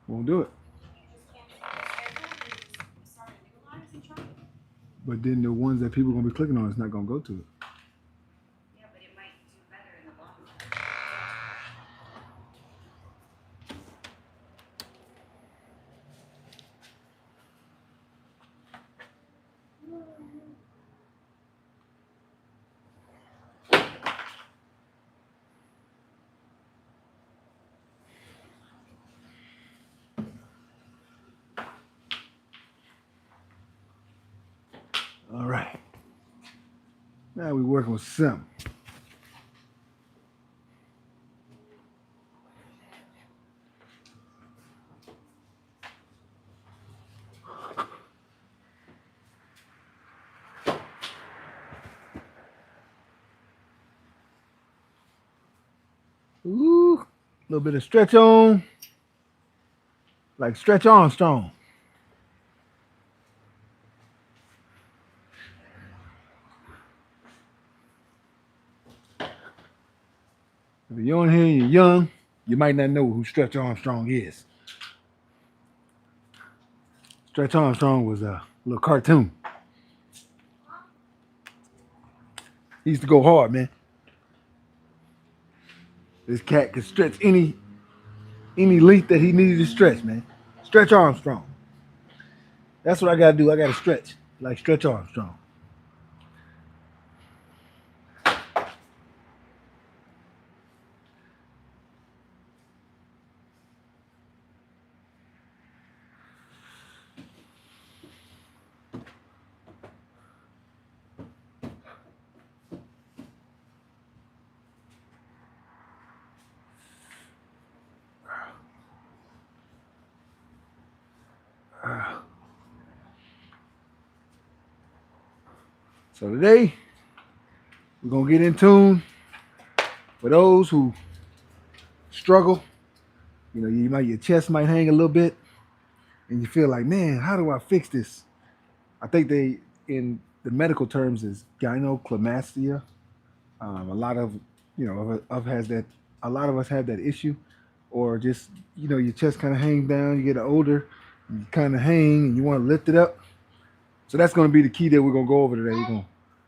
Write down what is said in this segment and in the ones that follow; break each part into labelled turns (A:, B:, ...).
A: Won't do it. But then the ones that people are gonna be clicking on is not gonna go to it. All right. Now we're working with some. Ooh, a little bit of stretch on, like Stretch Armstrong. If you're on here and you're young, you might not know who Stretch Armstrong is. Stretch Armstrong was a little cartoon. He used to go hard, man. This cat could stretch any length that he needed to stretch, man. Stretch Armstrong. That's what I gotta do. I gotta stretch like Stretch Armstrong. So today we're gonna get in tune for those who struggle. You know, your chest might hang a little bit, and you feel like, man, how do I fix this? I think they, in the medical terms, is gynecomastia. A lot of of has that. A lot of us have that issue, or just your chest kind of hangs down. You get older, you kind of hang, and you want to lift it up. So that's going to be the key that we're going to go over today. We're going to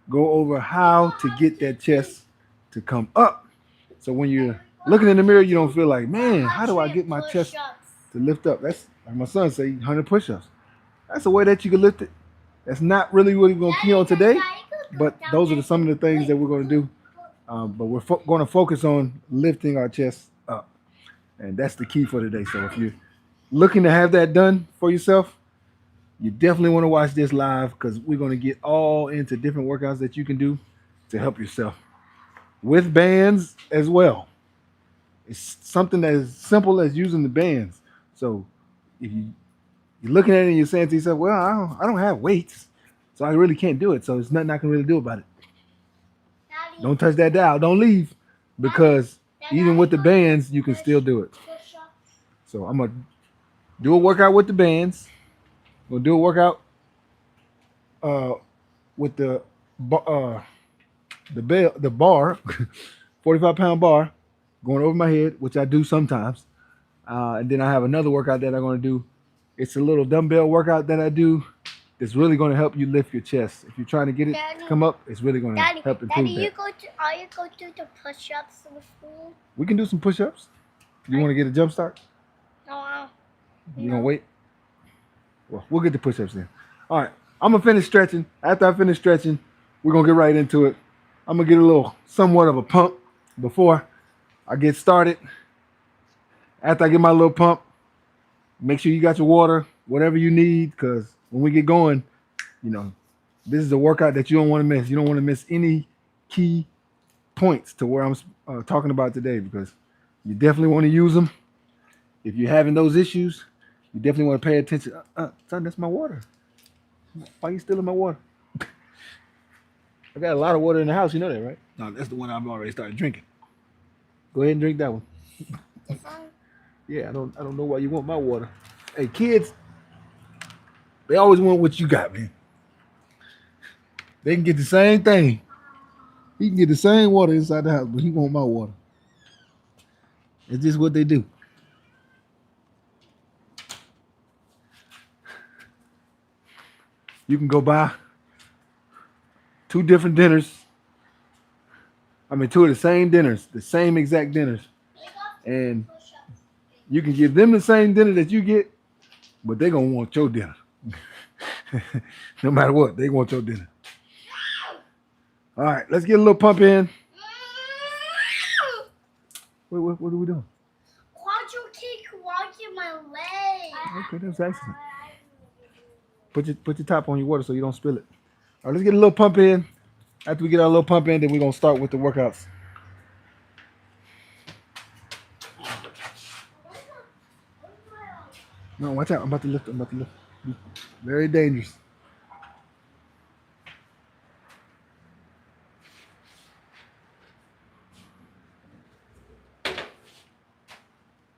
A: go over how to get that chest to come up. So when you're looking in the mirror, you don't feel like, man, how do I get my chest to lift up? That's like my son say, 100 push-ups. That's a way that you can lift it. That's not really what we're going to key on today, but those are some of the things that we're going to do. But we're going to focus on lifting our chest up, and that's the key for today. So if you're looking to have that done for yourself, you definitely want to watch this live because we're going to get all into different workouts that you can do to help yourself with bands as well. It's something as simple as using the bands. So if you're looking at it and you're saying to yourself, well, I don't have weights, so I really can't do it. So there's nothing I can really do about it. Don't touch that dial. Don't leave because even with the bands, you can still do it. So I'm going to do a workout with the bands. We'll do a workout uh, with the bar, 45-pound bar, going over my head, which I do sometimes. And then I have another workout that I'm going to do. It's a little dumbbell workout that I do. It's really going to help you lift your chest. If you're trying to get it to come up, it's really going to help improve that.
B: Are you going to do the push-ups with me?
A: We can do some push-ups. You want to get a jump start?
B: No.
A: You gonna wait? Well, we'll get the push-ups in. All right, I'm gonna finish stretching. After I finish stretching, we're gonna get right into it. I'm gonna get a little, somewhat of a pump before I get started. After I get my little pump, make sure you got your water, whatever you need, because when we get going, this is a workout that you don't want to miss. You don't want to miss any key points to where I'm talking about today because you definitely want to use them. If you're having those issues, you definitely want to pay attention. Son, that's my water. Why are you stealing my water? I got a lot of water in the house. You know that, right? No, that's the one I've already started drinking. Go ahead and drink that one. Yeah, I don't know why you want my water. Hey, kids, they always want what you got, man. They can get the same thing. He can get the same water inside the house, but he want my water. It's just what they do. You can go buy 2 different dinners. I mean, 2 of the same dinners, the same exact dinners. And you can give them the same dinner that you get, but they're going to want your dinner. No matter what, they want your dinner. All right, let's get a little pump in. What are we doing?
B: Quadro kick walking my leg.
A: Okay, that's excellent. Put your top on your water so you don't spill it. All right, let's get a little pump in. After we get our little pump in, then we're going to start with the workouts. No, watch out. I'm about to lift. Very dangerous.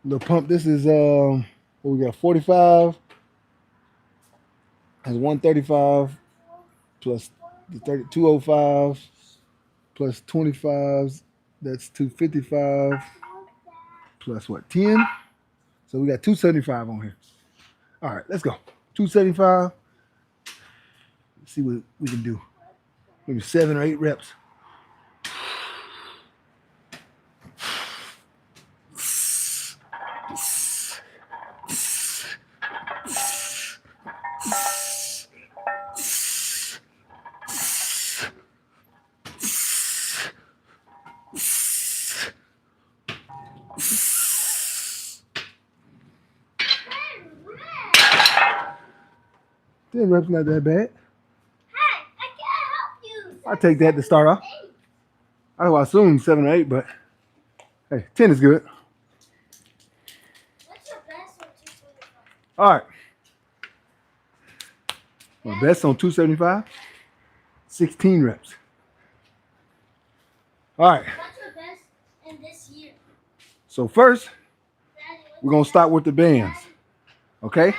A: Little pump. This is what we got, 45. Has 135 plus the 205 plus 25s. That's 255 plus what, 10? So we got 275 on here. All right, let's go. 275. Let's see what we can do. Maybe 7 or 8 reps. Ten reps not that bad.
B: Hey, I can't help you.
A: I'll take that to start off. I would assume 7 or 8, but hey, 10 is good.
B: What's your best on 275?
A: All right. My best on 275, 16 reps. All right.
B: What's your best in this year?
A: So first,
B: Daddy, what's
A: we're going to start with the bands. Okay?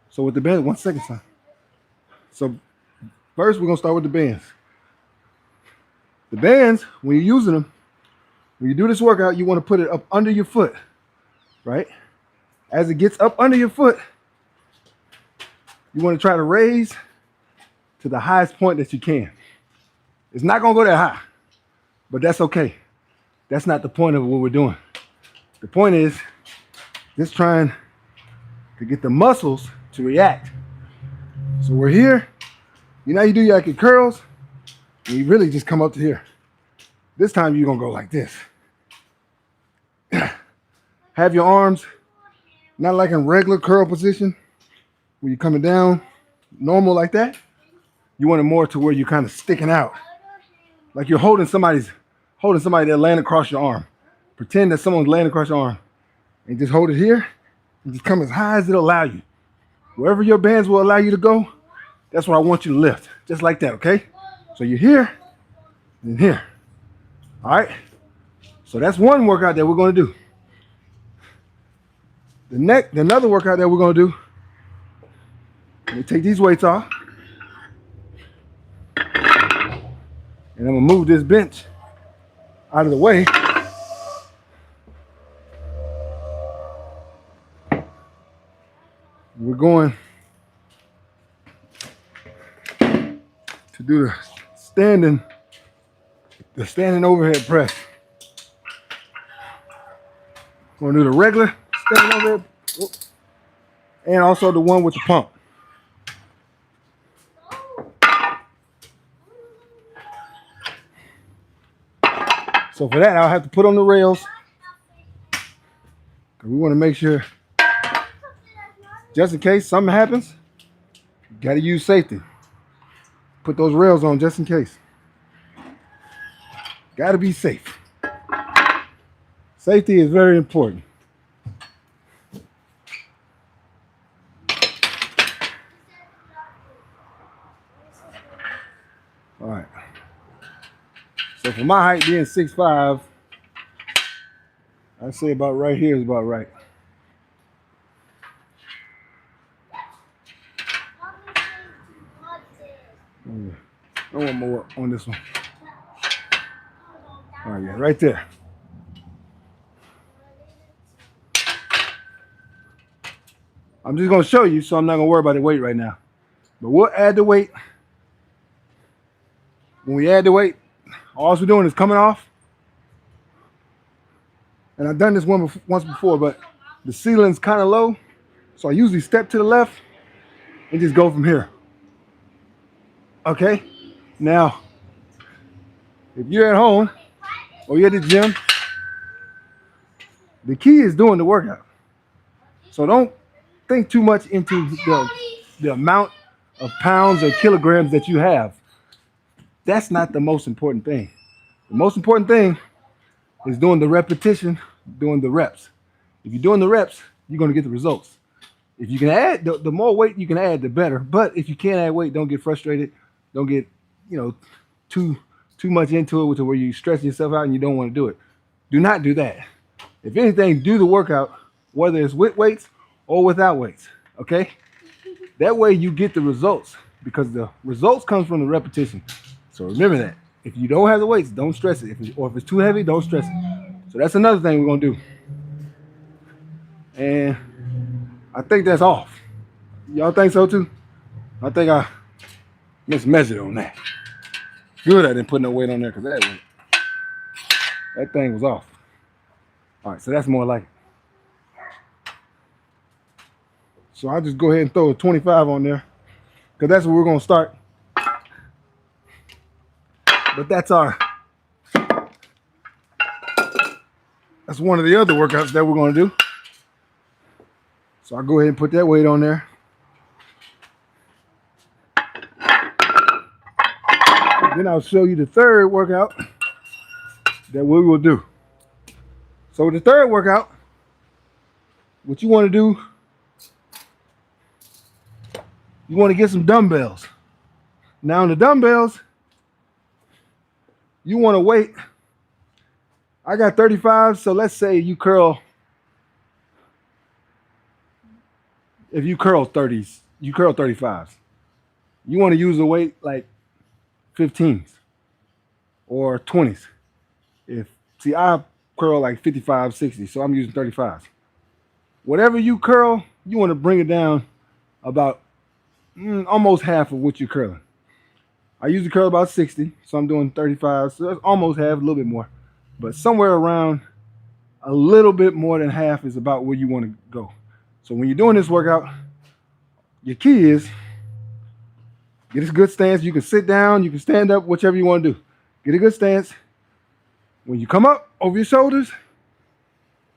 A: So with the bands, 1 second, son. So first, we're going to start with the bands. The bands, when you're using them, when you do this workout, you want to put it up under your foot, right? As it gets up under your foot, you want to try to raise to the highest point that you can. It's not going to go that high, but that's okay. That's not the point of what we're doing. The point is just trying to get the muscles to react. So we're here. You know how you do your curls? And you really just come up to here. This time you're going to go like this. Have your arms not like in regular curl position, where you're coming down normal like that. You want it more to where you're kind of sticking out. Like you're holding somebody that's laying across your arm. Pretend that someone's laying across your arm. And just hold it here and just come as high as it'll allow you. Wherever your bands will allow you to go, that's what I want you to lift. Just like that, okay? So you're here and here. All right? So that's one workout that we're going to do. Another workout that we're going to do, let me take these weights off. And I'm going to move this bench out of the way. We're going to do the standing overhead press. We're going to do the regular standing overhead, and also the one with the pump. So for that, I'll have to put on the rails. We want to make sure, just in case something happens, you got to use safety. Put those rails on just in case. Got to be safe. Safety is very important. All right. So for my height being 6'5", I'd say about right here is about right. I want more on this one. All right, yeah, right there. I'm just going to show you, so I'm not going to worry about the weight right now. But we'll add the weight. When we add the weight, all we're doing is coming off. And I've done this once before, but the ceiling's kind of low. So I usually step to the left and just go from here. Okay? Now, if you're at home or you're at the gym, the key is doing the workout. So don't think too much into the amount of pounds or kilograms that you have. That's not the most important thing. The most important thing is doing the repetition, doing the reps. If you're doing the reps, you're going to get the results. If you can add, the more weight you can add, the better. But if you can't add weight, don't get frustrated. Don't get, too much into it to where you stress yourself out and you don't want to do it. Do not do that. If anything, do the workout, whether it's with weights or without weights. Okay? That way you get the results because the results comes from the repetition. So remember that. If you don't have the weights, don't stress it. If it's too heavy, don't stress it. So that's another thing we're gonna do. And I think that's off. Y'all think so too? I think I mismeasured on that. Good I didn't put no weight on there because that thing was off. All right, so that's more like it. So I'll just go ahead and throw a 25 on there because that's where we're gonna start. But that's one of the other workouts that we're gonna do. So I'll go ahead and put that weight on there. Then I'll show you the third workout that we will do. So the third workout, what you want to do, you want to get some dumbbells. Now on the dumbbells, you want to weight. I got 35, so let's say you curl. If you curl 30s, you curl 35s. You want to use a weight like 15s or 20s. I curl like 55, 60, so I'm using 35s. Whatever you curl, you want to bring it down about almost half of what you're curling. I usually curl about 60, so I'm doing 35, so that's almost half, a little bit more. But somewhere around a little bit more than half is about where you want to go. So when you're doing this workout, your key is get a good stance. You can sit down, you can stand up, whichever you want to do. Get a good stance. When you come up over your shoulders,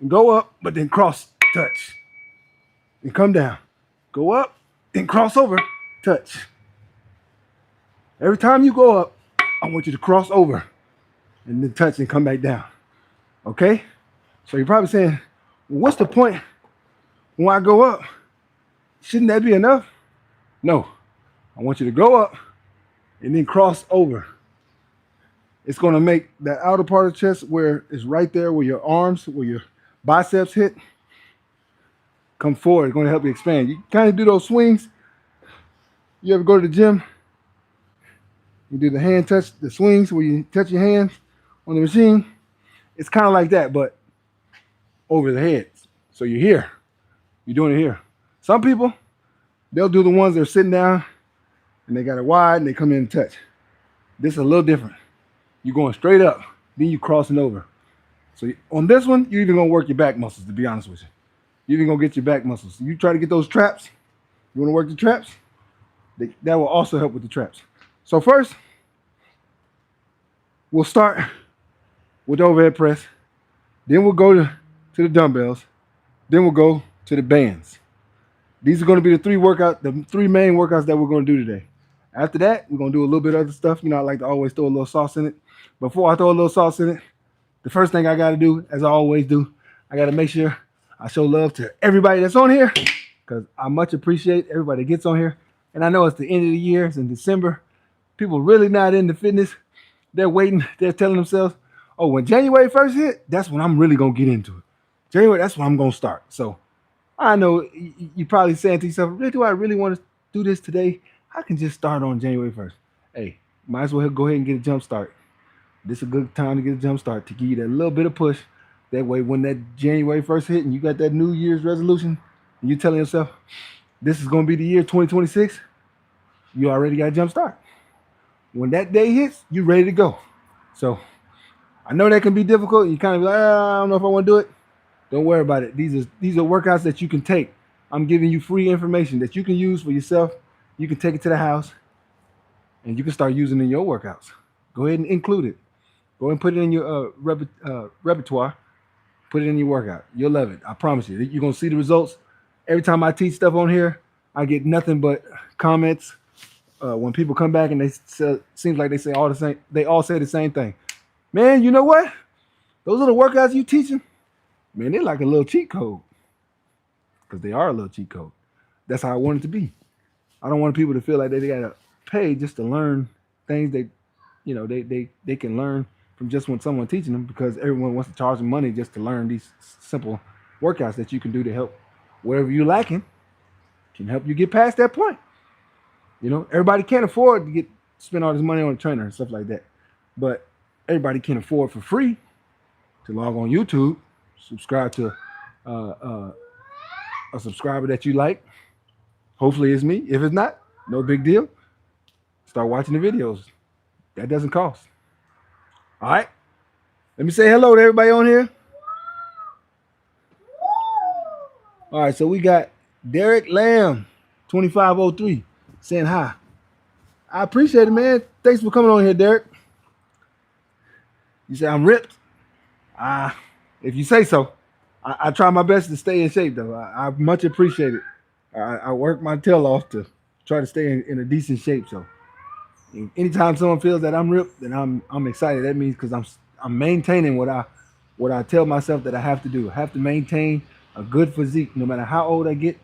A: and go up, but then cross, touch. And come down. Go up, then cross over, touch. Every time you go up, I want you to cross over and then touch and come back down. Okay? So you're probably saying, well, what's the point when I go up? Shouldn't that be enough? No. I want you to go up and then cross over. It's going to make that outer part of the chest where it's right there where your arms, where your biceps hit, come forward. It's going to help you expand. You kind of do those swings. You ever go to the gym? You do the hand touch, the swings where you touch your hands on the machine. It's kind of like that, but over the head. So you're here. You're doing it here. Some people, they'll do the ones that are sitting down and they got it wide and they come in and touch. This is a little different. You're going straight up, then you're crossing over. So on this one, you're even going to work your back muscles, to be honest with you. You're even going to get your back muscles. You try to get those traps. You want to work the traps? That will also help with the traps. So first, we'll start with the overhead press. Then we'll go to the dumbbells. Then we'll go to the bands. These are going to be the three main workouts that we're going to do today. After that, we're going to do a little bit of other stuff. I like to always throw a little sauce in it. Before I throw a little sauce in it, the first thing I got to do, as I always do, I got to make sure I show love to everybody that's on here because I much appreciate everybody that gets on here. And I know it's the end of the year. It's in December. People really not into fitness. They're waiting. They're telling themselves, oh, when January 1st hit, that's when I'm really going to get into it. January, that's when I'm going to start. So I know you're probably saying to yourself, really, do I really want to do this today? I can just start on January 1st. Hey, might as well go ahead and get a jump start. This is a good time to get a jump start to give you that little bit of push. That way, when that January 1st hit and you got that New Year's resolution, and you're telling yourself, this is going to be the year 2026, you already got a jump start. When that day hits, you're ready to go. So I know that can be difficult. You kind of be like, I don't know if I want to do it. Don't worry about it. These are workouts that you can take. I'm giving you free information that you can use for yourself. You can take it to the house and you can start using it in your workouts. Go ahead and include it. Go ahead and put it in your repertoire. Put it in your workout. You'll love it. I promise you. You're gonna see the results. Every time I teach stuff on here, I get nothing but comments. When people come back and seems like they say all the same. They all say the same thing. Man, you know what? Those are the workouts you teaching. Man, they're like a little cheat code because they are a little cheat code. That's how I want it to be. I don't want people to feel like they gotta pay just to learn things they can learn from just when someone teaching them because everyone wants to charge them money just to learn these simple workouts that you can do to help wherever you're lacking can help you get past that point. Everybody can't afford to spend all this money on a trainer and stuff like that, but everybody can afford for free to log on YouTube, subscribe to uh, uh, a subscriber that you like. Hopefully, it's me. If it's not, no big deal. Start watching the videos. That doesn't cost. All right. Let me say hello to everybody on here. All right. So we got Derek Lamb, 2503, saying hi. I appreciate it, man. Thanks for coming on here, Derek. You say I'm ripped. If you say so. I try my best to stay in shape, though. I much appreciate it. I work my tail off to try to stay in a decent shape. So anytime someone feels that I'm ripped, then I'm excited. That means because I'm maintaining what I tell myself that I have to do. I have to maintain a good physique, no matter how old I get.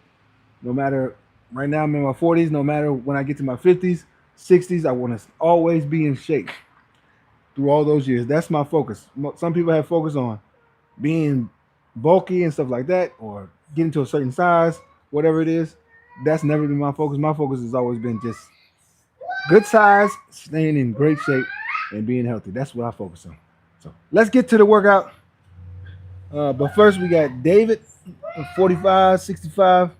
A: No matter right now I'm in my 40s. No matter when I get to my 50s, 60s, I want to always be in shape through all those years. That's my focus. Some people have focus on being bulky and stuff like that, or getting to a certain size, whatever it is. That's never been my focus. My focus has always been just good size, staying in great shape, and being healthy. That's what I focus on. So let's get to the workout. But first, we got David, 4565.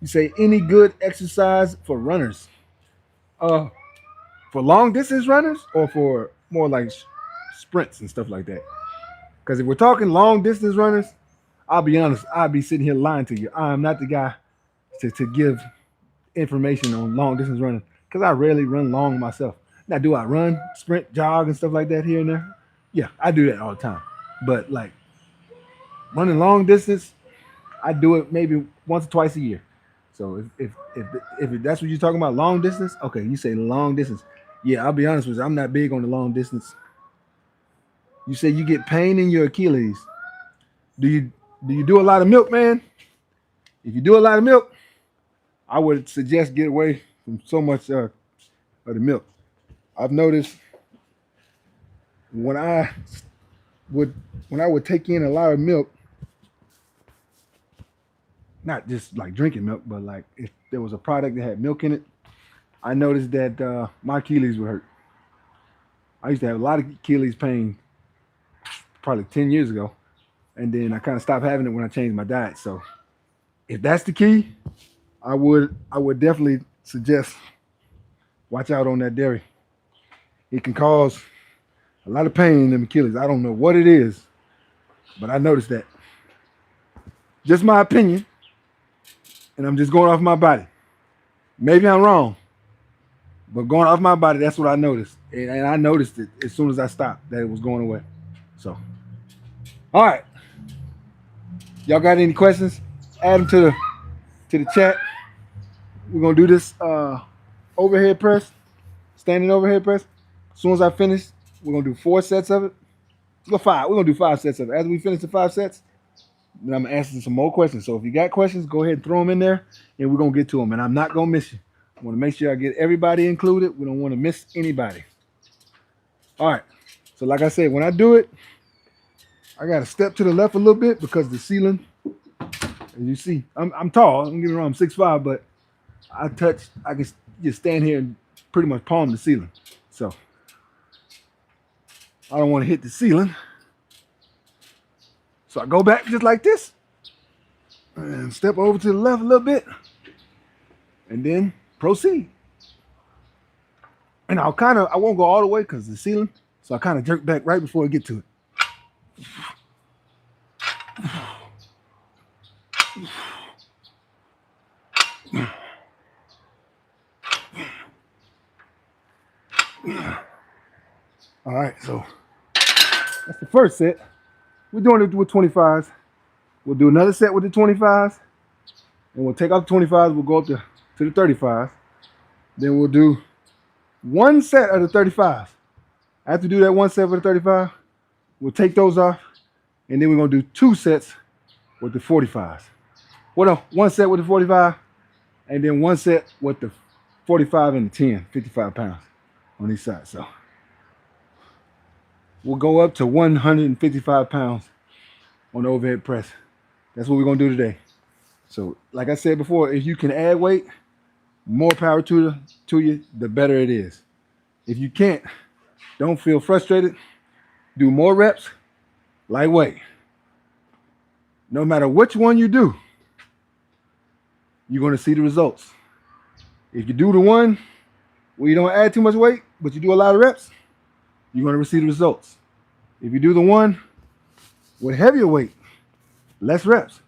A: You say any good exercise for runners? Uh, for long distance runners or for more like sprints and stuff like that? Because if we're talking long distance runners, I'll be honest, I'll be sitting here lying to you. I'm not the guy to give information on long distance running because I rarely run long myself. Now, do I run, sprint, jog, and stuff like that here and there? Yeah, I do that all the time. But like running long distance, I do it maybe once or twice a year. So if that's what you're talking about, long distance, okay, you say long distance. Yeah, I'll be honest with you, I'm not big on the long distance. You say you get pain in your Achilles. Do you do a lot of milk, man? If you do a lot of milk, I would suggest get away from so much of the milk. I've noticed when I would take in a lot of milk, not just like drinking milk, but like if there was a product that had milk in it, I noticed that my Achilles would hurt. I used to have a lot of Achilles pain probably 10 years ago, and then I kind of stopped having it when I changed my diet. So if that's the key, I would definitely suggest watch out on that dairy. It can cause a lot of pain in them Achilles. I don't know what it is, but I noticed that. Just my opinion, and I'm just going off my body. Maybe I'm wrong, but going off my body, that's what I noticed. And I noticed it as soon as I stopped that it was going away. So, all right. Y'all got any questions? Add them to the chat. We're gonna do this overhead press, standing overhead press. As soon as I finish, we're gonna do 4 sets of it. Let's go 5. We're gonna do 5 sets of it. After we finish the 5 sets, then I'm asking some more questions. So if you got questions, go ahead and throw them in there, and we're gonna get to them. And I'm not gonna miss you. I want to make sure I get everybody included. We don't want to miss anybody. All right. So like I said, when I do it, I got to step to the left a little bit because the ceiling, as you see, I'm tall. Don't get me wrong, I'm 6'5", but I can just stand here and pretty much palm the ceiling. So I don't want to hit the ceiling. So I go back just like this and step over to the left a little bit and then proceed. And I won't go all the way because the ceiling. So I kind of jerk back right before I get to it. All right, so that's the first set. We're doing it with 25s. We'll do another set with the 25s, and we'll take off the 25s. We'll go up to the 35s. Then we'll do one set of the 35s. After do that one set for the 35, we'll take those off, and then we're gonna do two sets with the 45s. Well, no, one set with the 45, and then one set with the 45 and the 10, 55 pounds on each side. So we'll go up to 155 pounds on the overhead press. That's what we're gonna do today. So, like I said before, if you can add weight, more power to you, the better it is. If you can't, don't feel frustrated. Do more reps, lightweight. No matter which one you do, you're gonna see the results. If you do the one where you don't add too much weight, but you do a lot of reps, you're gonna receive the results. If you do the one with heavier weight, less reps,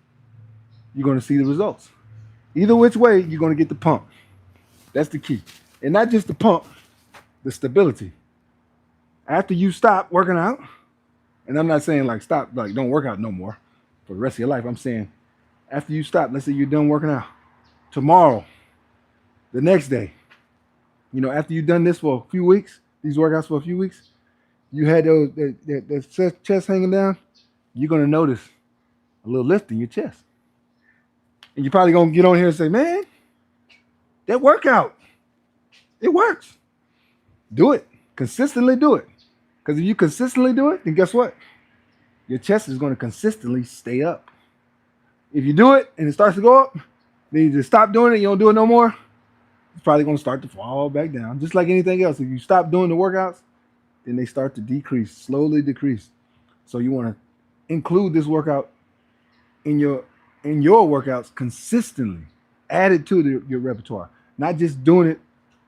A: you're gonna see the results. Either which way, you're gonna get the pump. That's the key. And not just the pump, the stability. After you stop working out, and I'm not saying like stop, like don't work out no more for the rest of your life. I'm saying after you stop, let's say you're done working out. Tomorrow, the next day, after you've done this for a few weeks, these workouts for a few weeks, you had the chest hanging down, you're gonna notice a little lift in your chest. And you're probably gonna get on here and say, man, that workout, it works. Do it. Consistently do it. Because if you consistently do it, then guess what? Your chest is going to consistently stay up. If you do it and it starts to go up, then you just stop doing it, you don't do it no more, it's probably going to start to fall back down. Just like anything else. If you stop doing the workouts, then they start to decrease, slowly decrease. So you want to include this workout in your workouts consistently. Add it to your repertoire. Not just doing it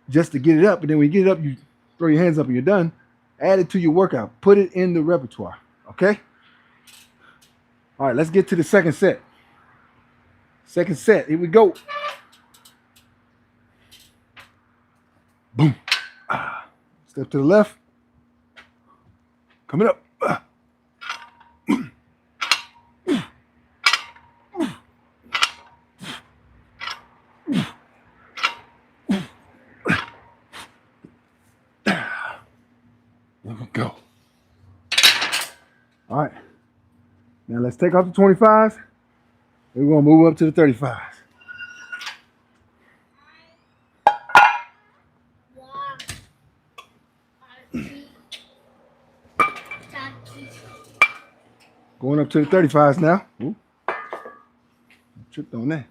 A: just to get it up, but then when you get it up, you throw your hands up and you're done. Add it to your workout. Put it in the repertoire. Okay? All right, let's get to the second set. Second set. Here we go. Boom. Step to the left. Coming up. There we go. All right. Now let's take off the 25s. We're going to move up to the 35s. Going up to the 35s now. Ooh. Tripped on that.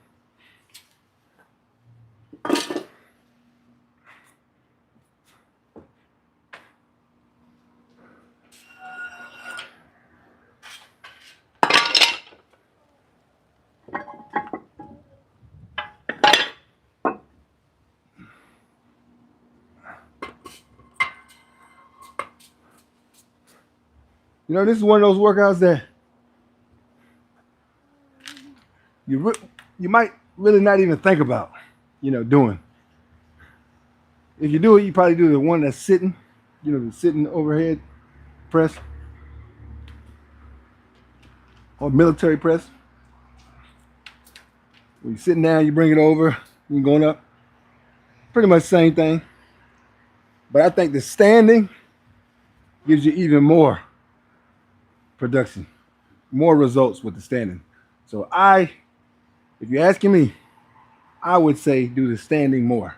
A: This is one of those workouts that you might really not even think about, doing. If you do it, you probably do the one that's sitting, the sitting overhead press or military press. When you're sitting down, you bring it over, you're going up. Pretty much the same thing. But I think the standing gives you even more production, more results with the standing. So if you're asking me, I would say do the standing more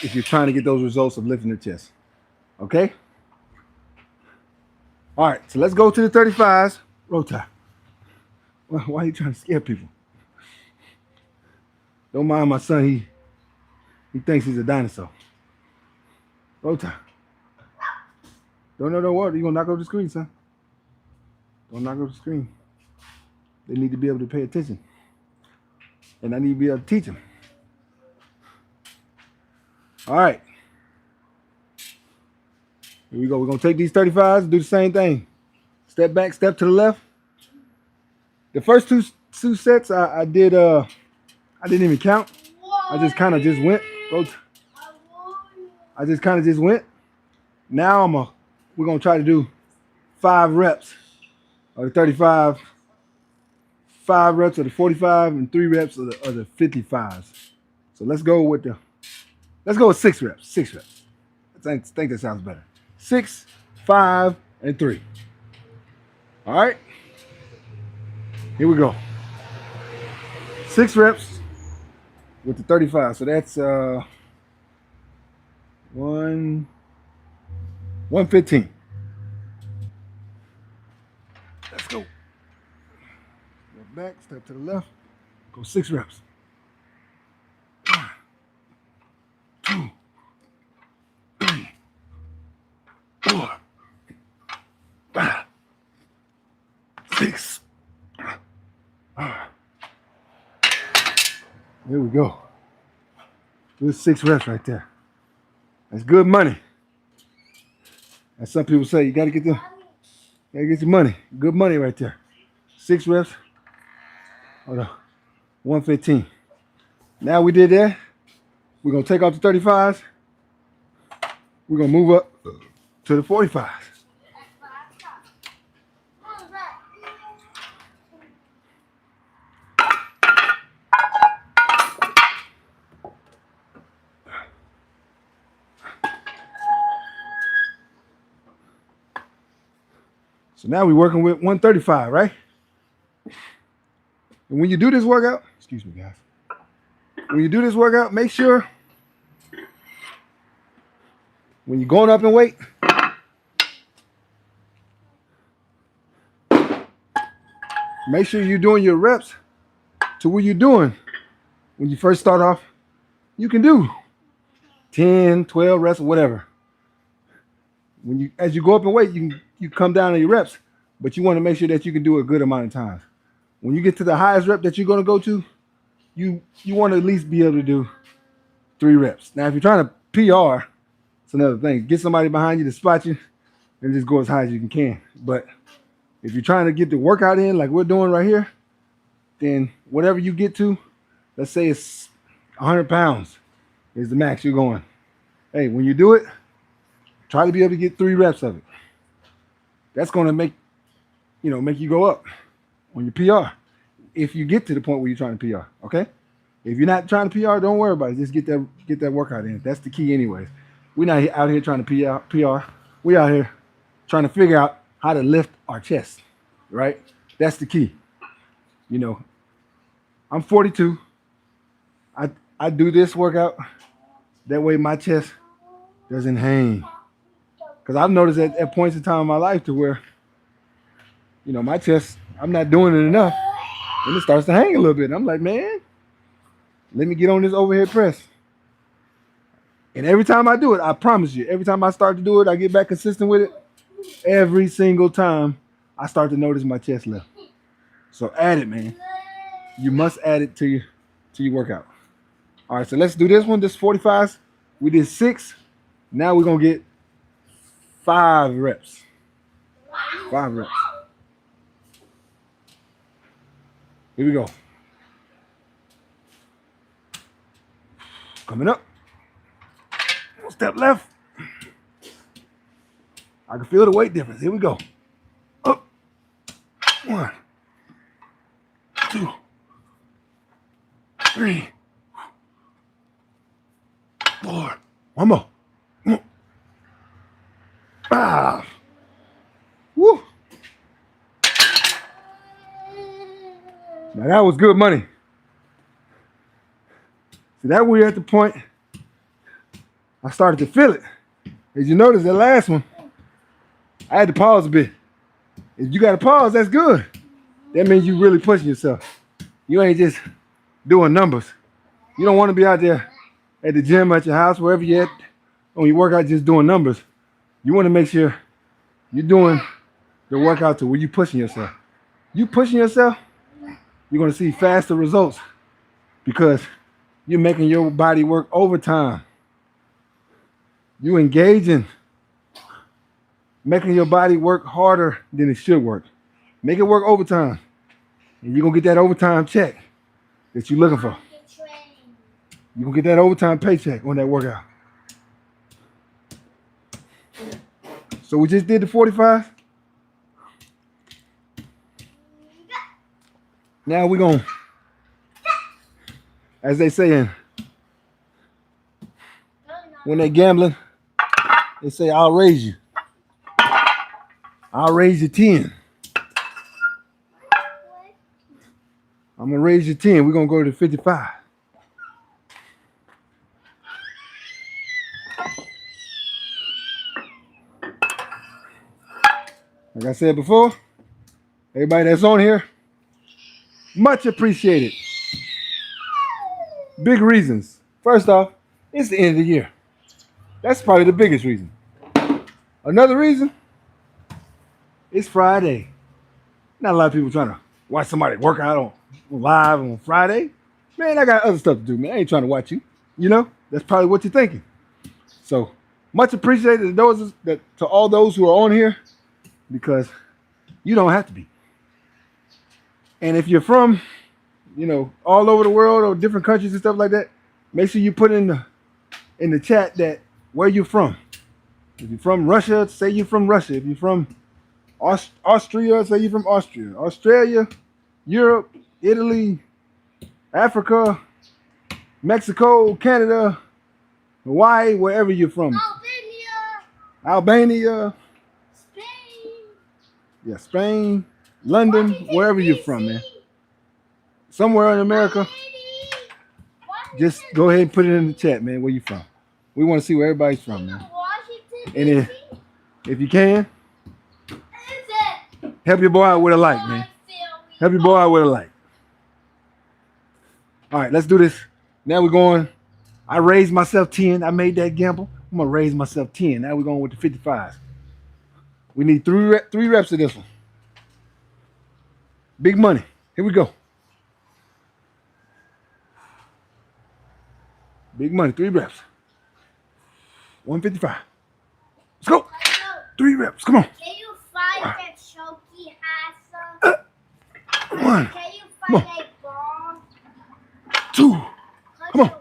A: if you're trying to get those results of lifting the chest. Okay? All right, so let's go to the 35s. Roll tide. Why are you trying to scare people? Don't mind my son. He thinks he's a dinosaur. Roll tide. Don't worry. You're going to knock over the screen, son. Don't knock over the screen. They need to be able to pay attention. And I need to be able to teach them. All right. Here we go. We're gonna take these 35s and do the same thing. Step back, step to the left. The first two sets I did I didn't even count. I just kind of just went. I just kind of just went. Now we're gonna try to do 5 reps of the 35, 5 reps of the 45, and 3 reps of the 55s. So let's go with 6 reps. 6 reps. I think that sounds better. 6, 5, and 3. All right. Here we go. 6 reps with the 35. So that's 115. Let's go. Go back, step to the left. Go 6 reps. 1, 2, 3, 4, 5, 6. There we go. Good 6 reps right there. That's good money. As some people say, you gotta get your money. Good money right there. 6 reps. Hold on. 115. Now we did that. We're gonna take off the 35s. We're gonna move up to the 45s. So now we're working with 135, right? And when you do this workout, excuse me, guys. When you do this workout, make sure when you're going up in weight, make sure you're doing your reps to what you're doing. When you first start off, you can do 10, 12 reps or whatever. As you go up in weight, you come down on your reps, but you want to make sure that you can do a good amount of times. When you get to the highest rep that you're going to go to, you want to at least be able to do 3 reps. Now, if you're trying to PR, it's another thing. Get somebody behind you to spot you and just go as high as you can. But if you're trying to get the workout in like we're doing right here, then whatever you get to, let's say it's 100 pounds is the max you're going. Hey, when you do it, try to be able to get 3 reps of it. That's going to make you go up on your PR. If you get to the point where you're trying to PR, okay? If you're not trying to PR, don't worry about it. Just get that workout in. That's the key anyways. We're not out here trying to PR. We're out here trying to figure out how to lift our chest, right? That's the key. I'm 42. I do this workout. That way my chest doesn't hang. Because I've noticed at points in time in my life to where, my chest, I'm not doing it enough. And it starts to hang a little bit. And I'm like, man, let me get on this overhead press. And every time I do it, I promise you, every time I start to do it, I get back consistent with it. Every single time I start to notice my chest lift. So add it, man. You must add it to your workout. All right, so let's do this one. This 45s. We did 6. Now we're going to get 5 reps. 5 reps. Here we go. Coming up. Step left. I can feel the weight difference. Here we go. Up. 1, 2, 3, 4. One more. 5. Woo. Now that was good money. See, that we're at the point I started to feel it. As you notice, that last one, I had to pause a bit. If you got to pause, that's good. That means you really pushing yourself. You ain't just doing numbers. You don't want to be out there at the gym, at your house, wherever you're at, on your workout, just doing numbers. You want to make sure you're doing the workout to where you pushing yourself. You pushing yourself, you're going to see faster results because you're making your body work overtime. You engaging making your body work harder than it should work. Make it work overtime. And you're going to get that overtime check that you're looking for. You're going to get that overtime paycheck on that workout. So we just did the 45. Now we're going to, as they saying, when they gambling, they say, I'll raise you. I'll raise you 10. I'm going to raise you 10. We're going to go to 55. Like I said before, everybody that's on here, much appreciated. Big reasons. First off, it's the end of the year. That's probably the biggest reason. Another reason, it's Friday. Not a lot of people trying to watch somebody work out on live on Friday. Man, I got other stuff to do, man. I ain't trying to watch you. You know, that's probably what you're thinking. So much appreciated to all those who are on here, because you don't have to be. And if you're from, all over the world or different countries and stuff like that, make sure you put in the chat that where you're from. If you're from Russia, say you're from Russia. If you're from Austria, say you're from Austria. Australia, Europe, Italy, Africa, Mexico, Canada, Hawaii, wherever you're from. Albania.
B: Spain.
A: Yeah, Spain, London, wherever you're from, man. Somewhere in America, just go ahead and put it in the chat, man, where you from. We want to see where everybody's from, man. And if you can, help your boy out with a like, man. Help your boy out with a like. All right, let's do this. Now we're going. I raised myself 10. I made that gamble. I'm going to raise myself 10. Now we're going with the 55s. We need three reps of this one. Big money. Here we go. Big money. 3 reps. 155. Let's go. 3 reps. Come on.
B: Can you find that choky hassa?
A: 1.
B: Can you find that bomb?
A: 2. Come on.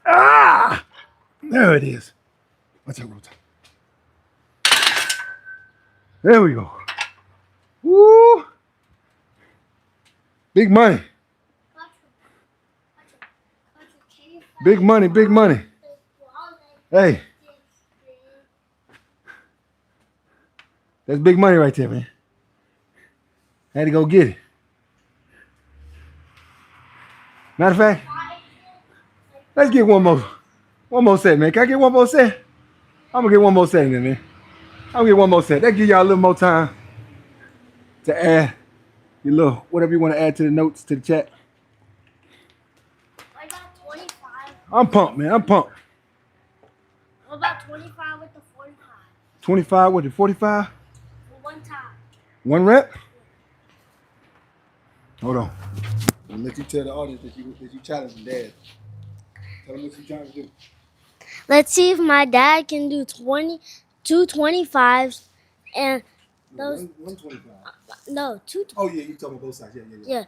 A: Ah! There it is. Watch out, Rota. There we go. Woo! Big money. Big money, big money. Hey. That's big money right there, man. I had to go get it. Matter of fact, let's get one more set, man. Can I get one more set? I'm gonna get one more set in there, man. I'm gonna get one more set. That give y'all a little more time to add your little whatever you want to add to the notes to the chat.
B: I got 25.
A: I'm pumped, man. I'm pumped.
B: What about 25 with the 45?
A: 25 with the 45?
B: For one time.
A: 1 rep? Hold on. I'm gonna let you tell the audience that you challenging Dad. Tell them what you're trying to do.
B: Let's see if my dad can do two 25s and those.
A: 125.
B: No, two.
A: Oh yeah, you talking about both sides. Yeah.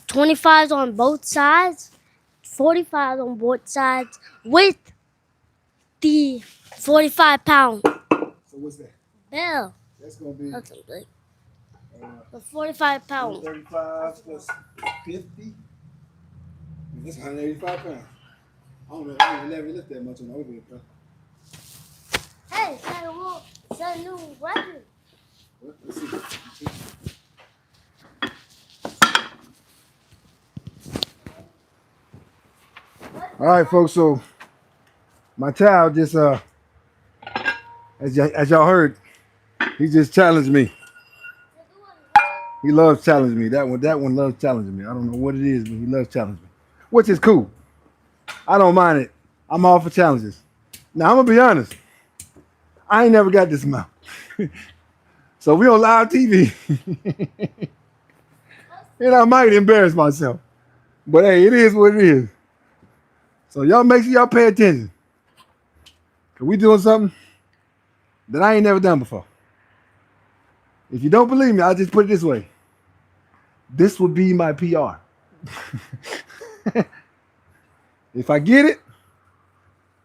B: 25s on both sides, 45s on both sides with the 45-pound
A: So what's that?
B: bell.
A: That's gonna be
B: That's like the 45-pound.
A: 35 plus 50. That's 185 pounds. I don't know. I never lift that much on the overhead press.
B: Hey, it's a new record.
A: What? Let's see. All right, folks. So my child just as y'all heard, he just challenged me. He loves challenging me. That one loves challenging me. I don't know what it is, but he loves challenging me, which is cool. I don't mind it. I'm all for challenges. Now I'm gonna be honest. I ain't never got this amount. So we on live TV. And I might embarrass myself. But hey, it is what it is. So y'all make sure y'all pay attention. Cause we doing something that I ain't never done before. If you don't believe me, I'll just put it this way. This will be my PR. If I get it,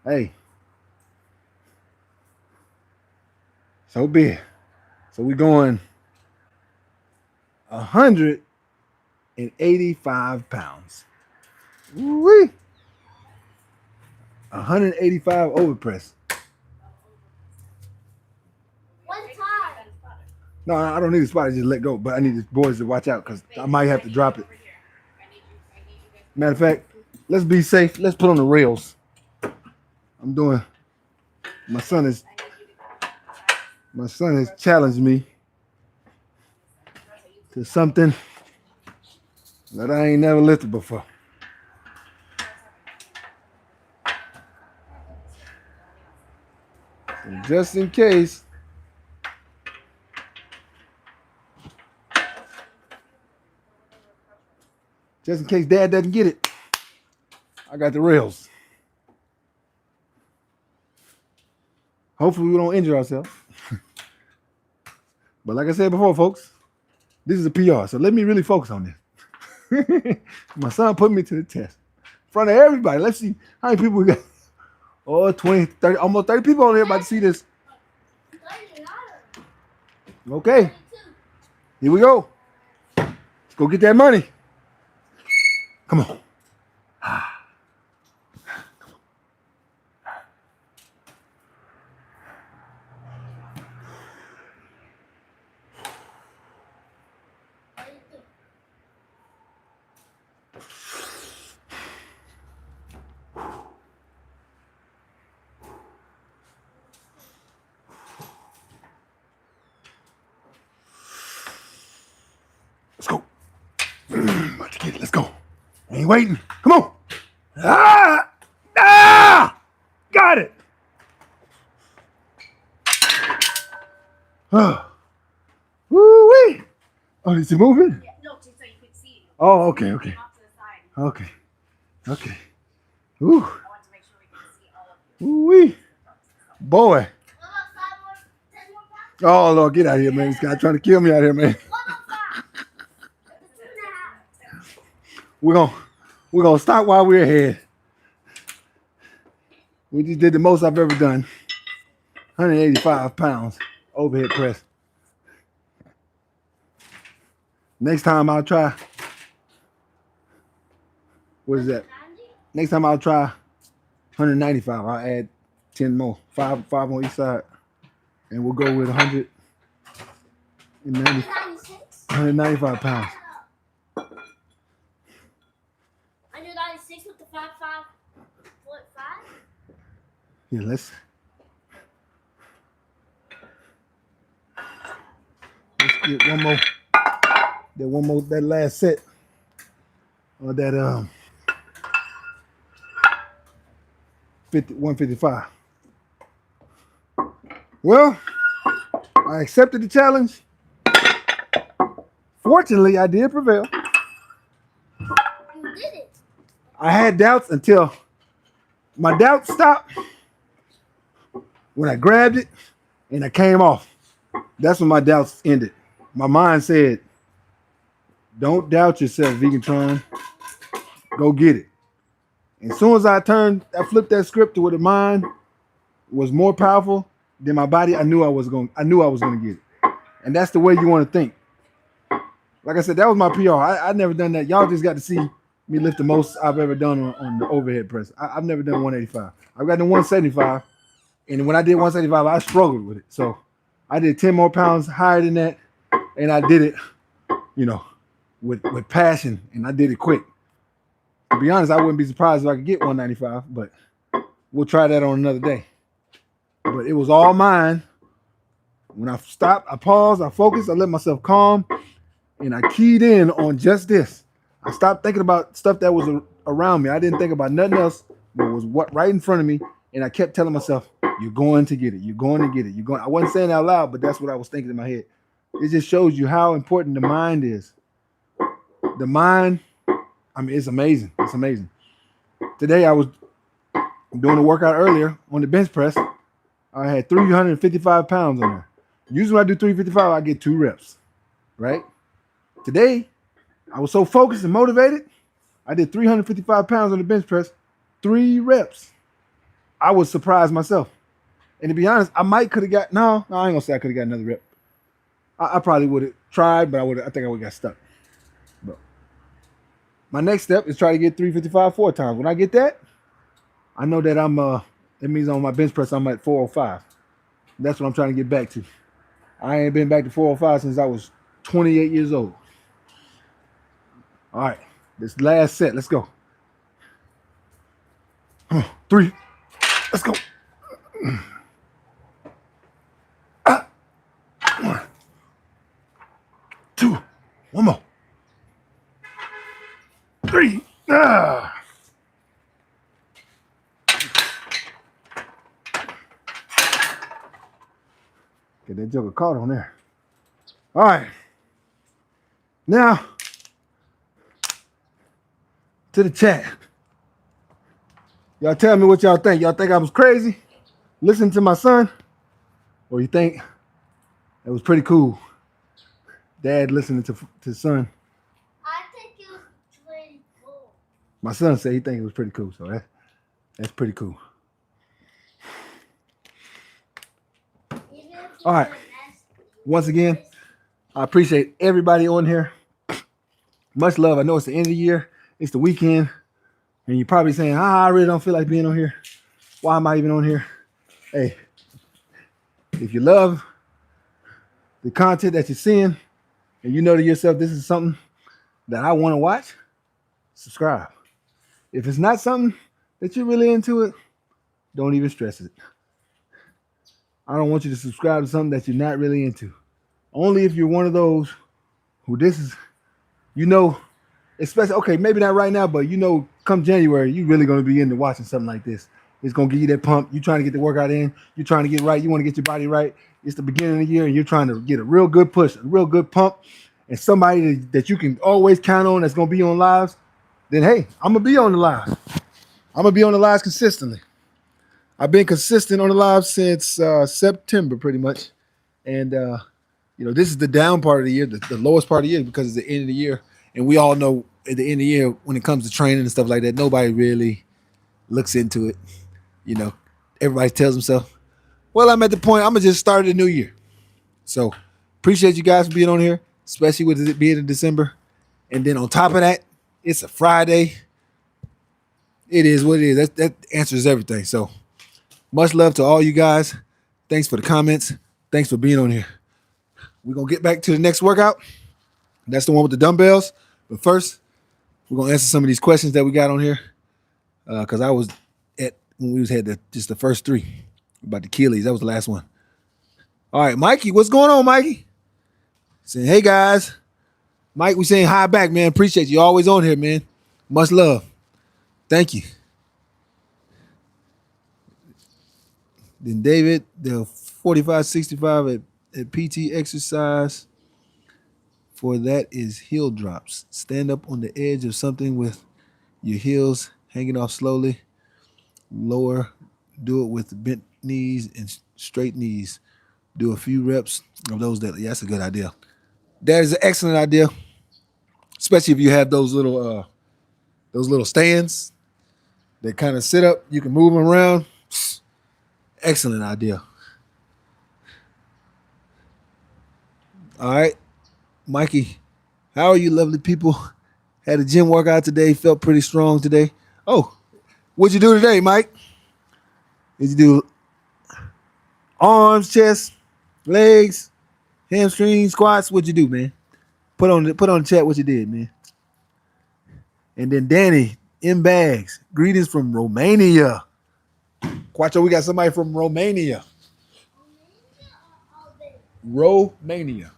A: hey, so be it. So we're going 185 pounds. Woo-wee. 185 overpress.
B: One time.
A: No, I don't need a spot. I just let go. But I need the boys to watch out because I might have to drop it. Matter of fact, let's be safe. Let's put on the rails. I'm doing. My son has challenged me to something that I ain't never lifted before. And just in case. Just in case Dad doesn't get it, I got the rails. Hopefully we don't injure ourselves. But like I said before, folks, this is a PR, so let me really focus on this. My son put me to the test. In front of everybody. Let's see how many people we got. Oh, 20, 30, almost 30 people on here about to see this. Okay. Here we go. Let's go get that money. Come on. Let's go. About to get it. Let's go. Ain't waiting. Come on. Ah! Ah! Got it. Oh. Woo-wee. Oh, is it moving?
C: Yeah, no, just so you could see.
A: Oh, okay, okay.
C: Off to the side.
A: Okay. Okay. Ooh.
C: I want to make sure we can see all of you.
A: Ooh-wee. Boy. Oh, Lord, get out of here, man. This guy trying to kill me out here, man. We're gonna stop while we're ahead. We just did the most I've ever done. 185 pounds overhead press. Next time I'll try. What is that? Next time I'll try 195. I'll add 10 more. Five on each side. And we'll go with 195 pounds.
B: 196 with the 5.5.
A: Yeah, let's get one more, that last set of that 155. Well, I accepted the challenge. Fortunately, I did prevail.
B: You did it.
A: I had doubts until my doubts stopped when I grabbed it and I came off. That's when my doubts ended. My mind said, don't doubt yourself, Vegantron. Go get it. And as soon as I flipped that script to where the mind was more powerful than my body, I knew I was gonna get it. And that's the way you want to think. Like I said, that was my PR. I never done that. Y'all just got to see me lift the most I've ever done on the overhead press. I've never done 185. I've got the 175. And when I did 175, I struggled with it. So I did 10 more pounds higher than that. And I did it, with passion. And I did it quick. To be honest, I wouldn't be surprised if I could get 195. But we'll try that on another day. But it was all mine. When I stopped, I paused, I focused, I let myself calm. And I keyed in on just this. I stopped thinking about stuff that was around me. I didn't think about nothing else but was what right in front of me. And I kept telling myself, you're going to get it. You're going to get it. I wasn't saying it out loud, but that's what I was thinking in my head. It just shows you how important the mind is. The mind, it's amazing. It's amazing. Today I was doing a workout earlier on the bench press. I had 355 pounds on there. Usually when I do 355, I get 2 reps, right? Today, I was so focused and motivated, I did 355 pounds on the bench press, 3 reps. I was surprised myself. And to be honest, I might could have got, no, I ain't gonna say I could have got another rep. I probably would have tried, but I think I would have got stuck. But my next step is try to get 355 4 times. When I get that, I know that it means on my bench press I'm at 405. That's what I'm trying to get back to. I ain't been back to 405 since I was 28 years old. All right, this last set, let's go. 3, let's go. 1, 2, one more. 3. Get that joker caught on there. All right. Now, to the chat. Y'all tell me what y'all think. Y'all think I was crazy listening to my son? Or you think it was pretty cool? Dad listening to son.
B: I think it was pretty cool.
A: My son said he think it was pretty cool, so that's pretty cool. All right. Once again, I appreciate everybody on here. Much love. I know it's the end of the year. It's the weekend. And you're probably saying, I really don't feel like being on here. Why am I even on here? Hey, if you love the content that you're seeing and you know to yourself, this is something that I want to watch, subscribe. If it's not something that you're really into it, don't even stress it. I don't want you to subscribe to something that you're not really into. Only if you're one of those who this is, especially, okay, maybe not right now, but come January, you're really going to be into watching something like this. It's going to give you that pump. You're trying to get the workout in. You're trying to get right. You want to get your body right. It's the beginning of the year, and you're trying to get a real good push, a real good pump, and somebody that you can always count on that's going to be on lives, then, hey, I'm going to be on the live. I'm going to be on the lives consistently. I've been consistent on the live since September, pretty much. And, this is the down part of the year, the lowest part of the year, because it's the end of the year. And we all know at the end of the year, when it comes to training and stuff like that, nobody really looks into it. Everybody tells themselves, well, I'm at the point, I'm going to just start the new year. So appreciate you guys for being on here, especially with it being in December. And then on top of that, it's a Friday. It is what it is. That answers everything. So much love to all you guys. Thanks for the comments. Thanks for being on here. We're going to get back to the next workout. That's the one with the dumbbells. But first, we're going to answer some of these questions that we got on here. Because I was when we had just the first 3 about the Achilles. That was the last one. All right, Mikey, what's going on, Mikey? Saying, hey, guys. Mike, we saying hi back, man. Appreciate you. Always on here, man. Much love. Thank you. Then David, the 45-65 at PT exercise for that is heel drops. Stand up on the edge of something with your heels hanging off slowly. Lower. Do it with bent knees and straight knees. Do a few reps of those. That's a good idea. That is an excellent idea, especially if you have those little stands that kind of sit up. You can move them around. Excellent idea. All right, Mikey, how are you, lovely people? Had a gym workout today. Felt pretty strong today. Oh, what'd you do today, Mike? Did you do arms, chest, legs, hamstrings, squats? What'd you do, man? Put on the chat what you did, man. And then Danny in bags. Greetings from Romania. Quattro, we got somebody from Romania. Romania.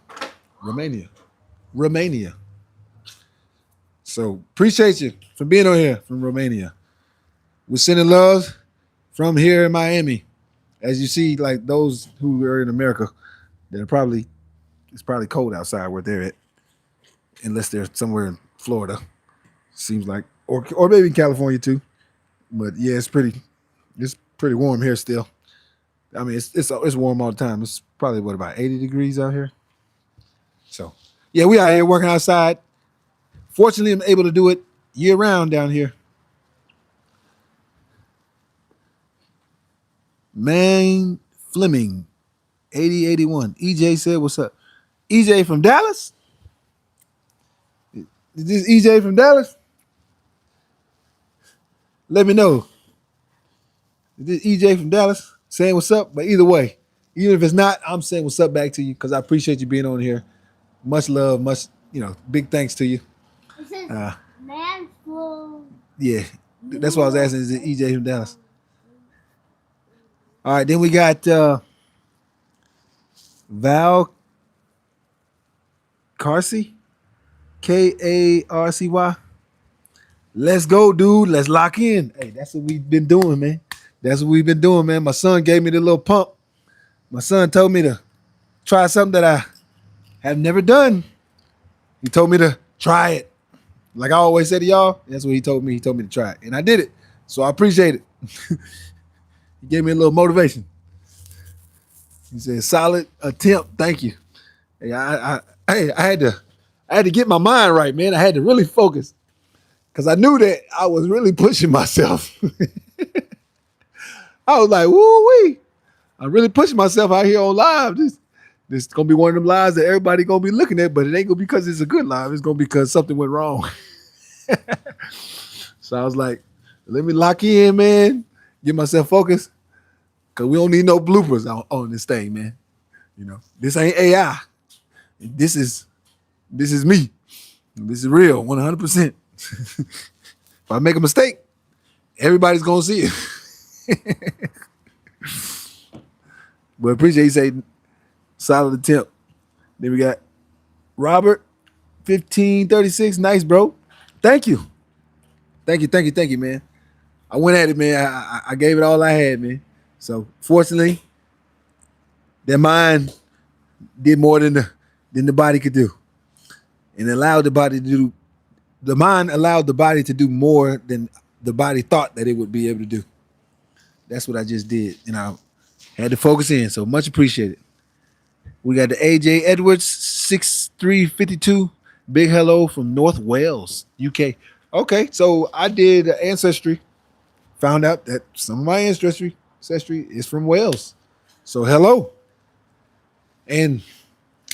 A: So appreciate you for being on here from Romania. We're sending love from here in Miami. As you see, like those who are in America, it's probably cold outside where they're at, unless they're somewhere in Florida. Seems like, or maybe California too. But yeah, it's pretty warm here still. I mean, it's warm all the time. It's probably what about 80 degrees out here. So yeah, we out here working outside. Fortunately, I'm able to do it year round down here. Man Fleming, 8081. EJ said, "What's up?" EJ from Dallas. Is this EJ from Dallas? Let me know. Is this EJ from Dallas saying what's up? But either way, even if it's not, I'm saying what's up back to you because I appreciate you being on here. Much love, much big thanks to you.
B: It says
A: Uh,
B: man full.
A: yeah, that's what I was asking. Is it EJ from Dallas? All right, then we got Val Carcy, Karcy. Let's go, dude. Let's lock in. Hey, that's what we've been doing, man. That's what we've been doing, man. My son gave me the little pump. My son told me to try something that I have never done. He told me to try it. Like I always say to y'all, that's what he told me. He told me to try it. And I did it. So I appreciate it. He gave me a little motivation. He said, solid attempt. Thank you. Hey, I had to get my mind right, man. I had to really focus. Because I knew that I was really pushing myself. I was like, woo-wee. I'm really pushing myself out here on live. This is gonna be one of them lives that everybody gonna be looking at, but it ain't gonna be because it's a good live. It's gonna be because something went wrong. So I was like, let me lock in, man. Get myself focused. Cause we don't need no bloopers on this thing, man. This ain't AI. This is me. This is real, 100%. If I make a mistake, everybody's gonna see it. But appreciate you saying solid attempt. Then we got Robert, 1536. Nice, bro. Thank you. Thank you, man. I went at it, man. I gave it all I had, man. So fortunately, their mind did more than the body could do. And allowed the body to do the mind allowed the body to do more than the body thought that it would be able to do. That's what I just did. And I had to focus in. So much appreciated. We got the AJ Edwards, 6352. Big hello from North Wales, UK. Okay, so I did ancestry. Found out that some of my ancestry is from Wales. So hello. And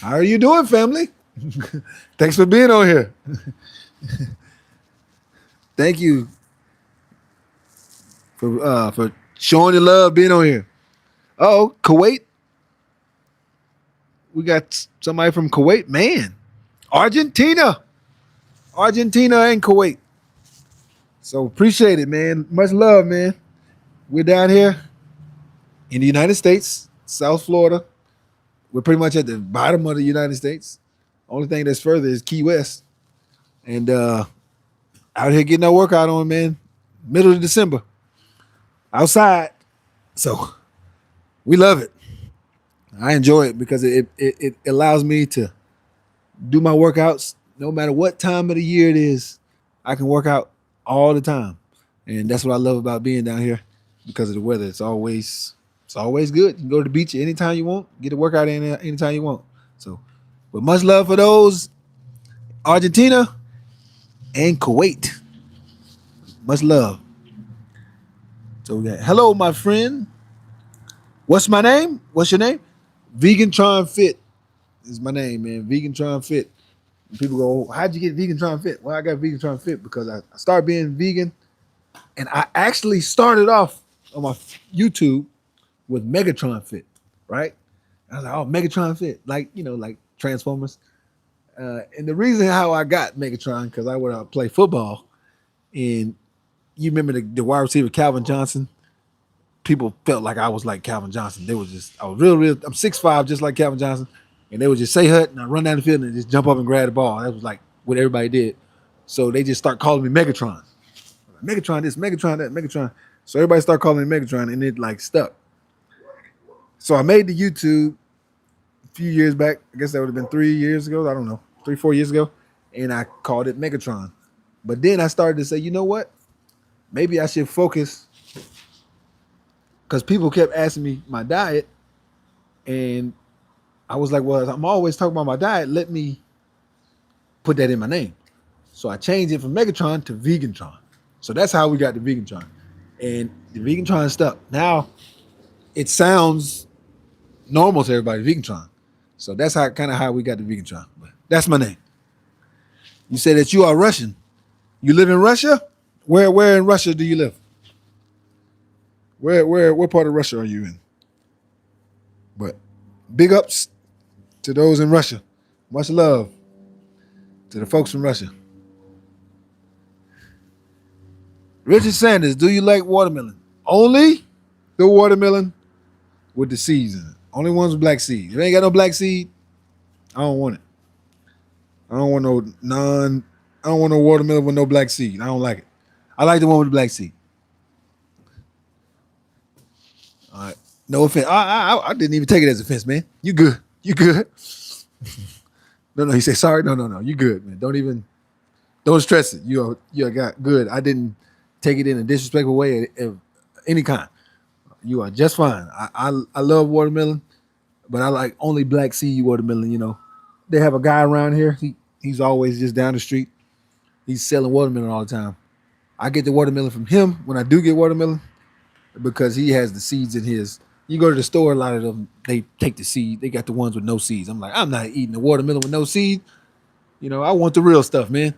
A: how are you doing, family? Thanks for being on here. Thank you for showing your love being on here. Oh, Kuwait. We got somebody from Kuwait. Man, Argentina and Kuwait. So appreciate it, man. Much love, man. We're down here in the United States, South Florida. We're pretty much at the bottom of the United States. Only thing that's further is Key West. And out here getting our workout on, man. Middle of December. Outside. So we love it. I enjoy it because it allows me to do my workouts no matter what time of the year it is. I can work out all the time. And that's what I love about being down here because of the weather. It's always good. You can go to the beach anytime you want, get a workout in there anytime you want. So, but much love for those Argentina and Kuwait. Much love. So we got, hello, my friend. What's my name? What's your name? Vegan Tron Fit is my name, man. Vegan Tron Fit. And people go, how'd you get Vegan Tron Fit? Well, I got Vegan Tron Fit because I started being vegan, and I actually started off on my YouTube with Megatron Fit, right? I was like, oh, Megatron Fit, like Transformers. And the reason how I got Megatron because I would play football, and you remember the wide receiver Calvin Johnson. People felt like I was like Calvin Johnson. I was real. I'm 6'5", just like Calvin Johnson. And they would just say hut, and I run down the field and just jump up and grab the ball. That was like what everybody did. So they just start calling me Megatron. Megatron this, Megatron that, Megatron. So everybody started calling me Megatron, and it like stuck. So I made the YouTube a few years back. I guess that would have been 3 years ago. I don't know, 3-4 years ago. And I called it Megatron. But then I started to say, you know what? Maybe I should focus because people kept asking me my diet, and I was like, well, I'm always talking about my diet. Let me put that in my name. So I changed it from Megatron to Vegantron. So that's how we got the Vegantron. And the Vegantron stuck. Now it sounds normal to everybody, Vegantron. So that's how we got the Vegantron. But that's my name. You said that you are Russian. You live in Russia? Where in Russia do you live? What part of Russia are you in? But big ups to those in Russia. Much love to the folks from Russia. Richard Sanders, do you like watermelon? Only the watermelon with the seeds in it. Only ones with black seed. If it ain't got no black seed, I don't want it. I don't want no watermelon with no black seed. I don't like it. I like the one with the black seed. All right. No offense. I didn't even take it as offense, man. You good. You good. No. He said sorry. No. You good, man. Don't stress it. You got good. I didn't take it in a disrespectful way of any kind. You are just fine. I love watermelon, but I like only black seed watermelon. You know, they have a guy around here. He's always just down the street. He's selling watermelon all the time. I get the watermelon from him when I do get watermelon because he has the seeds in his. You go to the store, a lot of them, they take the seed. They got the ones with no seeds. I'm like, I'm not eating the watermelon with no seed. You know, I want the real stuff, man.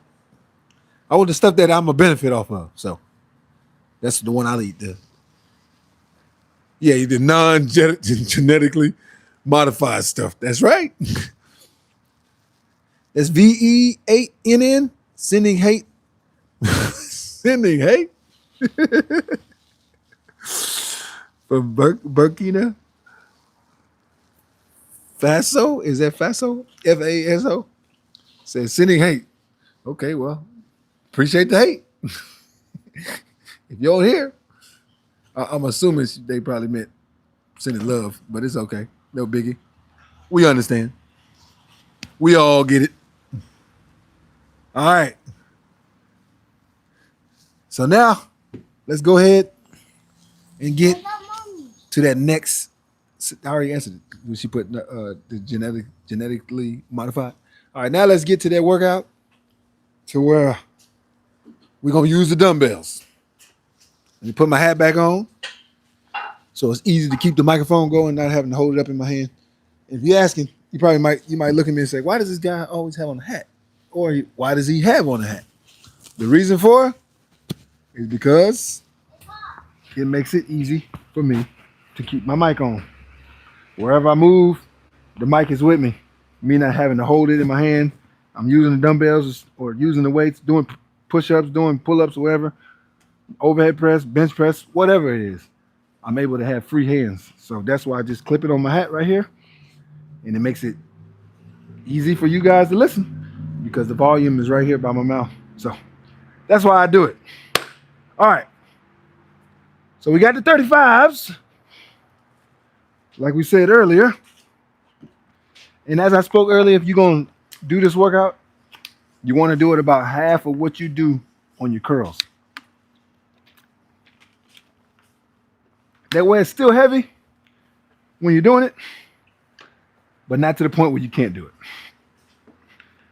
A: I want the stuff that I'm a benefit off of. So that's the one I'll eat. The non-genetically modified stuff. That's right. That's VE8NN, sending hate. Sending hate. From Burkina Faso. Is that Faso? FASO? Says sending hate. Okay, well, appreciate the hate. If you don't hear, I'm assuming they probably meant sending love, but it's okay. No biggie. We understand. We all get it. All right. So now, let's go ahead and get to that next. I already answered it when she put the genetically modified. All right, now let's get to that workout to where we're going to use the dumbbells. Let me put my hat back on so it's easy to keep the microphone going, not having to hold it up in my hand. If you're asking, you might look at me and say, why does this guy always have on a hat? Or why does he have on a hat? The reason for is because it makes it easy for me to keep my mic on. Wherever I move, the mic is with me. Me not having to hold it in my hand. I'm using the dumbbells or using the weights, doing push-ups, doing pull-ups, or whatever, overhead press, bench press, whatever it is. I'm able to have free hands. So that's why I just clip it on my hat right here. And it makes it easy for you guys to listen because the volume is right here by my mouth. So that's why I do it. All right. So we got the 35s, like we said earlier. And as I spoke earlier, if you're going to do this workout, you want to do it about half of what you do on your curls. That way it's still heavy when you're doing it, but not to the point where you can't do it.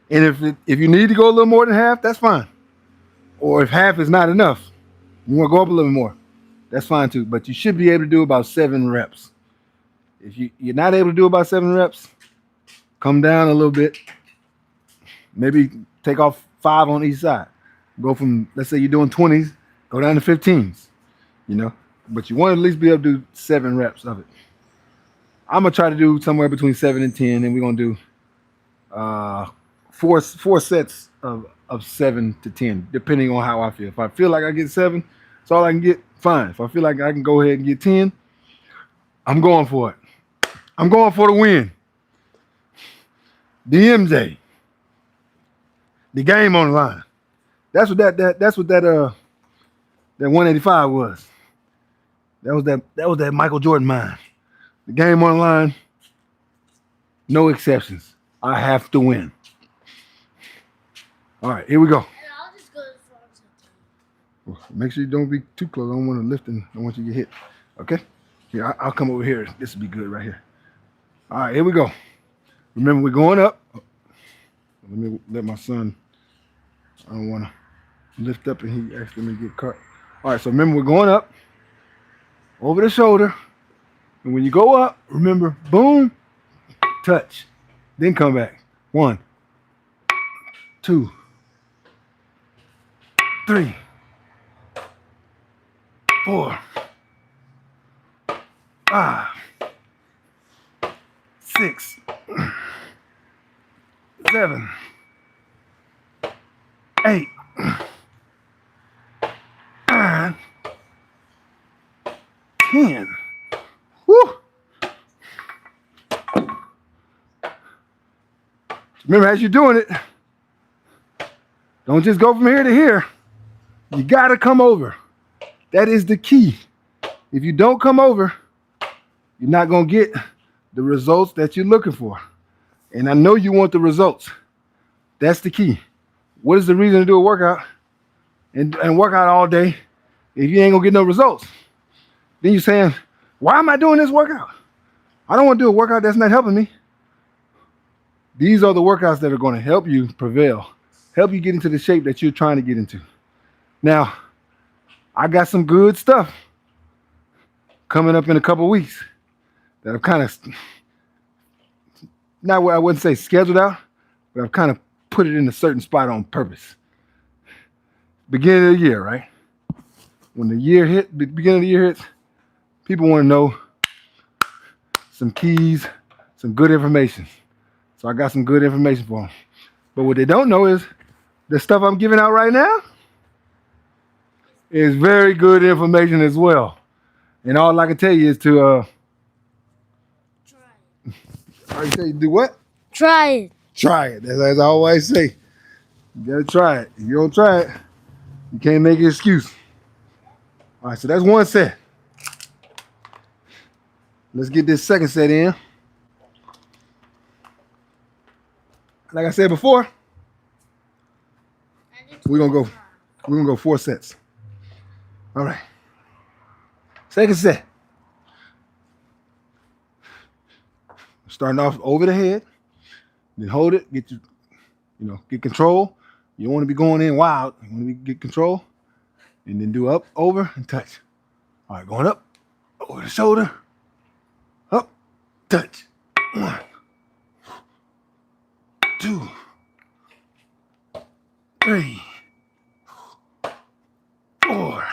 A: And if you need to go a little more than half, that's fine. Or if half is not enough, you want to go up a little more, that's fine too. But you should be able to do about 7 reps. If you're not able to do about 7 reps, come down a little bit. Maybe take off 5 on each side. Go from, let's say you're doing 20s, go down to 15s, you know. But you want to at least be able to do 7 reps of it. I'm going to try to do somewhere between 7 and 10, and we're going to do four sets of 7 to 10, depending on how I feel. If I feel like I get 7, that's all I can get, fine. If I feel like I can go ahead and get 10, I'm going for it. I'm going for the win. The MJ. The game on the line. That's what that 185 was. That was that Michael Jordan mind. The game on the line. No exceptions. I have to win. All right, here we go.
B: And I'll just go to front.
A: Make sure you don't be too close. I don't want to lift and I don't want you to get hit. Okay? Yeah, I'll come over here. This will be good right here. All right, here we go. Remember, we're going up. Let me let my son. I don't want to lift up and he accidentally get caught. All right, so remember, we're going up over the shoulder. And when you go up, remember, boom, touch. Then come back. 1, 2, 3, 4, 5, 6, 7, 8, 9, 10. Woo! Remember, as you're doing it, don't just go from here to here. You got to come over. That is the key. If you don't come over, you're not going to get the results that you're looking for. And I know you want the results. That's the key. What is the reason to do a workout and work out all day if you ain't going to get no results? Then you're saying, why am I doing this workout? I don't want to do a workout that's not helping me. These are the workouts that are going to help you prevail, help you get into the shape that you're trying to get into. Now, I got some good stuff coming up in a couple weeks that I've kind of, not what I wouldn't say scheduled out, but I've kind of put it in a certain spot on purpose. Beginning of the year, right? When the beginning of the year hits, people want to know some keys, some good information. So I got some good information for them. But what they don't know is the stuff I'm giving out right now is very good information as well. And all I can tell you is to
B: Try
A: how you say you do what?
B: Try it.
A: Try it. That's as I always say. You gotta try it. If you don't try it, you can't make an excuse. All right, so that's one set. Let's get this second set in. Like I said before, we're gonna go 4 sets. All right. Second set. Starting off over the head, then hold it, get control. You don't want to be going in wild. You want to get control, and then do up, over, and touch. All right, going up, over the shoulder, up, touch. 1, 2, 3, 4,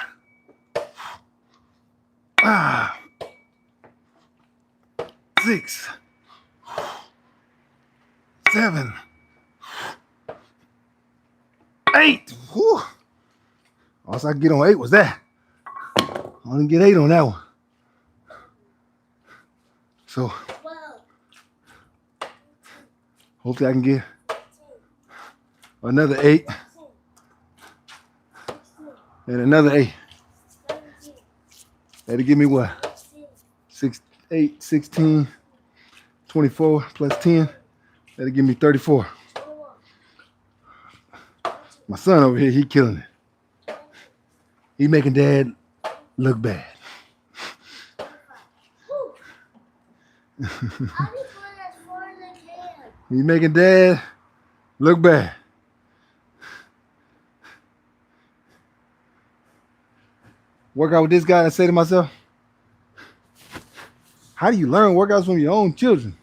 A: 5, 6, 7, 8. Whew. All I could get on 8 was that. I didn't get 8 on that one. So hopefully I can get another 8 and another 8. That'll give me what? 6, 8, 16, 24 plus 10. That'll give me 34. My son over here, he killing it. He making dad look bad. He making dad look bad. Work out with this guy and say to myself, how do you learn workouts from your own children?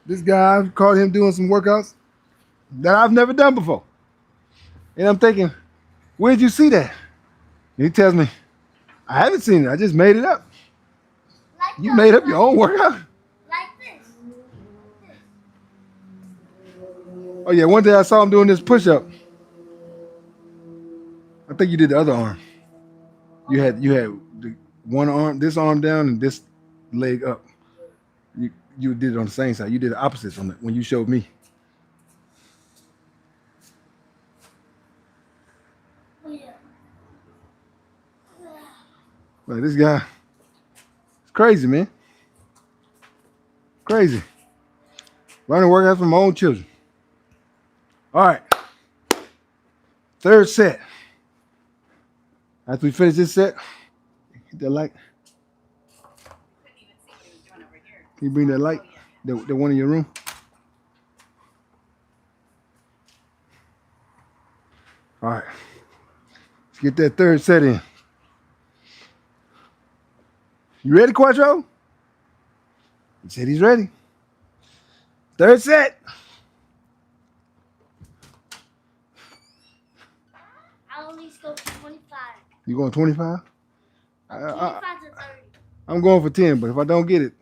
A: This guy, I've caught him doing some workouts that I've never done before. And I'm thinking, where'd you see that? And he tells me, I haven't seen it. I just made it up. You made up your own workout?
B: Like this.
A: Oh yeah, one day I saw him doing this push-up. I think you did the other arm. You had the one arm, this arm down, and this leg up. You did it on the same side. You did the opposites on it when you showed me. Like this guy, it's crazy, man. Crazy. Learning workouts from my own children. All right. Third set. After we finish this set, hit that like. Can you bring that light? The one in your room? All right. Let's get that third set in. You ready, Quattro? He said he's ready. Third set.
B: I only go for 25.
A: You going 25?
B: 25 to 30.
A: I'm going for 10, but if I don't get it,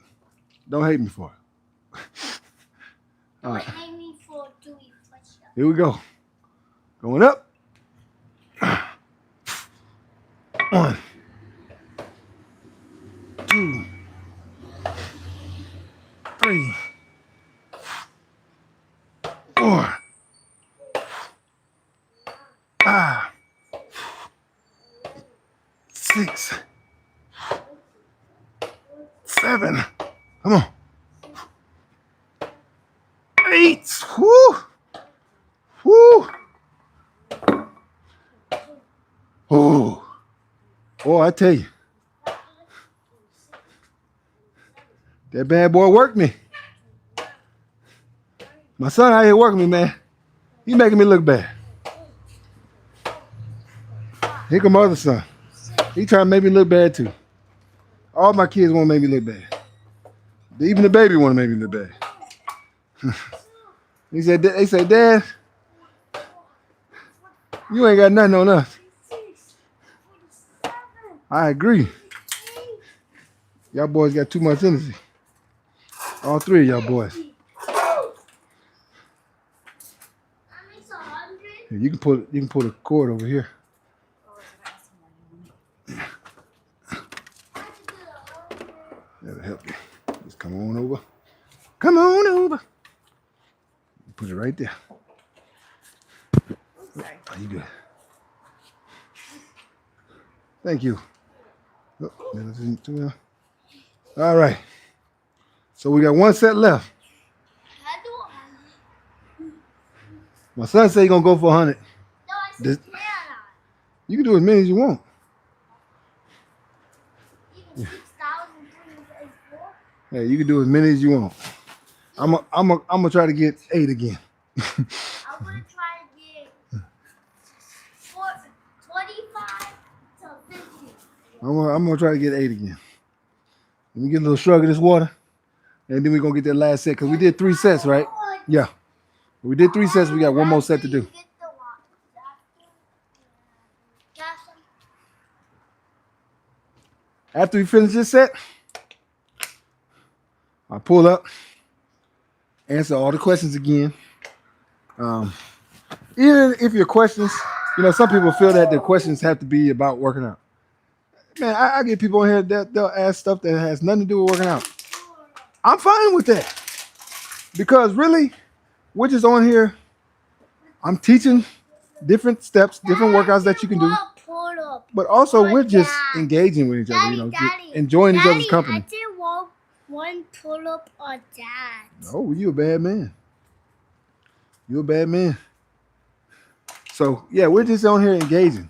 A: don't hate me for it. All right.
B: Hate me for doing push-ups.
A: Here we go. Going up. 1, 2, 3, 4, 5, 6, 7. Come on. 8. Woo. Woo. Oh. Oh, I tell you. That bad boy worked me. My son out here working me, man. He making me look bad. Here come my other son. He trying to make me look bad too. All my kids want to make me look bad. Even the baby want to make me look bad. They said, Dad, you ain't got nothing on us. I agree. Y'all boys got too much energy. All three of y'all boys. Here, you can pull the cord over here. That'll help you. Just come on over. Come on over. Put it right there. Are you good? Thank you. Oh, all right. So we got one set left. My son said he's gonna go for 100.
B: No,
A: You can do as many as you want.
B: even 6,000.
A: Yeah, you can do as many as you want. I'm gonna try to get 8 again.
B: I'm gonna try to get 25 to 50.
A: I'm gonna try to get 8 again. Let me get a little shrug of this water, and then we're gonna get that last set because we did 3 sets, right? Yeah. We did 3 sets. We got one more set to do. After we finish this set, I pull up, answer all the questions again. Even if your questions, some people feel that the questions have to be about working out. Man, I get people in here that they'll ask stuff that has nothing to do with working out. I'm fine with that because really, we're just on here. I'm teaching different steps, different workouts that you can do, but also we're just engaging with each other, enjoying each other's company.
B: I did one pull-up on that.
A: Oh, you a bad man. You a bad man. So yeah, we're just on here engaging.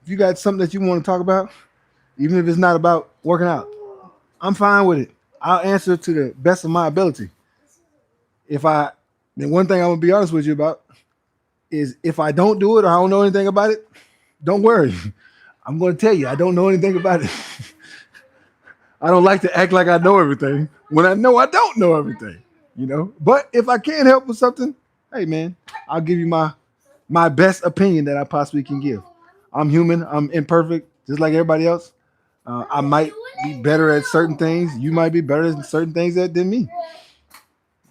A: If you got something that you want to talk about, even if it's not about working out, I'm fine with it. I'll answer to the best of my ability. Then one thing I'm gonna be honest with you about is if I don't do it or I don't know anything about it, don't worry. I'm gonna tell you I don't know anything about it. I don't like to act like I know everything when I know I don't know everything, But if I can help with something, hey man, I'll give you my best opinion that I possibly can give. I'm human. I'm imperfect, just like everybody else. I might be better at certain things. You might be better at certain things than me.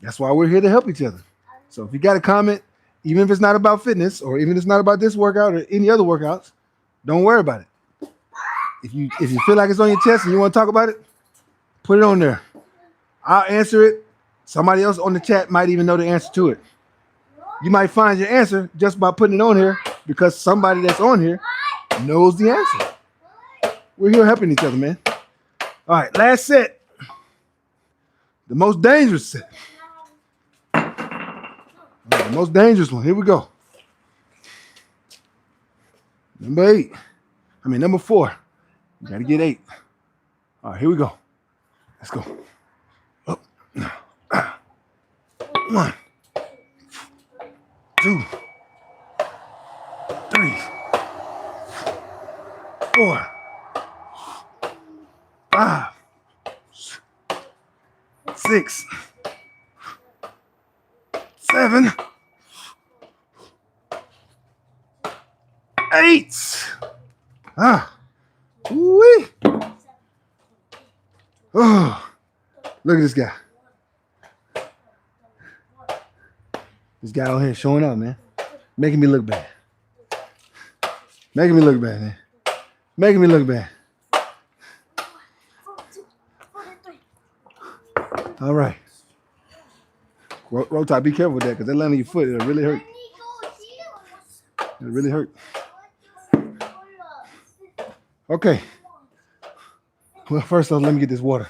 A: That's why we're here to help each other. So if you got a comment, even if it's not about fitness or even if it's not about this workout or any other workouts, don't worry about it. If you feel like it's on your chest and you want to talk about it, put it on there. I'll answer it. Somebody else on the chat might even know the answer to it. You might find your answer just by putting it on here because somebody that's on here knows the answer. We're here helping each other, man. All right, last set. The most dangerous set. The most dangerous one. Here we go. Number 4. You gotta get 8. All right, here we go. Let's go. Up. 1, 2, 3, 4, 5, 6, 7, 8. Woo-wee. Oh, look at this guy. This guy out here showing up, man. Making me look bad. Making me look bad, man. Making me look bad. All right. Roll Tide, be careful with that because that land on your foot, it'll really hurt. It'll really hurt. Okay. Well, first off, let me get this water.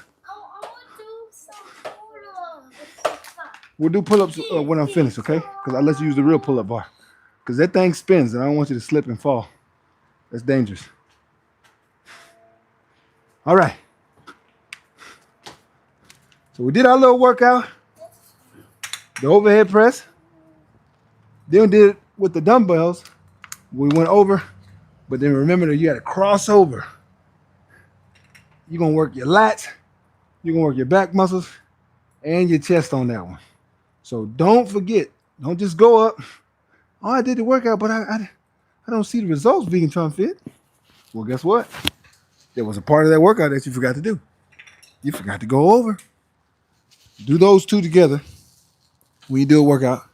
A: We'll do pull-ups when I'm finished, okay? Because I'll let you use the real pull-up bar. Because that thing spins, and I don't want you to slip and fall. That's dangerous. All right. So we did our little workout. The overhead press. Then we did it with the dumbbells. We went over, but then remember that you got to cross over. You're going to work your lats. You're going to work your back muscles and your chest on that one. So don't forget. Don't just go up. Oh, I did the workout, but I don't see the results, Vegan Tron Fit. Well, guess what? There was a part of that workout that you forgot to do. You forgot to go over. Do those two together when you do a workout.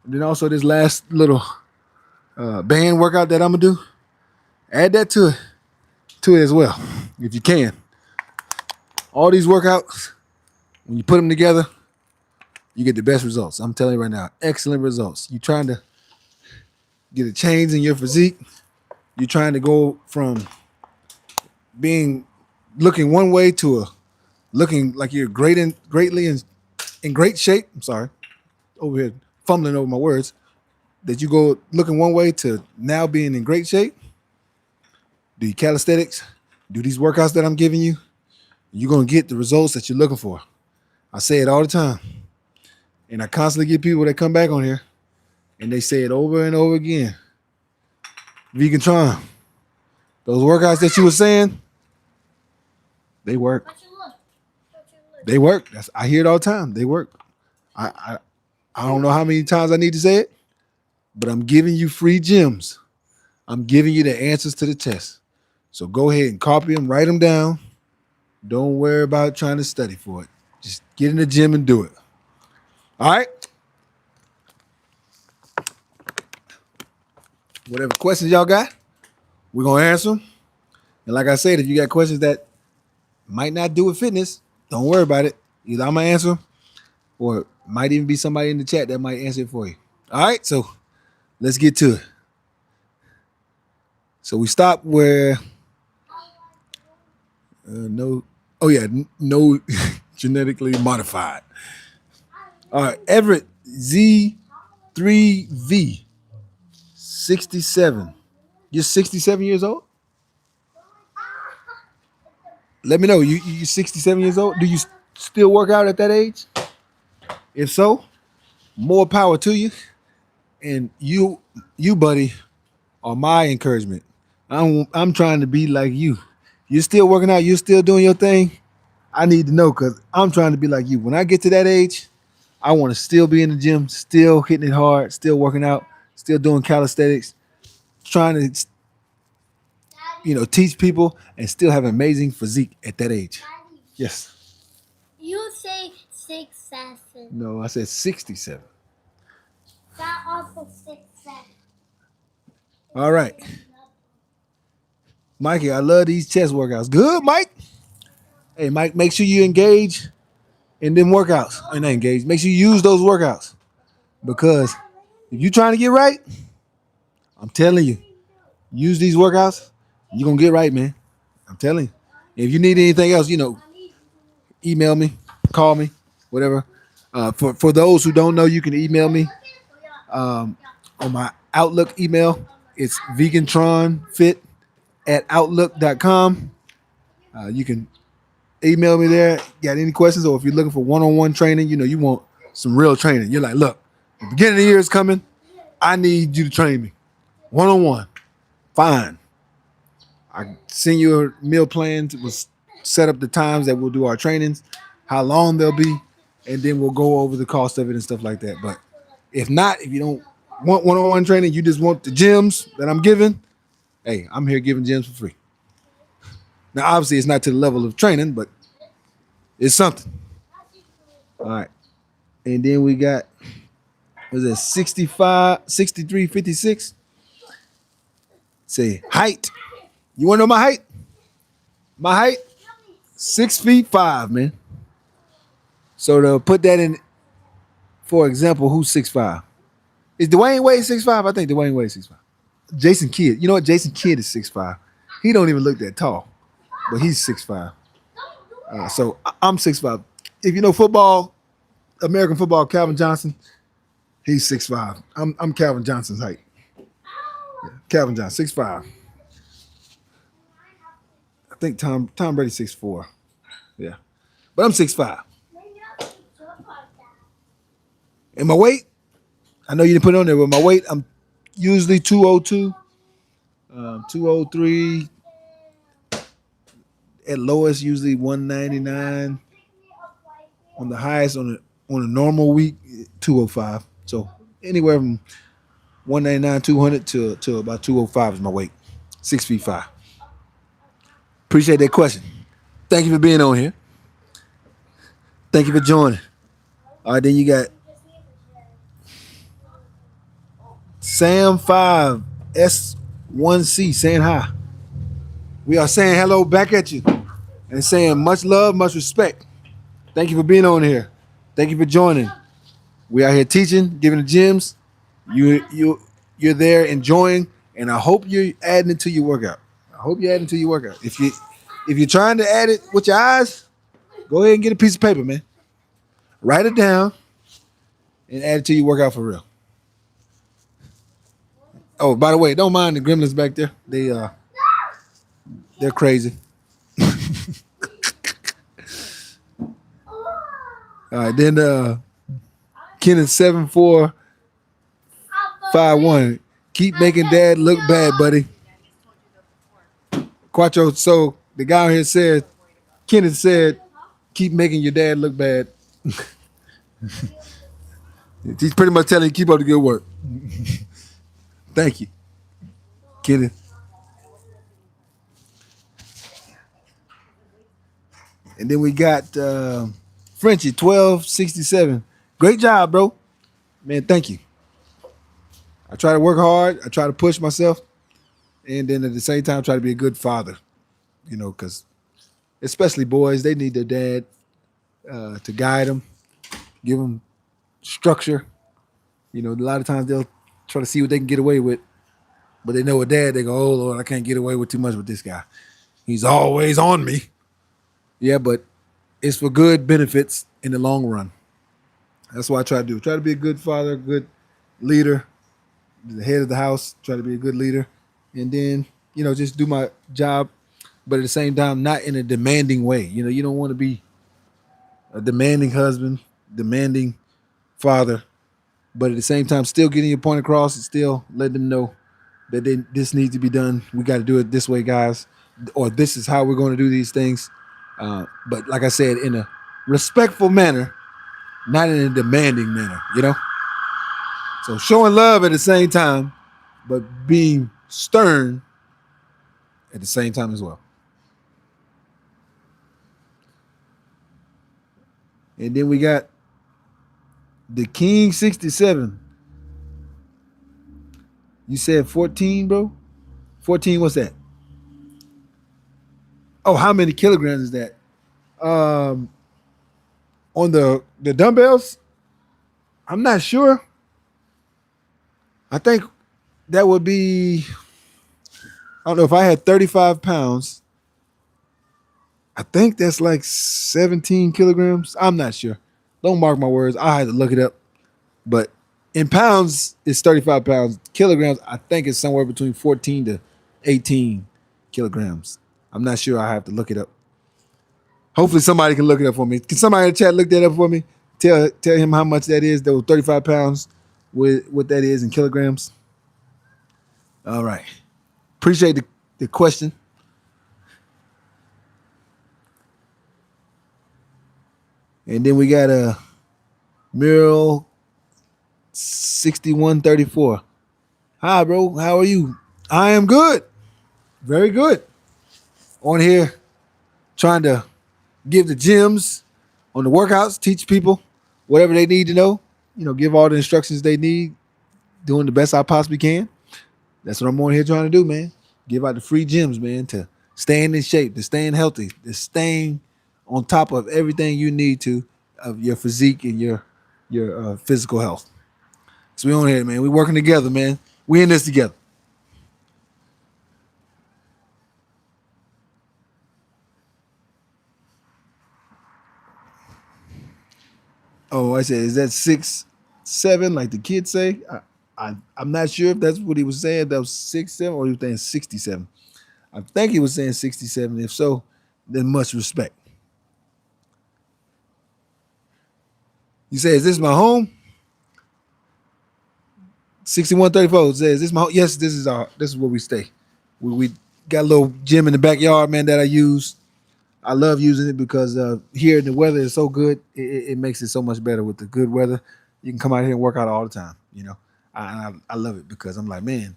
A: And then also this last little band workout that I'm going to do, add that to it as well, if you can. All these workouts, when you put them together, you get the best results. I'm telling you right now, excellent results. You're trying to get a change in your physique. You're trying to go from looking one way to looking like you're greatly in great shape. I'm sorry, over here fumbling over my words. That you go looking one way to now being in great shape. Do your calisthenics, do these workouts that I'm giving you. You're gonna get the results that you're looking for. I say it all the time, and I constantly get people that come back on here, and they say it over and over again. Vegan Tron, those workouts that you were saying, they work. They work. I hear it all the time. They work. I don't know how many times I need to say it, but I'm giving you free gems. I'm giving you the answers to the test. So go ahead and copy them, write them down. Don't worry about trying to study for it. Just get in the gym and do it. All right? Whatever questions y'all got, we're going to answer them. And like I said, if you got questions that might not do with fitness, don't worry about it. Either I'm going to answer them or it might even be somebody in the chat that might answer it for you. All right? So let's get to it. So we stopped where no genetically modified. All right, Everett Z3V, 67. You're 67 years old? Let me know. You're 67 years old? Do you still work out at that age? If so, more power to you. And you, buddy, are my encouragement. I'm trying to be like you. You're still working out. You're still doing your thing. I need to know because I'm trying to be like you. When I get to that age, I want to still be in the gym, still hitting it hard, still working out, still doing calisthenics, trying to, teach people and still have amazing physique at that age. Yes.
B: You say 6'7".
A: No, I said 67.
B: That also 6'7".
A: All right. Mikey, I love these chest workouts. Good, Mike. Hey, Mike, make sure you engage in them workouts. Or not engage. Make sure you use those workouts. Because if you're trying to get right, I'm telling you, use these workouts, you're going to get right, man. I'm telling you. If you need anything else, email me, call me, whatever. For those who don't know, you can email me on my Outlook email. It's vegantronfit@outlook.com. You can email me there. Got any questions? Or if you're looking for one-on-one training, you want some real training. You're like, look, the beginning of the year is coming. I need you to train me one-on-one. Fine. I send you a meal plan. We'll set up the times that we'll do our trainings, how long they'll be, and then we'll go over the cost of it and stuff like that. But if not, if you don't want one-on-one training, you just want the gyms that I'm giving, hey, I'm here giving gyms for free. Now, obviously, it's not to the level of training, but it's something. All right. And then we got, was it 65, 63, 56? Say height. You want to know my height? My height, 6'5", man. So to put that in, for example, who's 6'5"? Is Dwayne Wade 6'5"? I think Dwayne Wade 6'5". Jason Kidd. You know what? Jason Kidd is 6'5". He don't even look that tall, but he's 6'5". So I'm 6'5". If you know football, American football, Calvin Johnson, he's 6'5". I'm Calvin Johnson's height. Yeah, Calvin Johnson, 6'5". I think Tom Brady 6'4". Yeah, but I'm 6'5". And my weight, I know you didn't put it on there, but my weight, I'm usually 202, 203. At lowest, usually 199. On the highest, on a normal week, 205. So anywhere from 199, 200 to about 205 is my weight. 6'5". Appreciate that question. Thank you for being on here. Thank you for joining. All right, then you got Sam5 S1C saying hi. We are saying hello back at you and saying much love, much respect. Thank you for being on here. Thank you for joining. We are here teaching, giving the gyms. You're there enjoying, and I hope you're adding it to your workout. I hope you're adding it to your workout. If you're trying to add it with your eyes, go ahead and get a piece of paper, man. Write it down and add it to your workout for real. Oh, by the way, don't mind the gremlins back there. They're crazy. All right, then Kenneth 7451. Keep making dad look bad, buddy. Quattro, so the guy here said, Kenneth said, keep making your dad look bad. He's pretty much telling you keep up the good work. Thank you, Kenneth. And then we got Frenchie 1267. Great job, bro. Man, thank you. I try to work hard. I try to push myself. And then at the same time, try to be a good father. Because especially boys, they need their dad to guide them, give them structure. A lot of times they'll try to see what they can get away with. But they know a dad, they go, oh, Lord, I can't get away with too much with this guy. He's always on me. Yeah, but it's for good benefits in the long run. That's what I try to do. Try to be a good father, good leader, the head of the house, try to be a good leader. And then, just do my job, but at the same time, not in a demanding way. You don't want to be a demanding husband, demanding father, but at the same time, still getting your point across and still letting them know that this needs to be done. We got to do it this way, guys, or this is how we're going to do these things. But like I said, in a respectful manner, not in a demanding manner, So showing love at the same time, but being stern at the same time as well. And then we got the King 67. You said 14, bro? 14, what's that? Oh, how many kilograms is that? On the dumbbells? I'm not sure. I think that would be, I don't know, if I had 35 pounds, I think that's like 17 kilograms. I'm not sure. Don't mark my words. I had to look it up. But in pounds, it's 35 pounds. Kilograms, I think it's somewhere between 14 to 18 kilograms. I'm not sure. I have to look it up. Hopefully somebody can look it up for me. Can somebody in the chat look that up for me? Tell him how much that is. Those 35 pounds, with what that is in kilograms. All right. Appreciate the question. And then we got a Mural 6134. Hi, bro. How are you? I am good. Very good. On here, trying to give the gyms on the workouts, teach people whatever they need to know. Give all the instructions they need, doing the best I possibly can. That's what I'm on here trying to do, man. Give out the free gyms, man, to staying in shape, to staying healthy, to staying on top of everything you need to of your physique and your physical health. So we on here, man. We working together, man. We in this together. Oh, I said, is that 6'7", like the kids say? I'm not sure if that's what he was saying. That was 6'7", or he was saying 67. I think he was saying 67. If so, then much respect. You say, is this my home? 6134 says, is this my home? Yes, this is where we stay. We got a little gym in the backyard, man, that I use. I love using it because here the weather is so good. It makes it so much better with the good weather. You can come out here and work out all the time. I love it because I'm like, man,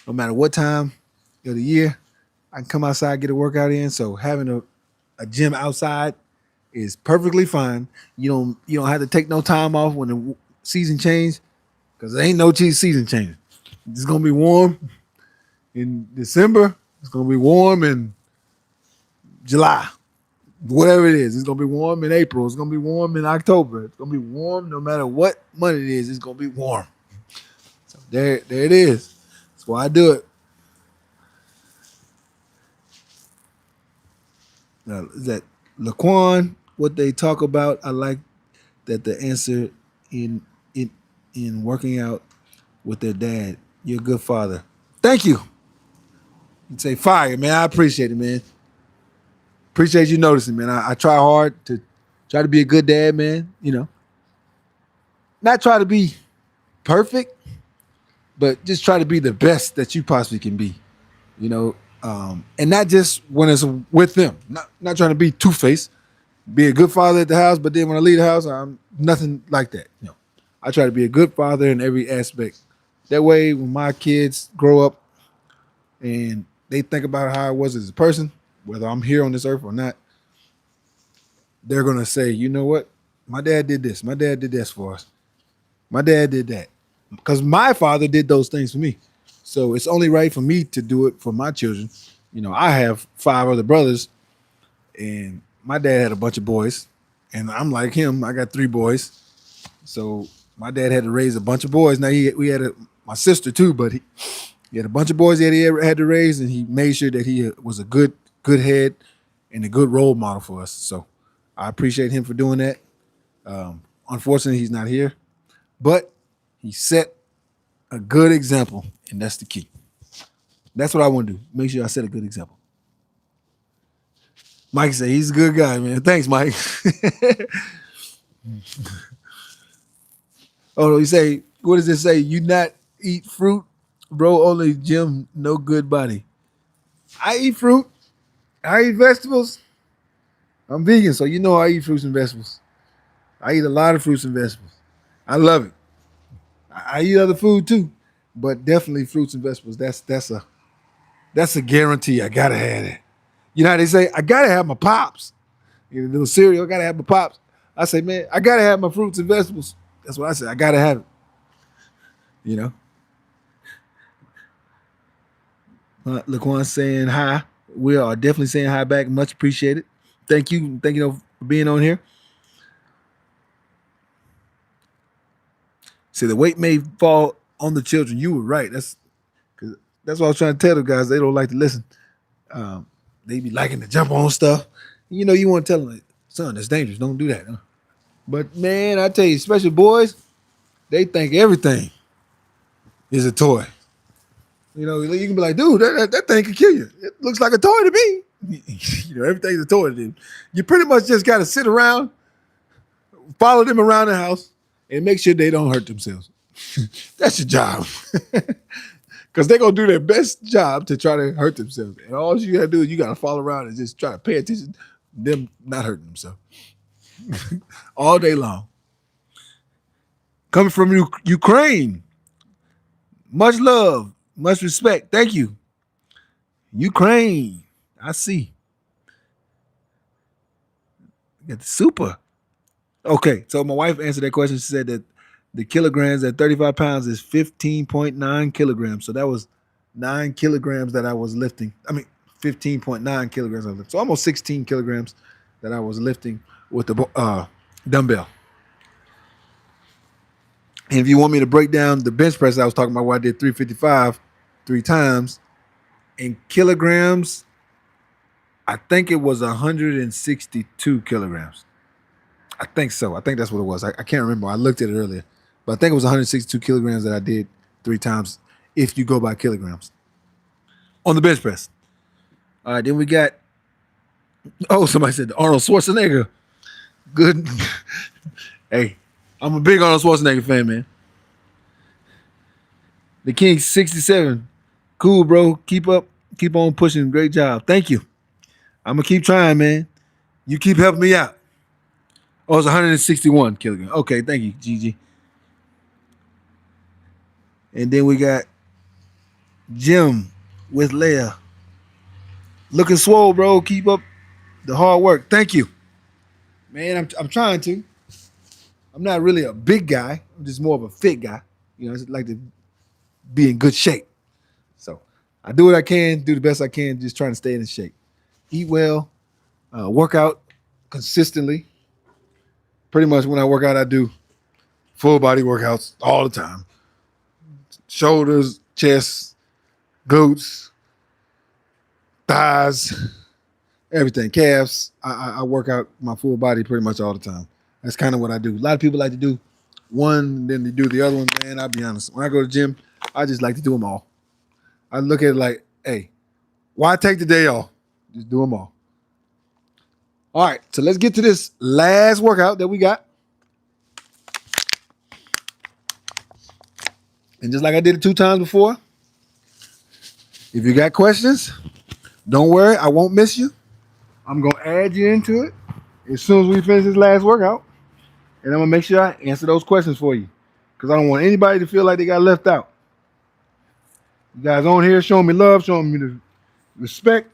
A: no matter what time of the year, I can come outside, get a workout in. So having a gym outside is perfectly fine. You don't have to take no time off when the season changes, because there ain't no season changing. It's gonna be warm in December. It's gonna be warm in July. Whatever it is, it's gonna be warm in April. It's gonna be warm in October. It's gonna be warm no matter what month it is. It's gonna be warm. So there it is. That's why I do it. Now, is that Laquan? What they talk about? I like that the answer in working out with their dad. You're a good father. Thank you. You'd say fire, man. I appreciate it, man. Appreciate you noticing, man. I try hard to be a good dad, man. Not try to be perfect, but just try to be the best that you possibly can be. And not just when it's with them. Not trying to be two-faced. Be a good father at the house, but then when I leave the house, I'm nothing like that. I try to be a good father in every aspect. That way, when my kids grow up and they think about how I was as a person, whether I'm here on this earth or not, they're going to say, you know what? My dad did this. My dad did this for us. My dad did that. Because my father did those things for me. So it's only right for me to do it for my children. I have 5 other brothers, and my dad had a bunch of boys, and I'm like him. I got 3 boys. So my dad had to raise a bunch of boys. Now we had my sister too, but he had a bunch of boys that he had to raise, and he made sure that he was a good head and a good role model for us. So I appreciate him for doing that. Unfortunately, he's not here, but he set a good example, and that's the key. That's what I want to do. Make sure I set a good example. Mike said he's a good guy, man. Thanks, Mike. Oh, he say, what does it say? You not eat fruit, bro? Only Jim, no good body. I eat fruit. I eat vegetables. I'm vegan, so I eat fruits and vegetables. I eat a lot of fruits and vegetables. I love it. I eat other food too, but definitely fruits and vegetables. That's a guarantee. I gotta have that. You know how they say, I gotta have my pops. Little cereal, I gotta have my pops. I say, man, I gotta have my fruits and vegetables. That's what I say. I gotta have it. Laquan saying hi. We are definitely saying hi back. Much appreciated. Thank you. Thank you for being on here. See, the weight may fall on the children. You were right. That's what I was trying to tell the guys. They don't like to listen. They be liking to jump on stuff. You want to tell them, like, son, that's dangerous. Don't do that. Huh? But man, I tell you, especially boys, they think everything is a toy. You can be like, dude, that thing could kill you. It looks like a toy to me. Everything's a toy to them. You pretty much just got to sit around, follow them around the house, and make sure they don't hurt themselves. That's your job. Because they're going to do their best job to try to hurt themselves. And all you got to do is you got to follow around and just try to pay attention to them not hurting themselves all day long. Coming from Ukraine, much love, much respect. Thank you. Ukraine. I see. You got the super. Okay, so my wife answered that question. She said that the kilograms at 35 pounds is 15.9 kilograms. So that was 9 kilograms that I was lifting. I mean, 15.9 kilograms I was lifting. So almost 16 kilograms that I was lifting with the dumbbell. And if you want me to break down the bench press I was talking about, where I did 355 3 times in kilograms, I think it was 162 kilograms. I think so. I think that's what it was. I can't remember. I looked at it earlier. But I think it was 162 kilograms that I did 3 times if you go by kilograms on the bench press. All right, then we got, somebody said Arnold Schwarzenegger. Good. Hey, I'm a big Arnold Schwarzenegger fan, man. The King 67. Cool, bro. Keep up. Keep on pushing. Great job. Thank you. I'm going to keep trying, man. You keep helping me out. Oh, it's 161 kilograms. Okay, thank you, Gigi. And then we got Jim with Leia. Looking swole, bro. Keep up the hard work. Thank you. Man, I'm trying to. I'm not really a big guy. I'm just more of a fit guy. I just like to be in good shape. So I do what I can, do the best I can, just trying to stay in shape. Eat well, work out consistently. Pretty much when I work out, I do full body workouts all the time. Shoulders, chest, glutes, thighs, everything, calves. I work out my full body pretty much all the time. That's kind of what I do. A lot of people like to do one, then they do the other one. Man, I'll be honest. When I go to the gym, I just like to do them all. I look at it like, hey, why take the day off? Just do them all. All right, so let's get to this last workout that we got. And just like I did it 2 times before, if you got questions, don't worry, I won't miss you. I'm going to add you into it as soon as we finish this last workout. And I'm going to make sure I answer those questions for you, because I don't want anybody to feel like they got left out. You guys on here showing me love, showing me the respect.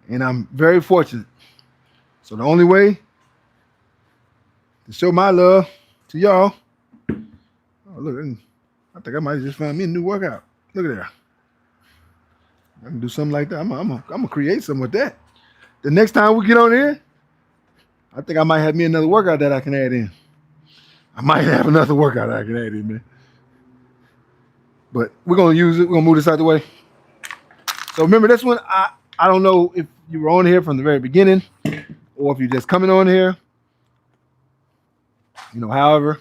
A: And I'm very fortunate. So the only way to show my love to y'all, look, I think I might just find me a new workout. Look at that. I can do something like that. I'm gonna create something with that. The next time we get on here, I think I might have me another workout that I can add in. I might have another workout that I can add in, man. But we're gonna use it. We're gonna move this out the way. So remember this one. I don't know if you were on here from the very beginning or if you're just coming on here. However.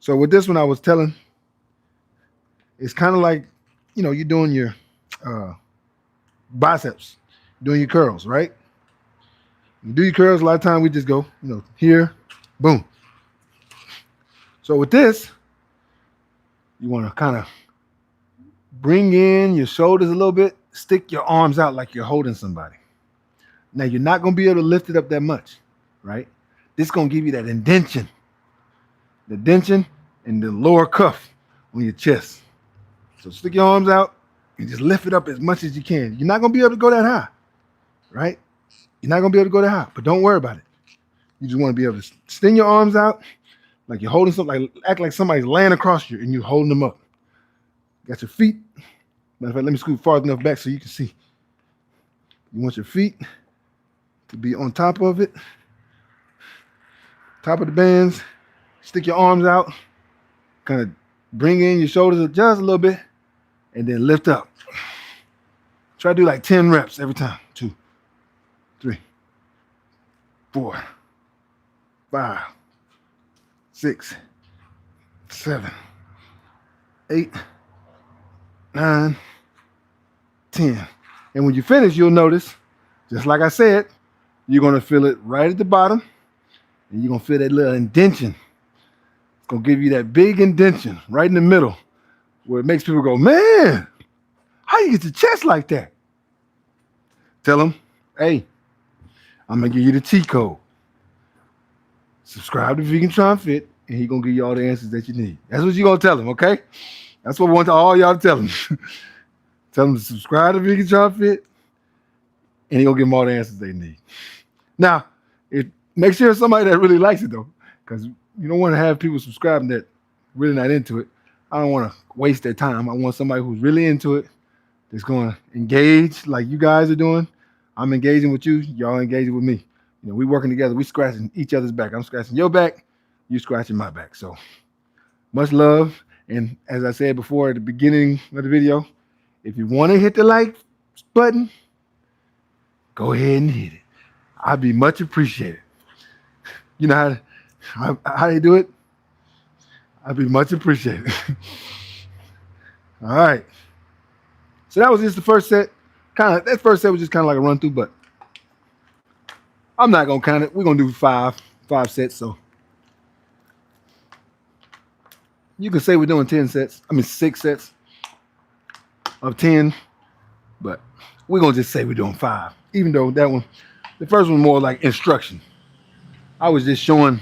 A: So with this one, I was telling, it's kind of like, you're doing your biceps, doing your curls, right? You do your curls, a lot of time we just go, here, boom. So with this, you want to kind of bring in your shoulders a little bit, stick your arms out like you're holding somebody. Now, you're not going to be able to lift it up that much, right? This is going to give you that indention. The dention and the lower cuff on your chest. So stick your arms out and just lift it up as much as you can. You're not going to be able to go that high, right? You're not going to be able to go that high, but don't worry about it. You just want to be able to extend your arms out like you're holding something, like act like somebody's laying across you and you're holding them up. Got your feet. Matter of fact, let me scoot far enough back so you can see. You want your feet to be on top of it, top of the bands. Stick your arms out, kind of bring in your shoulders just a little bit, and then lift up. Try to do like 10 reps every time. 2, 3, 4, 5, 6, 7, 8, 9, 10. And when you finish, you'll notice, just like I said, you're going to feel it right at the bottom, and you're going to feel that little indentation. It's going to give you that big indentation right in the middle where it makes people go, man, how you get your chest like that? Tell them, hey, I'm going to give you the cheat code. Subscribe to Vegan Try and Fit, and he's going to give you all the answers that you need. That's what you're going to tell him, okay? That's what I want all y'all to tell him. Tell them to subscribe to Vegan Try and Fit, and he's going to give them all the answers they need. Now, make sure it's somebody that really likes it, though, because you don't want to have people subscribing that really not into it. I don't want to waste their time. I want somebody who's really into it, that's going to engage like you guys are doing. I'm engaging with you. Y'all engaging with me. You know, we working together. We scratching each other's back. I'm scratching your back. You scratching my back. So much love. And as I said before at the beginning of the video, if you want to hit the like button, go ahead and hit it. I'd be much appreciated. You know how they do it? I'd be much appreciated. All right. So that was just the first set. That first set was just kind of like a run through, but I'm not gonna count it. We're gonna do five sets. So you can say we're doing 6 sets of 10, but we're gonna just say we're doing 5. Even though that one, the first one more like instruction. I was just doing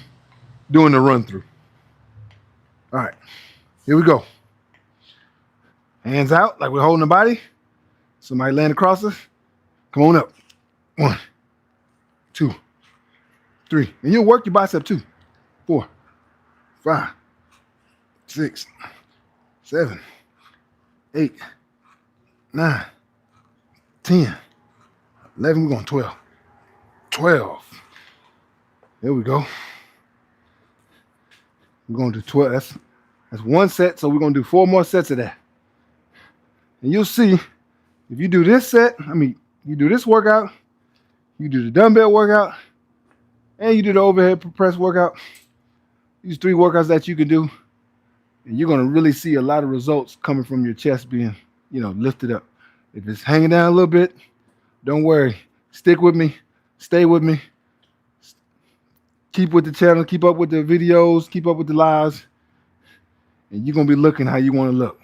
A: the run through. All right, here we go. Hands out like we're holding the body. Somebody land across us. Come on up. 1, 2, 3. And you'll work your bicep too. 4, 5, 6, 7, 8, 9, 10, 11. We're going 12. 12. There we go. We're going to do 12. That's one set. So we're going to do 4 more sets of that. And you'll see if you do this you do this workout, you do the dumbbell workout, and you do the overhead press workout. These 3 workouts that you can do, and you're going to really see a lot of results coming from your chest being, lifted up. If it's hanging down a little bit, don't worry. Stick with me. Stay with me. Keep with the channel. Keep up with the videos. Keep up with the lives. And you're going to be looking how you want to look.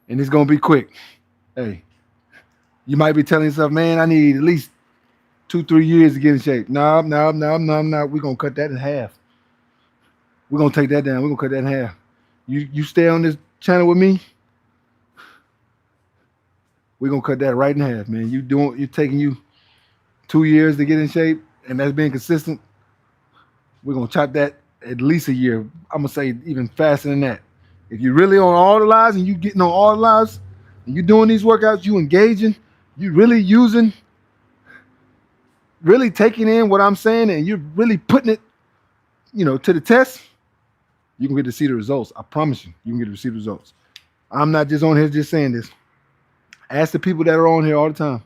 A: And it's going to be quick. Hey, you might be telling yourself, man, I need at least 2-3 years to get in shape. No. We're going to cut that in half. We're going to take that down. We're going to cut that in half. You stay on this channel with me, we're going to cut that right in half, man. You're taking you 2 years to get in shape, and that's being consistent. We're going to chop that at least a year. I'm going to say even faster than that. If you're really on all the lives and you getting on all the lives and you doing these workouts, you engaging, you really using, really taking in what I'm saying, and you're really putting it, to the test, you can get to see the results. I promise you, you can get to see the results. I'm not just on here just saying this. Ask the people that are on here all the time.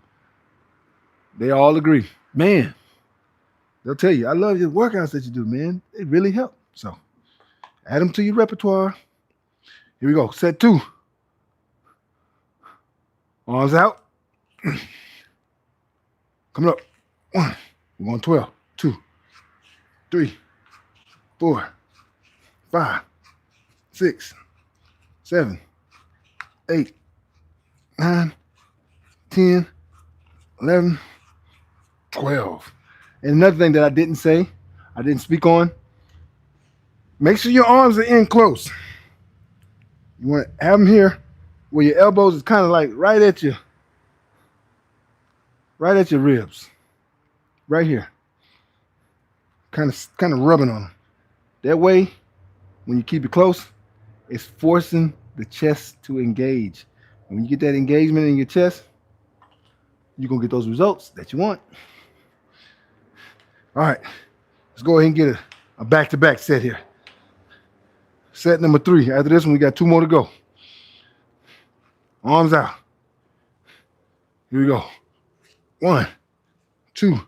A: They all agree. Man, they'll tell you, I love your workouts that you do, man. They really help. So add them to your repertoire. Here we go. Set 2. Arms out. Coming up. 1. We're going 12. 2, 3, 4, 5, 6, 7, 8, 9, 10, 11, 12. And another thing that I didn't speak on, make sure your arms are in close. You want to have them here where your elbows is kind of like right at your ribs. Right here. Kind of rubbing on them. That way, when you keep it close, it's forcing the chest to engage. And when you get that engagement in your chest, you're going to get those results that you want. All right. Let's go ahead and get a back-to-back set here. Set number 3. After this one, we got 2 more to go. Arms out. Here we go. 1, 2,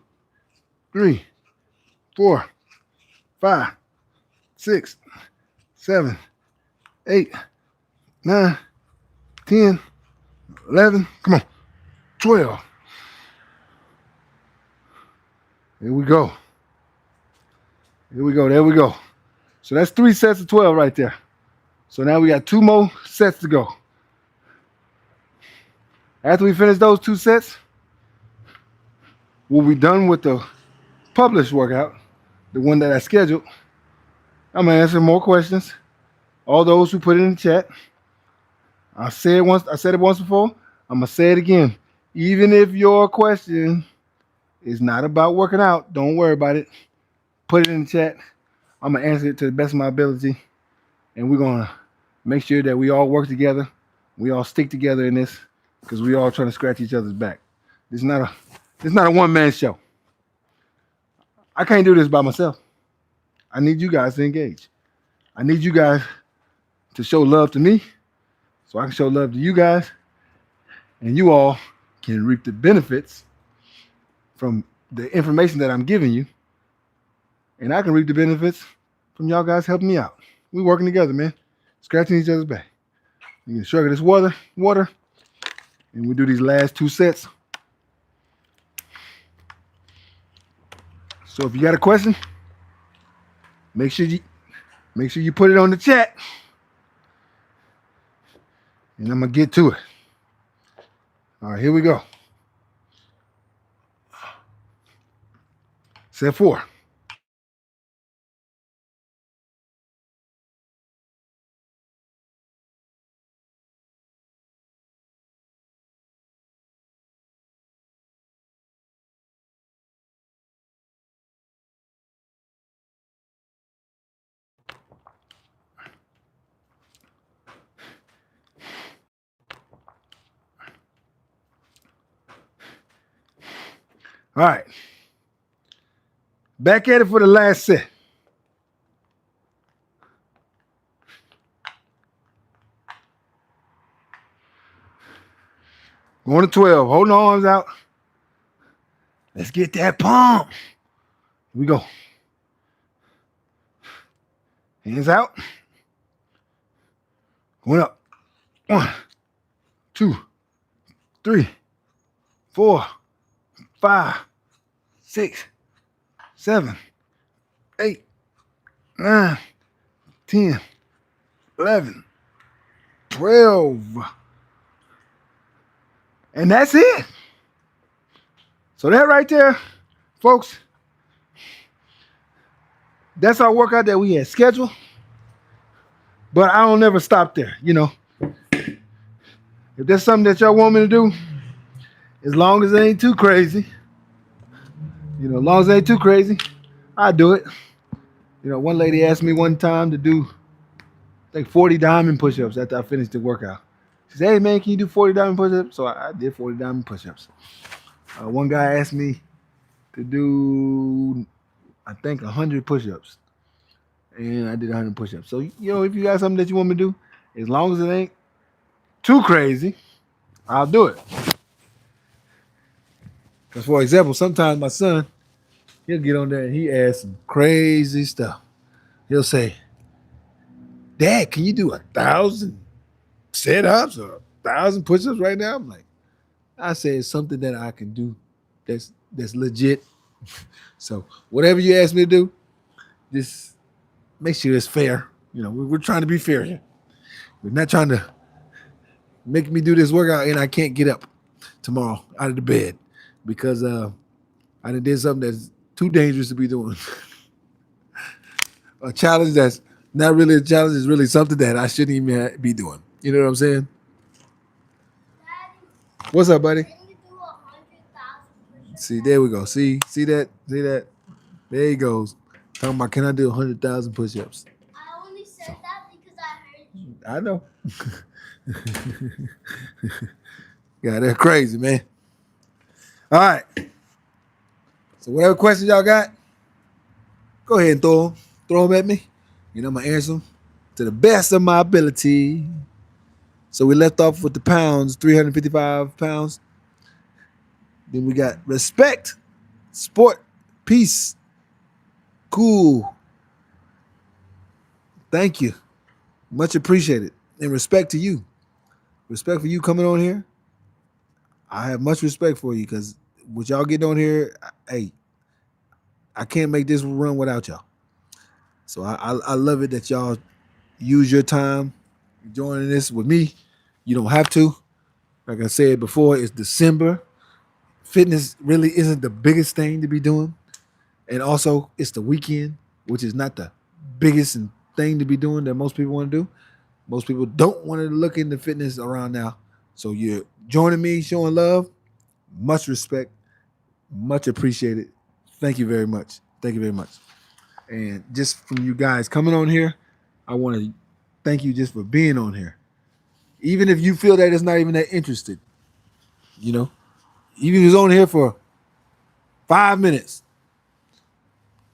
A: 3, 4, 5, 6, 7, 8, 9, 10, 11. Come on. 12. Here we go. Here we go. There we go. So that's 3 sets of 12 right there. So now we got 2 more sets to go. After we finish those 2 sets, we'll be done with the published workout, the one that I scheduled. I'm gonna answer more questions. All those who put it in the chat. I said it once before. I'm gonna say it again. Even if your question is not about working out, don't worry about it. Put it in the chat. I'm gonna answer it to the best of my ability, and we're gonna make sure that we all work together. We all stick together in this because we all trying to scratch each other's back. This is not a one-man show. I can't do this by myself. I need you guys to engage. I need you guys to show love to me so I can show love to you guys, and you all can reap the benefits from the information that I'm giving you, and I can reap the benefits from y'all guys helping me out. We working together, man. Scratching each other's back. You can sugar this water, and we do these last 2 sets. So if you got a question, make sure you put it on the chat, and I'm gonna get to it. All right, here we go. Set 4. All right. Back at it for the last set. Going to 12. Holding the arms out. Let's get that pump. Here we go. Hands out. Going up. 1, 2, 3, 4, 5, 6, 7, 8, 9, 10, 11, 12. And that's it. So that right there, folks, that's our workout that we had scheduled. But I don't never stop there, you know. If there's something that y'all want me to do, as long as it ain't too crazy, as long as it ain't too crazy, I do it. One lady asked me one time to do, I think, 40 diamond push-ups after I finished the workout. She said, "Hey, man, can you do 40 diamond push-ups?" So I did 40 diamond push-ups. One guy asked me to do, I think, 100 push-ups. And I did 100 push-ups. So, if you got something that you want me to do, as long as it ain't too crazy, I'll do it. Because, for example, sometimes my son, he'll get on there and he asks some crazy stuff. He'll say, "Dad, can you do 1,000 sit-ups or 1,000 push-ups right now?" I'm like, I say it's something that I can do that's legit. So whatever you ask me to do, just make sure it's fair. We're trying to be fair here. We're not trying to make me do this workout and I can't get up tomorrow out of the bed because I done did something that's too dangerous to be doing. A challenge that's not really a challenge is really something that I shouldn't even be doing. You know what I'm saying?
B: Daddy,
A: What's up, buddy?
B: can you do 100,000 push-ups?
A: See, there we go. See that? See that? There he goes. Talking about, can I do 100,000 push-ups?
B: I only said that because I heard you.
A: I know. Yeah, they're crazy, man. All right. So whatever questions y'all got, go ahead and throw them at me. I'm going to answer them to the best of my ability. So we left off with the pounds, 355 pounds. Then we got respect, sport, peace, cool. Thank you. Much appreciated. And respect to you. Respect for you coming on here. I have much respect for you because what y'all get on here, hey, I can't make this run without y'all. So I love it that y'all use your time joining this with me. You don't have to. Like I said before, it's December. Fitness really isn't the biggest thing to be doing. And also, it's the weekend, which is not the biggest thing to be doing that most people want to do. Most people don't want to look into fitness around now. So you're joining me, showing love. Much respect, much appreciated. Thank you very much. Thank you very much. And just from you guys coming on here, I want to thank you just for being on here. Even if you feel that it's not even that interested, you know, even if it's on here for 5 minutes,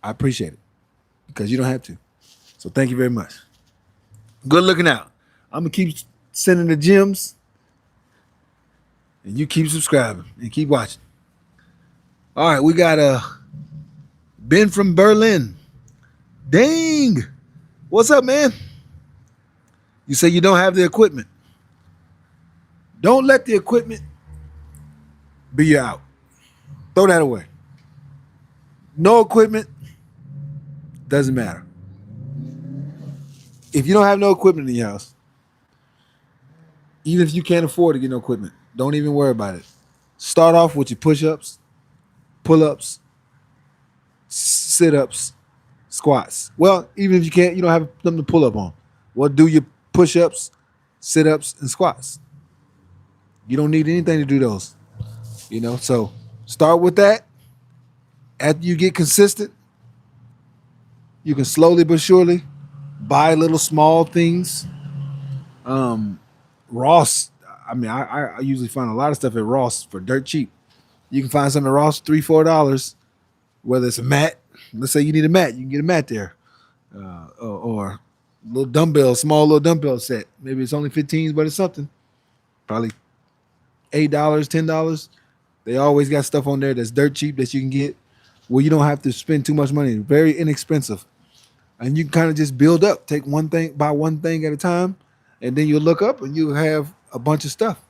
A: I appreciate it because you don't have to. So thank you very much. Good looking out. I'm gonna keep sending the gems, and you keep subscribing and keep watching. All right, we got Ben from Berlin. Dang, what's up, man? You say you don't have the equipment. Don't let the equipment be your out. Throw that away. No equipment doesn't matter. If you don't have no equipment in your house, even if you can't afford to get no equipment, don't even worry about it. Start off with your push-ups, pull-ups, sit-ups, squats. Well, even if you can't, you don't have something to pull up on. Well, do your push-ups, sit-ups, and squats. You don't need anything to do those. So start with that. After you get consistent, you can slowly but surely buy little small things. Ross, I mean, I usually find a lot of stuff at Ross for dirt cheap. You can find something at Ross $3, $4, whether it's a mat. Let's say you need a mat, you can get a mat there, or little dumbbell, small little dumbbell set. Maybe it's only 15s, but it's something. Probably $8, $10. They always got stuff on there that's dirt cheap that you can get where you don't have to spend too much money. Very inexpensive. And you can kind of just build up. Take one thing, buy one thing at a time, and then you'll look up and you have a bunch of stuff.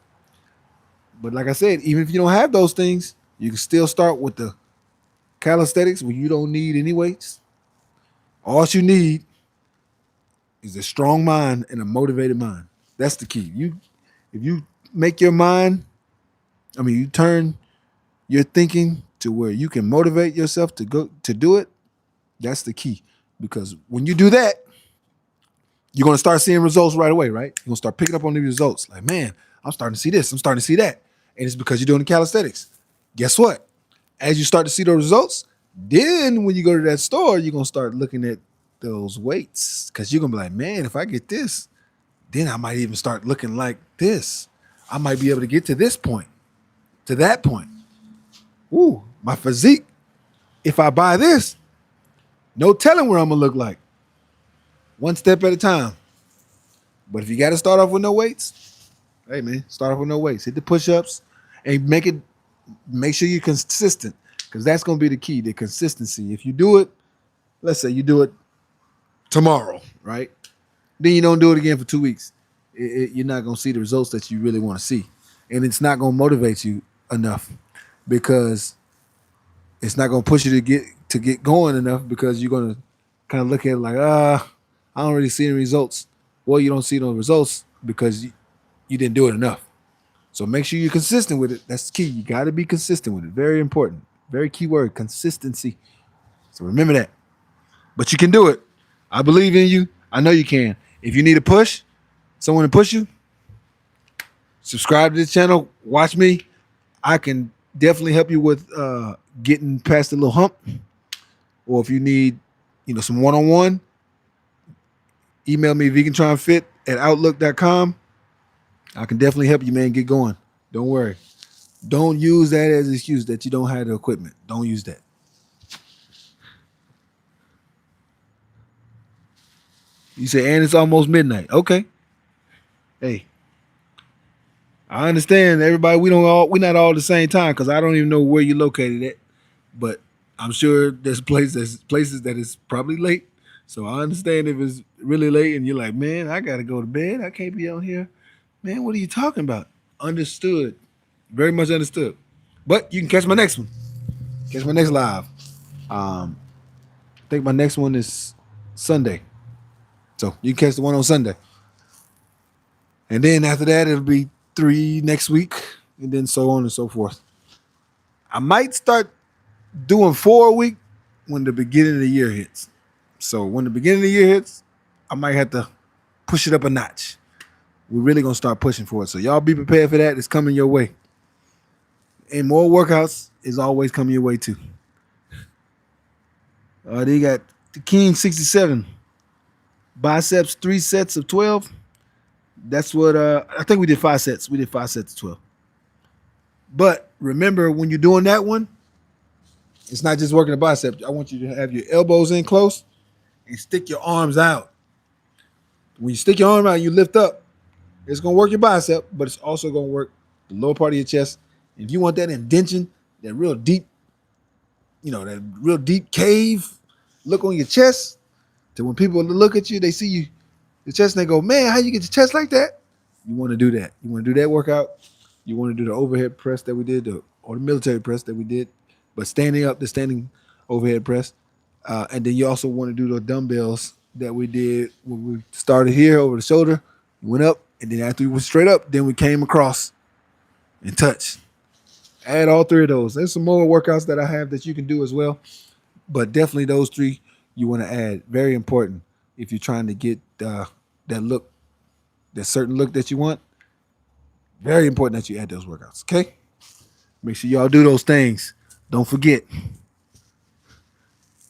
A: But like I said, even if you don't have those things, you can still start with the calisthenics where you don't need any weights. All you need is a strong mind and a motivated mind. That's the key. If you make your mind, you turn your thinking to where you can motivate yourself to go to do it. That's the key. Because when you do that, you're gonna start seeing results right away, right? You're gonna start picking up on the results. Like, man, I'm starting to see this, I'm starting to see that. And it's because you're doing the calisthenics. Guess what? As you start to see those results, then when you go to that store, you're gonna start looking at those weights. Because you're gonna be like, man, if I get this, then I might even start looking like this. I might be able to get to this point, to that point. Ooh, my physique. If I buy this, no telling where I'm gonna look like. One step at a time. But if you got to start off with no weights, hey man, start off with no weights. Hit the push-ups and make sure you're consistent because that's gonna be the key, the consistency. If you do it, let's say you do it tomorrow, right? Then you don't do it again for 2 weeks. You're not gonna see the results that you really want to see, and it's not gonna motivate you enough because it's not gonna push you to get going enough because you're gonna kind of look at it like, I don't really see any results. Well, you don't see no results because you didn't do it enough. So make sure you're consistent with it. That's key. You got to be consistent with it. Very important. Very key word, consistency. So remember that. But you can do it. I believe in you. I know you can. If you need a push, someone to push you, subscribe to this channel. Watch me. I can definitely help you with getting past the little hump. Or if you need, some one-on-one, email me vegantronfit@outlook.com. I can definitely help you, man, get going. Don't worry. Don't use that as an excuse that you don't have the equipment. Don't use that. You say, and it's almost midnight. Okay. Hey, I understand everybody. We're not all the same time because I don't even know where you're located at. But I'm sure there's places that is probably late. So I understand if it's really late and you're like, man, I gotta go to bed. I can't be out here. Man, what are you talking about? Understood. Very much understood. But you can catch my next one. Catch my next live. I think my next one is Sunday. So you can catch the one on Sunday. And then after that, it'll be 3 next week, and then so on and so forth. I might start doing 4 a week when the beginning of the year hits. So when the beginning of the year hits, I might have to push it up a notch. We're really gonna start pushing for it. So y'all be prepared for that. It's coming your way. And more workouts is always coming your way too. They got the King 67. Biceps 3 sets of 12. That's what I think we did 5 sets. We did 5 sets of 12. But remember, when you're doing that one, it's not just working the bicep. I want you to have your elbows in close and stick your arms out. When you stick your arm out, you lift up. It's gonna work your bicep, but it's also gonna work the lower part of your chest. If you want that indention, that real deep, that real deep cave look on your chest, to when people look at you, they see you, your chest, and they go, "Man, how you get your chest like that?" You want to do that. You want to do that workout. You want to do the overhead press that we did, or the military press that we did, but standing up, the standing overhead press. And then you also want to do the dumbbells that we did when we started here over the shoulder, went up, and then after we went straight up, then we came across and touched. Add all 3 of those. There's some more workouts that I have that you can do as well, but definitely those 3 you want to add. Very important if you're trying to get that look, that certain look that you want. Very important that you add those workouts. Okay, make sure y'all do those things. Don't forget.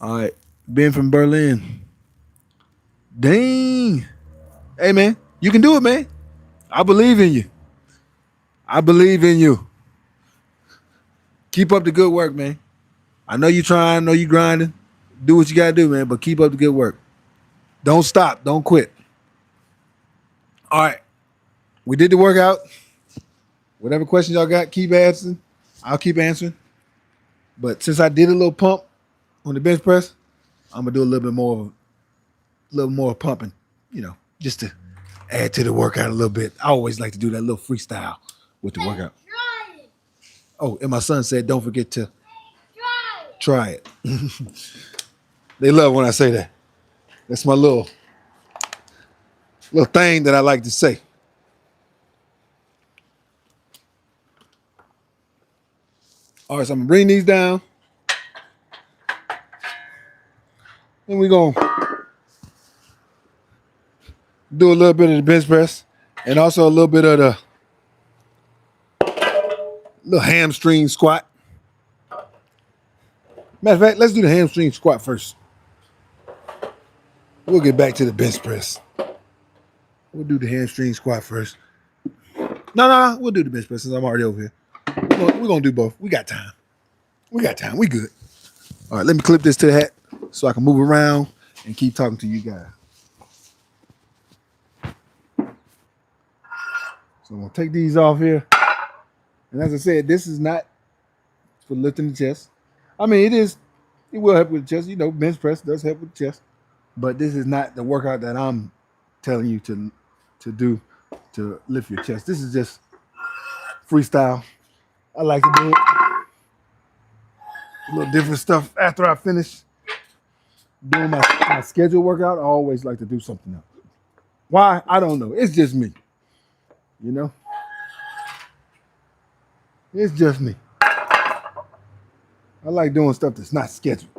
A: All right, Ben from Berlin. Dang. Hey, man, you can do it, man. I believe in you. I believe in you. Keep up the good work, man. I know you trying, I know you grinding. Do what you got to do, man, but keep up the good work. Don't stop. Don't quit. All right. We did the workout. Whatever questions y'all got, keep answering. I'll keep answering. But since I did a little pump on the bench press, I'm going to do a little more pumping, just to add to the workout a little bit. I always like to do that little freestyle with the workout. Oh, and my son said, don't forget to try it. They love when I say that. That's my little thing that I like to say. All right, so I'm going to bring these down. And we're going to do a little bit of the bench press and also a little bit of the little hamstring squat. Matter of fact, let's do the hamstring squat first. We'll get back to the bench press. We'll do the hamstring squat first. No, we'll do the bench press since I'm already over here. We're going to do both. We got time. We good. All right, let me clip this to the hat so I can move around and keep talking to you guys. So I'm going to take these off here. And as I said, this is not for lifting the chest. I mean, it will help with the chest. Bench press does help with the chest. But this is not the workout that I'm telling you to do to lift your chest. This is just freestyle. I like to do it. A little different stuff after I finish doing my scheduled workout. I always like to do something else. Why? I don't know. It's just me. It's just me. I like doing stuff that's not scheduled.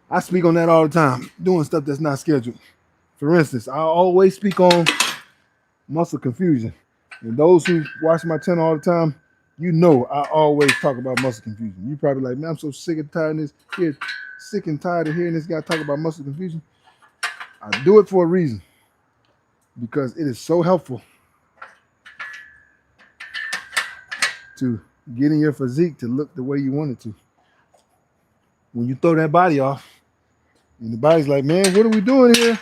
A: I speak on that all the time, doing stuff that's not scheduled. For instance, I always speak on muscle confusion. And those who watch my channel all the time, I always talk about muscle confusion. You probably like, man, I'm so sick and tired of hearing this guy talk about muscle confusion. I do it for a reason, because it is so helpful to getting your physique to look the way you want it to. When you throw that body off, and the body's like, man, what are we doing here?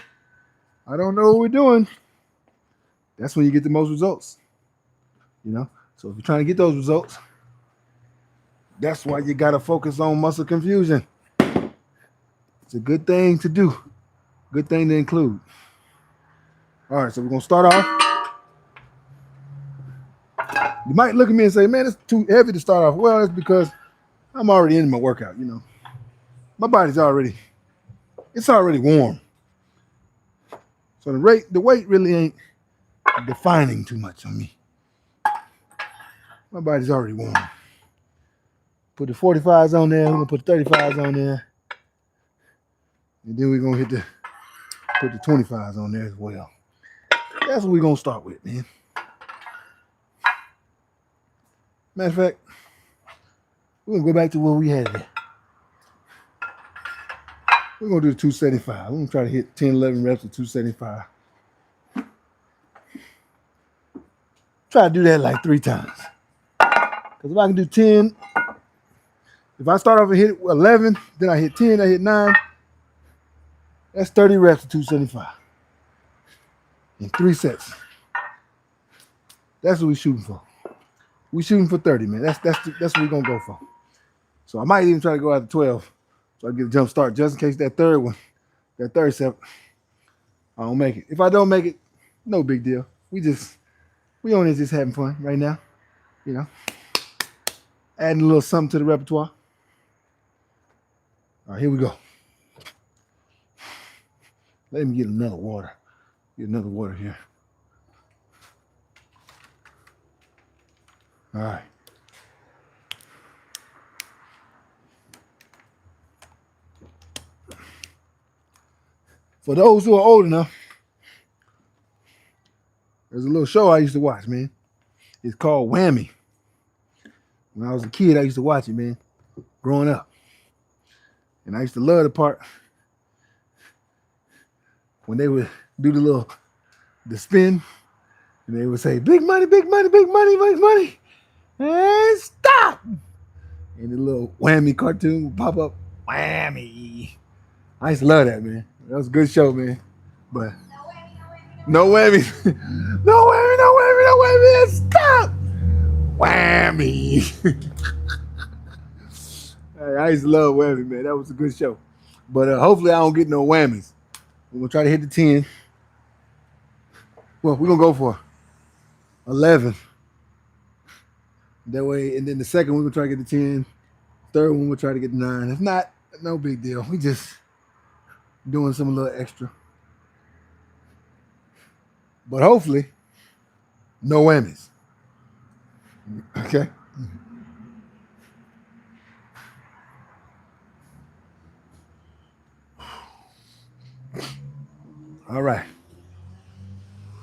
A: I don't know what we're doing. That's when you get the most results. So if you're trying to get those results, that's why you got to focus on muscle confusion. It's a good thing to do. Good thing to include. All right, so we're going to start off You might look at me and say, man, it's too heavy to start off. Well, it's because I'm already in my workout, you know. My body's already, it's already warm. So the weight really ain't defining too much on me. My body's already warm. Put the 45s on there. We're gonna put the 35s on there. And then we're gonna put the 25s on there as well. That's what we're gonna start with, man. Matter of fact, we're gonna go back to where we had it. We're gonna do the 275. We're gonna try to hit 10, 11 reps of 275. Try to do that like 3 times. Because if I can do 10, if I start off and hit 11, then I hit 10, I hit 9, that's 30 reps of 275 in 3 sets. That's what we're shooting for. We're shooting for 30, man. That's what we're gonna go for. So I might even try to go out to 12, so I get a jump start just in case that third set, I don't make it. If I don't make it, no big deal. We only just having fun right now, you know. Adding a little something to the repertoire. All right, here we go. Let me get another water. Get another water here. All right. For those who are old enough, there's a little show I used to watch, man. It's called Whammy. When I was a kid, I used to watch it, man, growing up. And I used to love the part when they would do the spin, and they would say, big money, big money, big money, big money, and stop. And the little whammy cartoon would pop up, whammy. I used to love that, man. That was a good show, man. But no whammy. No whammy, no whammy, no whammy, and stop. Whammy. I used to love whammy, man. That was a good show. But hopefully I don't get no whammies. We're going to try to hit the 10. Well, we're going to go for 11. That way, and then the second one, we're going to try to get the 10. Third one, we'll try to get the 9. If not, no big deal. We just doing some little extra. But hopefully, no whammies. Okay? All right.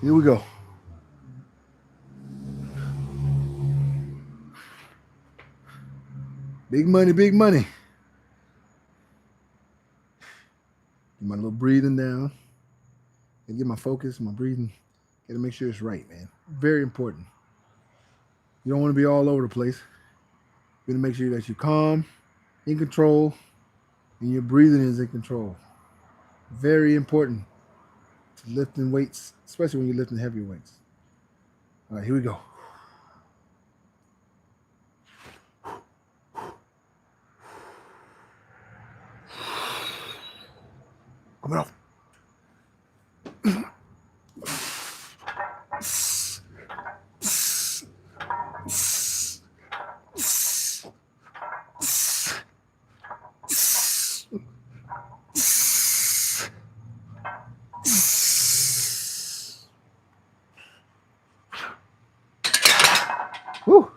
A: Here we go. Big money, big money. Get my little breathing down. And get my focus, my breathing. Gotta make sure it's right, man. Very important. You don't want to be all over the place. You gotta make sure that you're calm, in control, and your breathing is in control. Very important to lifting weights, especially when you're lifting heavier weights. All right, here we go. Coming off. Whew.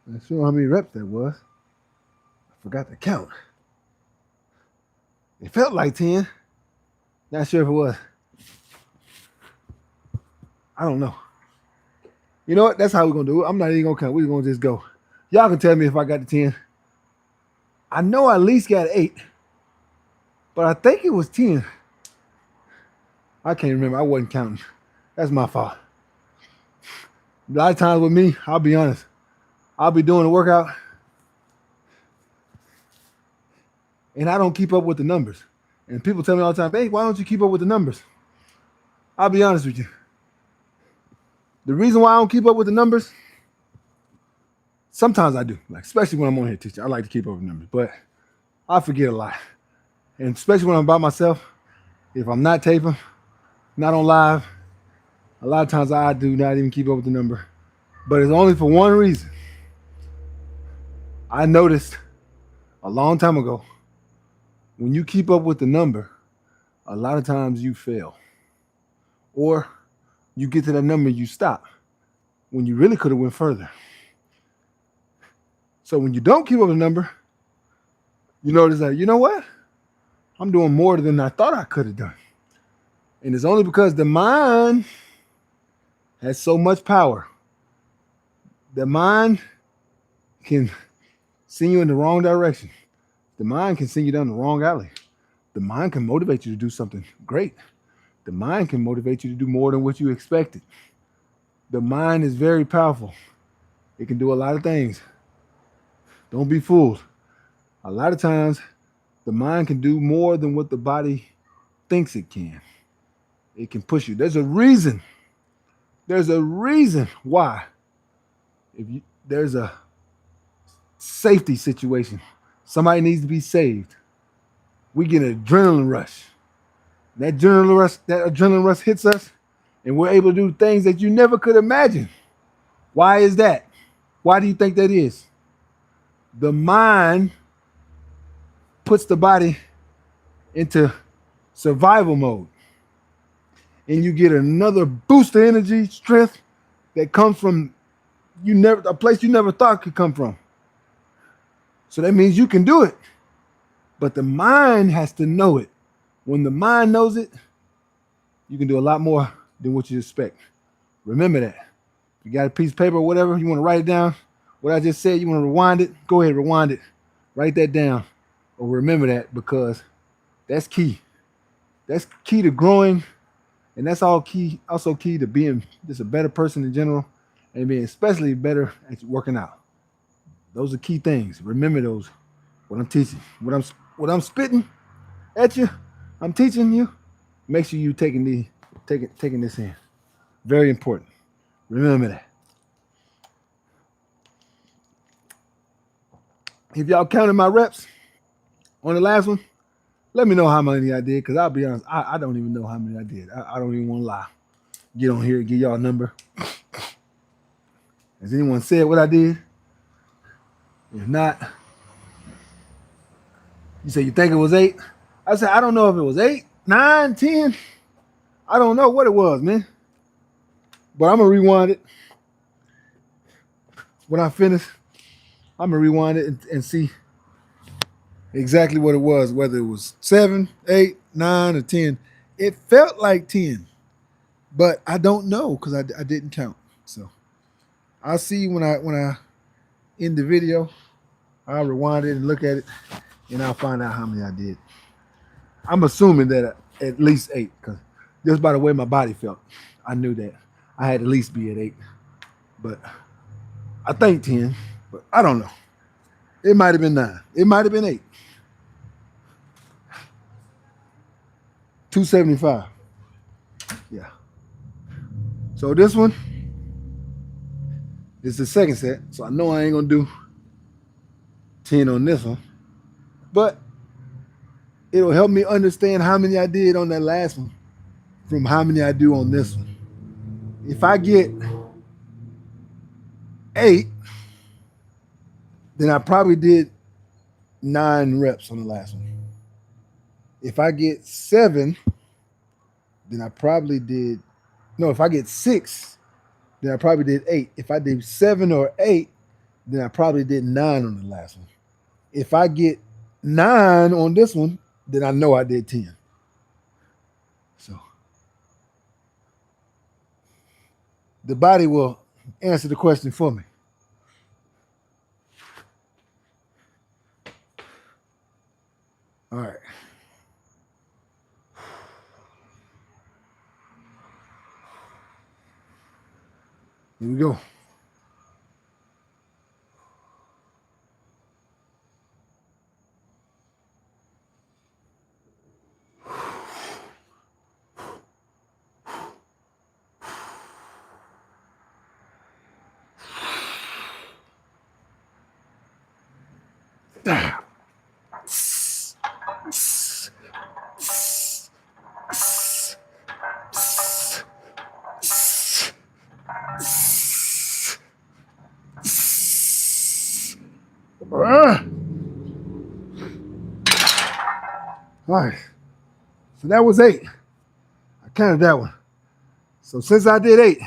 A: Not sure how many reps that was. I forgot to count. It felt like 10. Not sure if it was. I don't know. You know what? That's how we're going to do it. I'm not even going to count. We're going to just go. Y'all can tell me if I got the 10. I know I at least got 8. But I think it was 10. I can't remember. I wasn't counting. That's my fault. A lot of times with me, I'll be honest. I'll be doing a workout and I don't keep up with the numbers. And people tell me all the time, hey, why don't you keep up with the numbers? I'll be honest with you. The reason why I don't keep up with the numbers, sometimes I do, like especially when I'm on here teaching. I like to keep up with numbers, but I forget a lot. And especially when I'm by myself, if I'm not taping, not on live, a lot of times I do not even keep up with the number. But it's only for one reason. I noticed a long time ago when you keep up with the number, a lot of times you fail. Or you get to that number, you stop when you really could have went further. So when you don't keep up with the number, you notice that, you know what? I'm doing more than I thought I could have done. And it's only because the mind has so much power. The mind can send you in the wrong direction. The mind can send you down the wrong alley. The mind can motivate you to do something great. The mind can motivate you to do more than what you expected. The mind is very powerful. It can do a lot of things. Don't be fooled. A lot of times, the mind can do more than what the body thinks it can. It can push you. There's a reason. There's a reason why. There's a safety situation, somebody needs to be saved. We get an adrenaline rush. That adrenaline rush hits us, and we're able to do things that you never could imagine. Why is that? Why do you think that is? The mind puts the body into survival mode, and you get another boost of energy, strength that comes from a place you never thought could come from. So that means you can do it, but the mind has to know it. When the mind knows it, you can do a lot more than what you expect. Remember that. You got a piece of paper or whatever, you want to write it down. What I just said, you want to rewind it, go ahead, rewind it. Write that down or remember that, because that's key. That's key to growing, and that's also key to being just a better person in general, and being especially better at working out. Those are key things. Remember those. What I'm teaching, what I'm spitting at you, I'm teaching you. Make sure you taking this in. Very important. Remember that. If y'all counted my reps on the last one, let me know how many I did, because I'll be honest, I don't even know how many I did. I don't even want to lie. Get on here and give y'all a number. Has anyone said what I did? If not, you say you think it was 8? I said, I don't know if it was 8, 9, 10. I don't know what it was, man. But I'm going to rewind it. When I finish, I'm going to rewind it and see exactly what it was, whether it was 7, 8, 9, or 10. It felt like 10, but I don't know because I didn't count. So I'll see when I end the video. I'll rewind it and look at it, and I'll find out how many I did. I'm assuming that at least 8, because just by the way my body felt, I knew that I had to at least be at 8. But I think 10, but I don't know. It might have been 9. It might have been 8. 275. Yeah. So this one is the second set. So I know I ain't gonna do 10 on this one, but it'll help me understand how many I did on that last one from how many I do on this one. If I get 8, then I probably did 9 reps on the last one. If I get 7, then I probably did, no, if I get 6, then I probably did 8. If I did 7 or 8, then I probably did 9 on the last one. If I get 9 on this one, then I know I did 10. So the body will answer the question for me. All right. Here we go. All right. So that was 8. I counted that one. So since I did 8,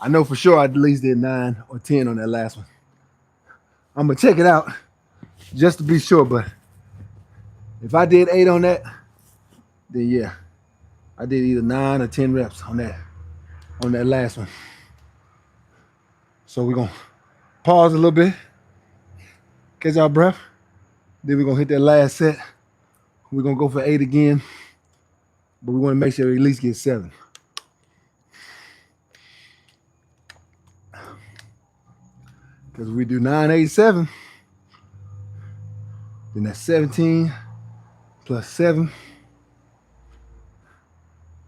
A: I know for sure I at least did 9 or 10 on that last one. I'm gonna check it out just to be sure. But if I did 8 on that, then yeah, I did either 9 or 10 reps on that last one. So we're gonna pause a little bit, catch our breath. Then we're gonna hit that last set. We're gonna go for 8 again, but we want to make sure we at least get 7. Because if we do 9, 8, 7, then that's 17 plus 7,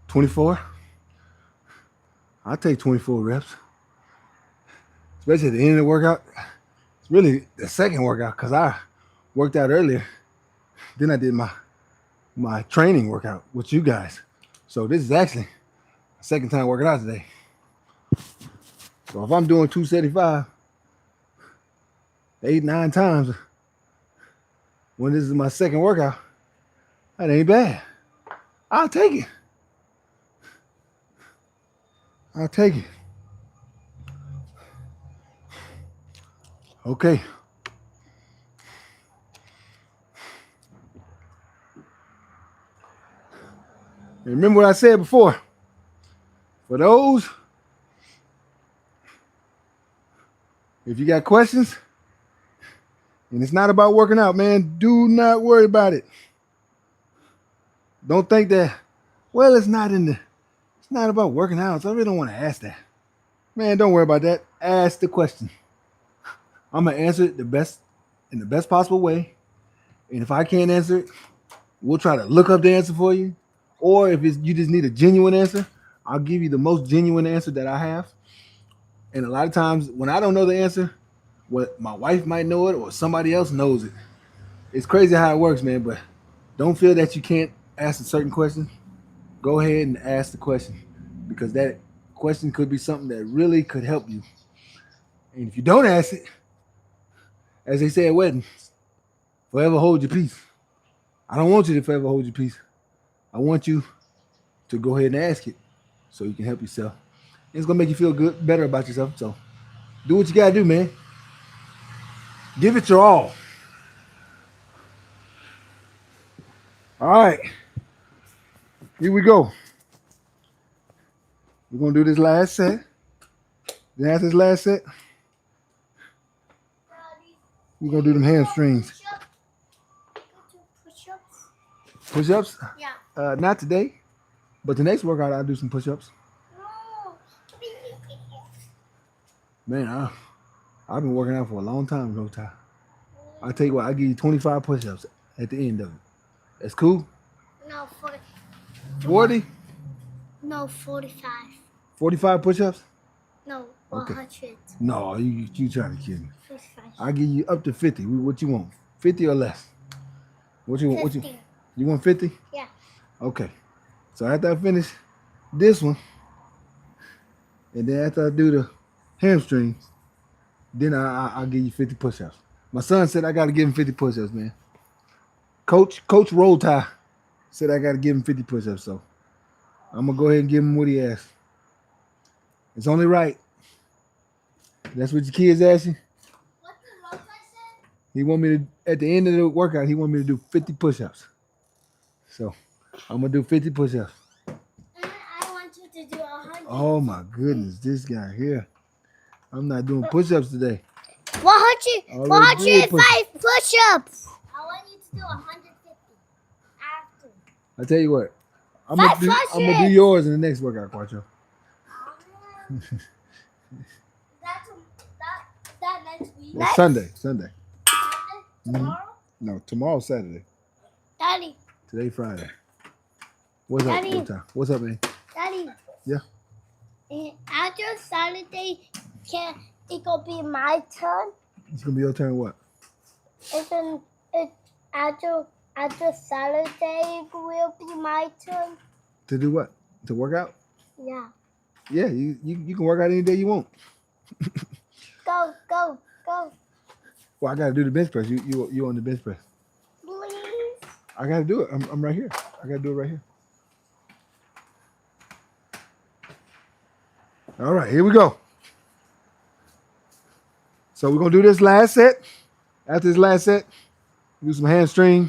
A: 24. I'll take 24 reps. Especially at the end of the workout. It's really the second workout because I worked out earlier. Then I did my training workout with you guys. So this is actually the second time working out today. So if I'm doing 275 8, 9 times when this is my second workout, that ain't bad. I'll take it. I'll take it. Okay. And remember what I said before. For those, if you got questions, and it's not about working out, man, do not worry about it. Don't think that, well, it's not about working out, so I really don't want to ask that. Man, don't worry about that. Ask the question. I'm gonna answer it in the best possible way. And if I can't answer it, we'll try to look up the answer for you. Or if you just need a genuine answer, I'll give you the most genuine answer that I have. And a lot of times when I don't know the answer, what my wife might know it or somebody else knows it. It's crazy how it works, man, but don't feel that you can't ask a certain question. Go ahead and ask the question because that question could be something that really could help you. And if you don't ask it, as they say at weddings, forever hold your peace. I don't want you to forever hold your peace. I want you to go ahead and ask it so you can help yourself. And it's gonna make you feel good, better about yourself. So do what you gotta do, man. Give it your all. All right. Here we go. We're gonna do this last set. Then after this last set, we're gonna do them hamstrings. Push-ups?
B: Yeah.
A: Not today, but the next workout I'll do some push-ups.
B: No.
A: Man, I've been working out for a long time, no time. I tell you what, I give you 25 push-ups at the end of it. That's cool?
B: No, 40.
A: 40?
B: No, 45.
A: 45 push-ups?
B: No,
A: Okay.
B: 100.
A: No, you trying to kid me.
B: 45.
A: I'll give you up to 50. What you want? 50 or less? What you want?
B: 50.
A: You want 50?
B: Yeah.
A: Okay. So after I finish this one, and then after I do the hamstrings, then I'll give you 50 push-ups. My son said I got to give him 50 push-ups, man. Coach Roll Tie said I got to give him 50 push-ups, so I'm going to go ahead and give him what he asked. It's only right. That's what your kids ask you?
B: What the Roll Tie said?
A: He want me to, at the end of the workout, he want me to do 50 push-ups. So I'm going to do 50 push-ups.
B: And I want you to do 100.
A: Oh my goodness, this guy here. I'm not doing push-ups today.
B: 105 push-ups. I want you to do 150. After.
A: I tell you what, I'm gonna do yours in the next workout, Quattro.
B: That next week.
A: Well, Sunday.
B: Tomorrow?
A: No, tomorrow's Saturday.
B: Daddy.
A: Today Friday. What's up?
B: Daddy.
A: What time? What's up, man?
B: Daddy.
A: Yeah.
B: And after Saturday, it gonna be my turn?
A: It's gonna be your turn. What?
B: After Saturday will be my turn.
A: To do what? To work out?
B: Yeah.
A: Yeah, you can work out any day you want.
B: Go.
A: Well, I gotta do the bench press. You on the bench press.
B: Please.
A: I gotta do it. I'm right here. I gotta do it right here. All right, here we go. So we're gonna do this last set. After this last set, do some hamstring.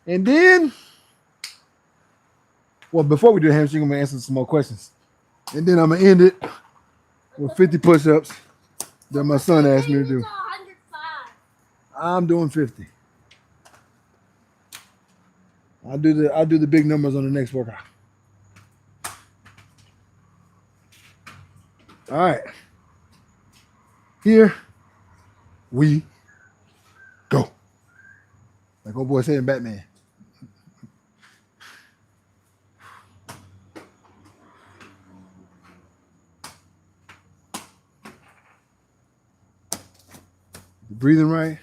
A: And then, well, before we do the hamstring, I'm gonna answer some more questions. And then I'm gonna end it with 50 push-ups that my son asked me to do.
B: 105.
A: I'm doing 50. I'll do the big numbers on the next workout. All right. Here we go. Like old boy saying Batman. The breathing right.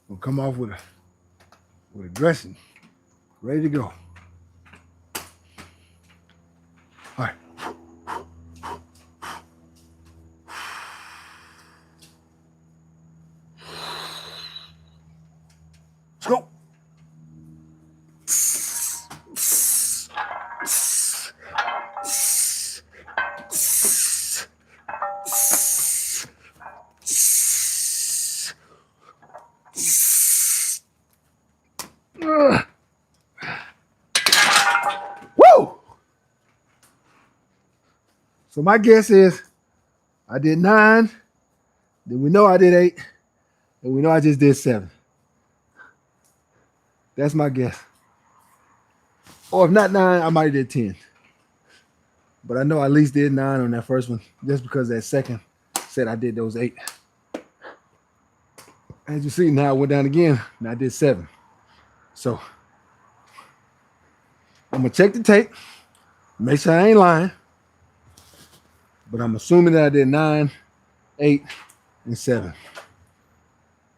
A: We'll come off with a dressing. Ready to go. All right. Let's go. Woo! So my guess is I did 9, then we know I did 8, and we know I just did 7. That's my guess. Or if not 9, I might have did 10. But I know I at least did 9 on that first one, just because that second set I did those 8. As you see, now I went down again, and I did 7. So I'm gonna check the tape, make sure I ain't lying. But I'm assuming that I did 9, 8, and 7.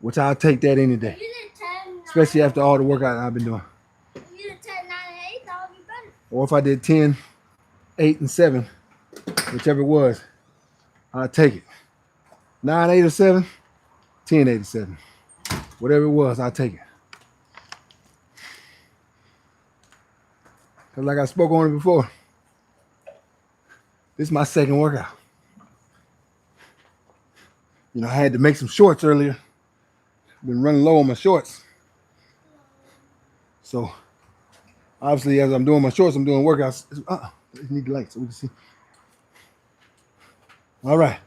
A: Which I'll take that any day.
B: If you did 10,
A: Especially after all the workout I've been doing.
B: if you did 10, 9, and 8, that would be better.
A: Or if I did 10, 8, and 7, whichever it was, I'll take it. 9, 8, or 7, 10, 8, or 7. Whatever it was, I'll take it. Because like I spoke on it before, this is my second workout. You know, I had to make some shorts earlier. Been running low on my shorts. So, obviously, as I'm doing my shorts, I'm doing workouts. You need the light so we can see. All right.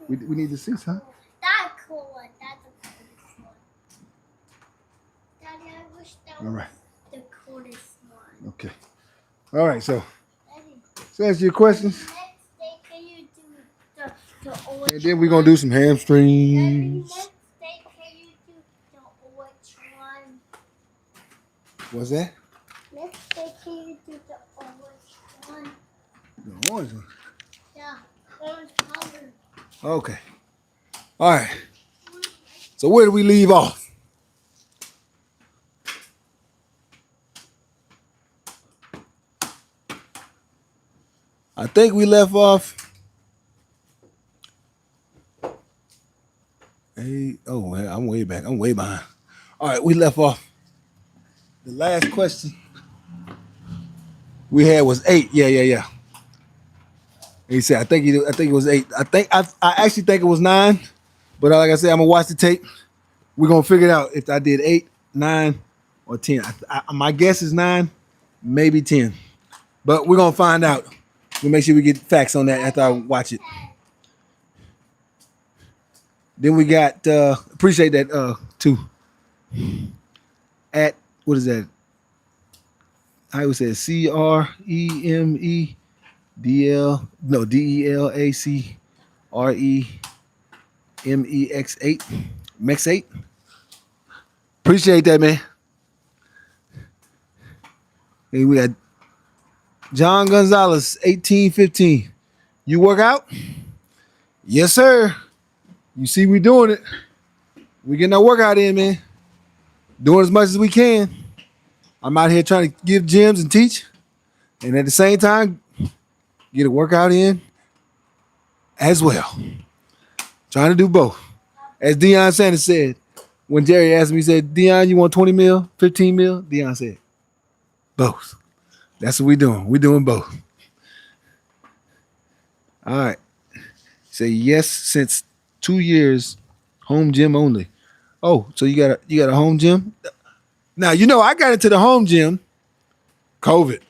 A: We need the seats, huh?
B: That's cool one. That's the coolest one. Daddy, I wish that
A: All
B: was
A: right.
B: the coolest one.
A: Okay. All right. So,
B: Daddy,
A: to answer your questions,
B: next day, can you do the orange
A: and then we're going to do some
B: Daddy,
A: hamstrings.
B: next day, can you do the orange one?
A: What's that?
B: Next day, can you do the orange one?
A: The orange one.
B: Yeah, orange color.
A: Okay. All right. So where do we leave off? I think we left off. Oh, I'm way back. I'm way behind. All right, we left off. The last question we had was 8. Yeah. He said, I think it was 8. I actually think it was 9. But like I said, I'm gonna watch the tape. We're gonna figure it out if I did 8, 9, or 10. My guess is 9, maybe 10. But we're gonna find out. We'll make sure we get facts on that after I watch it. Then we got appreciate that too. At what is that? I would say CREMEDL DELACREMEX8 MEX8. Appreciate that, man. Hey, we got John Gonzalez 1815. You work out? Yes, sir. You see we doing it. We getting our workout in, man. Doing as much as we can. I'm out here trying to give gyms and teach. And at the same time, get a workout in as well. Trying to do both. As Deion Sanders said, when Jerry asked me, he said, Deion, you want 20 mil, 15 mil? Deion said, both. That's what we doing. We doing both. All right. Say yes since 2 years, home gym only. Oh, so you got a home gym? Now you know I got into the home gym. COVID.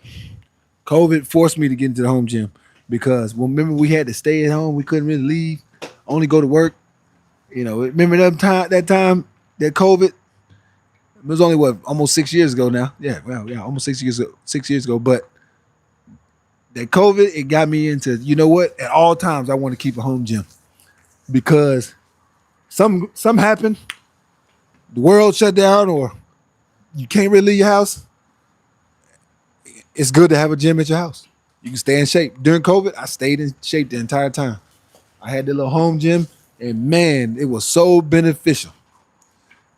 A: COVID forced me to get into the home gym because remember we had to stay at home. We couldn't really leave, only go to work. You know, remember that COVID. It was only what almost 6 years ago now. Yeah, well, yeah, almost 6 years ago. 6 years ago, but that COVID it got me into. You know what? At all times, I want to keep a home gym because some happened. The world shut down, or you can't really leave your house. It's good to have a gym at your house. You can stay in shape. During COVID, I stayed in shape the entire time. I had the little home gym, and man, it was so beneficial.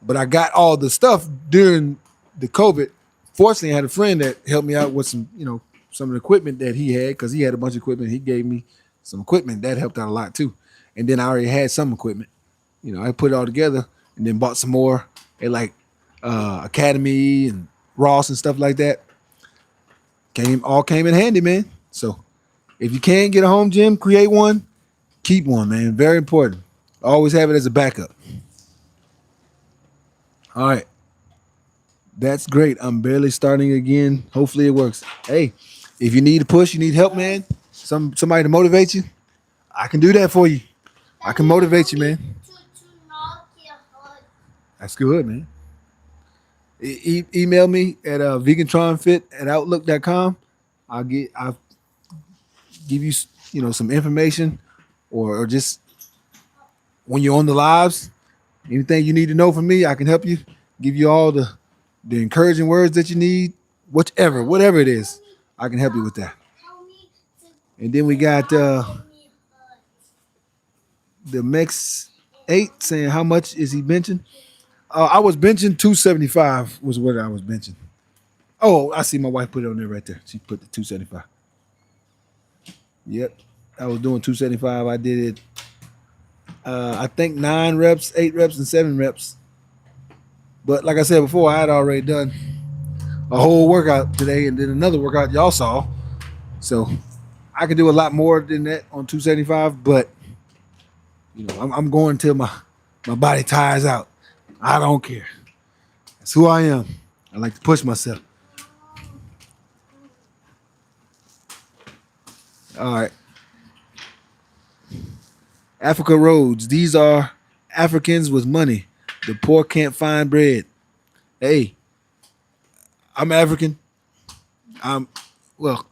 A: But I got all the stuff during the COVID. Fortunately, I had a friend that helped me out with some of the equipment that he had because he had a bunch of equipment. He gave me some equipment that helped out a lot too. And then I already had some equipment. You know, I put it all together and then bought some more at like Academy and Ross and stuff like that. Came in handy, man. So if you can get a home gym, create one, keep one, man. Very important. Always have it as a backup. All right. That's great. I'm barely starting again. Hopefully it works. Hey, if you need a push, you need help, man. Somebody to motivate you, I can do that for you. I can motivate you, man. That's good, man. Email me at vegantronfit@outlook.com. I'll give you some information or just when you're on the lives, anything you need to know from me, I can help you. Give you all the encouraging words that you need, whatever it is, I can help you with that. And then we got the Mex 8 saying how much is he benching? I was benching 275 was what I was benching. Oh, I see my wife put it on there right there. She put the 275. Yep. I was doing 275. I did it I think 9 reps, 8 reps, and 7 reps. But like I said before, I had already done a whole workout today and then another workout y'all saw. So I can do a lot more than that on 275, but I'm going till my body tires out. I don't care. That's who I am. I like to push myself. All right. Africa roads. These are Africans with money. The poor can't find bread. Hey, I'm African. I'm well,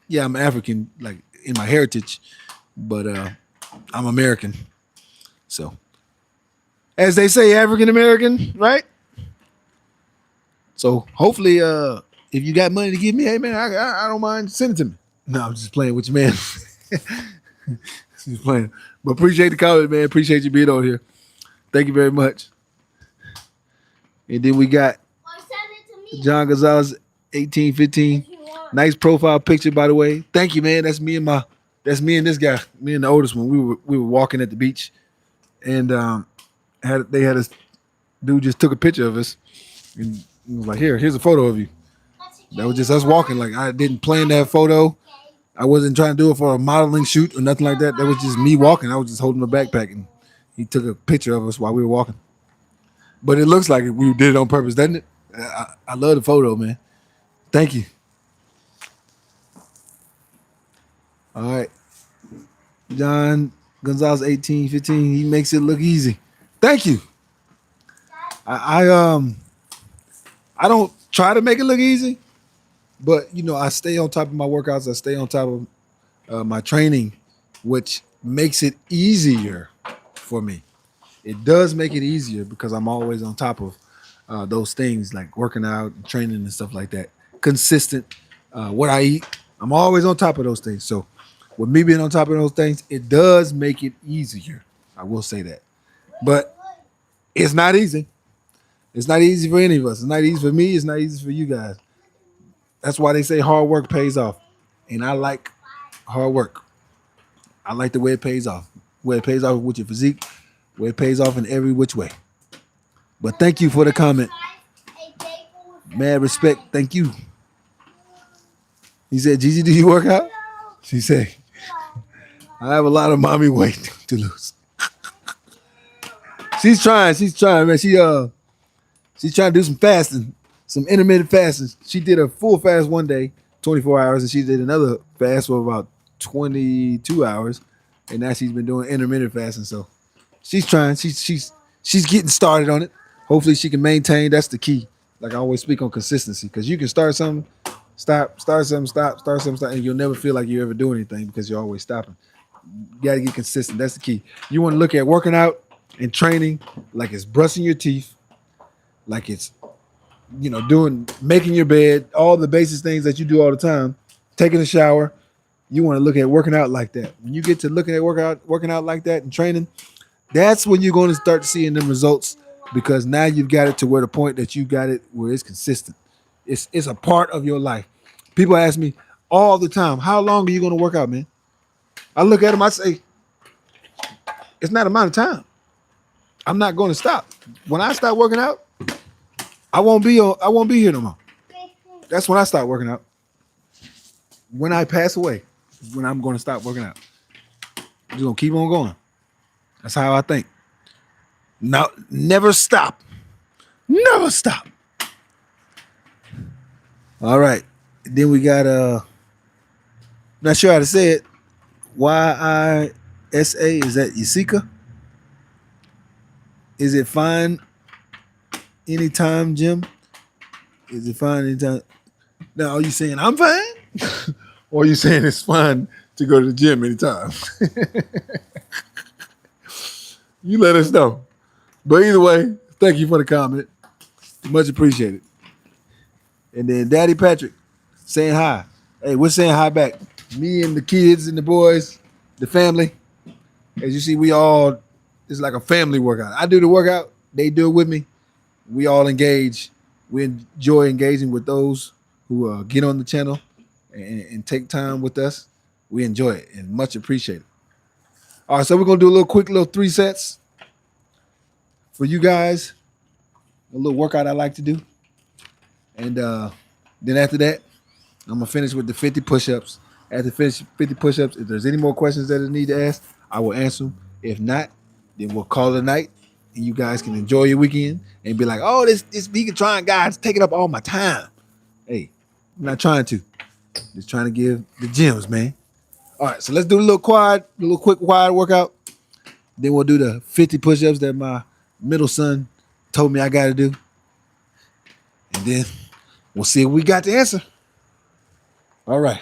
A: yeah, I'm African, like in my heritage, but I'm American. So, as they say, African American, right? So hopefully, if you got money to give me, hey man, I don't mind sending it to me. No, I'm just playing with you, man. Just playing. But appreciate the comment, man. Appreciate you being on here. Thank you very much. And then we got John Gonzalez, 1815. Nice profile picture, by the way. Thank you, man. That's me and this guy, me and the oldest one. We were walking at the beach, and they had a dude just took a picture of us, and he was like, here's a photo of you. That was just us walking. Like I didn't plan that photo. I wasn't trying to do it for a modeling shoot or nothing like that. That was just me walking. I was just holding a backpack, and he took a picture of us while we were walking. But it looks like we did it on purpose, doesn't it? I love the photo, man. Thank you. All right. John Gonzalez 1815. He makes it look easy. Thank you. I don't try to make it look easy, but I stay on top of my workouts. I stay on top of my training, which makes it easier for me. It does make it easier because I'm always on top of those things like working out, and training, and stuff like that. Consistent, what I eat, I'm always on top of those things. So with me being on top of those things, it does make it easier. I will say that. But it's not easy. It's not easy for any of us. It's not easy for me. It's not easy for you guys. That's why they say hard work pays off. And I like hard work. I like the way it pays off. where it pays off with your physique, where it pays off in every which way. But thank you for the comment. Mad respect. Thank you. He said, Gigi, do you work out? She said, I have a lot of mommy weight to lose. She's trying, man. She's trying to do some fasting, some intermittent fasting. She did a full fast one day, 24 hours, and she did another fast for about 22 hours. And now she's been doing intermittent fasting. So she's trying. She's getting started on it. Hopefully she can maintain. That's the key. Like I always speak on consistency. Because you can start something, start something, start something, and you'll never feel like you ever do anything because you're always stopping. You gotta get consistent. That's the key. You want to look at working out and training like it's brushing your teeth, like it's making your bed, all the basic things that you do all the time, taking a shower. You want to look at working out like that. When you get to looking at working out like that and training, that's when you're going to start seeing the results because now you've got it to where the point that you got it where it's consistent. It's a part of your life. People ask me all the time, how long are you going to work out, man? I look at them, I say, it's not amount of time. I'm not going to stop. When I start working out, I won't be here no more. That's when I start working out. When I pass away, when I'm going to stop working out. I'm just going to keep on going. That's how I think. No, never stop. Never stop. All right. Then we got not sure how to say it. YISA, is that Yasika? Is it fine anytime, Jim? Is it fine anytime? Now, are you saying I'm fine? Or are you saying it's fine to go to the gym anytime? You let us know. But either way, thank you for the comment. Much appreciated. And then Daddy Patrick saying hi. Hey, we're saying hi back. Me and the kids and the boys, the family. As you see, it's like a family workout. I do the workout. They do it with me. We all engage. We enjoy engaging with those who get on the channel and take time with us. We enjoy it and much appreciated. All right, so we're going to do a quick 3 sets for you guys. A little workout I like to do. And then after that, I'm going to finish with the 50 push-ups. After finish 50 push-ups, if there's any more questions that I need to ask, I will answer them. If not, then we'll call it a night. And you guys can enjoy your weekend and be like, oh, this vegan trying guy's taking up all my time. Hey, I'm not trying to. Just trying to give the gems, man. All right, so let's do a little quick quad workout. Then we'll do the 50 push-ups that my middle son told me I got to do. And then we'll see if we got the answer. All right.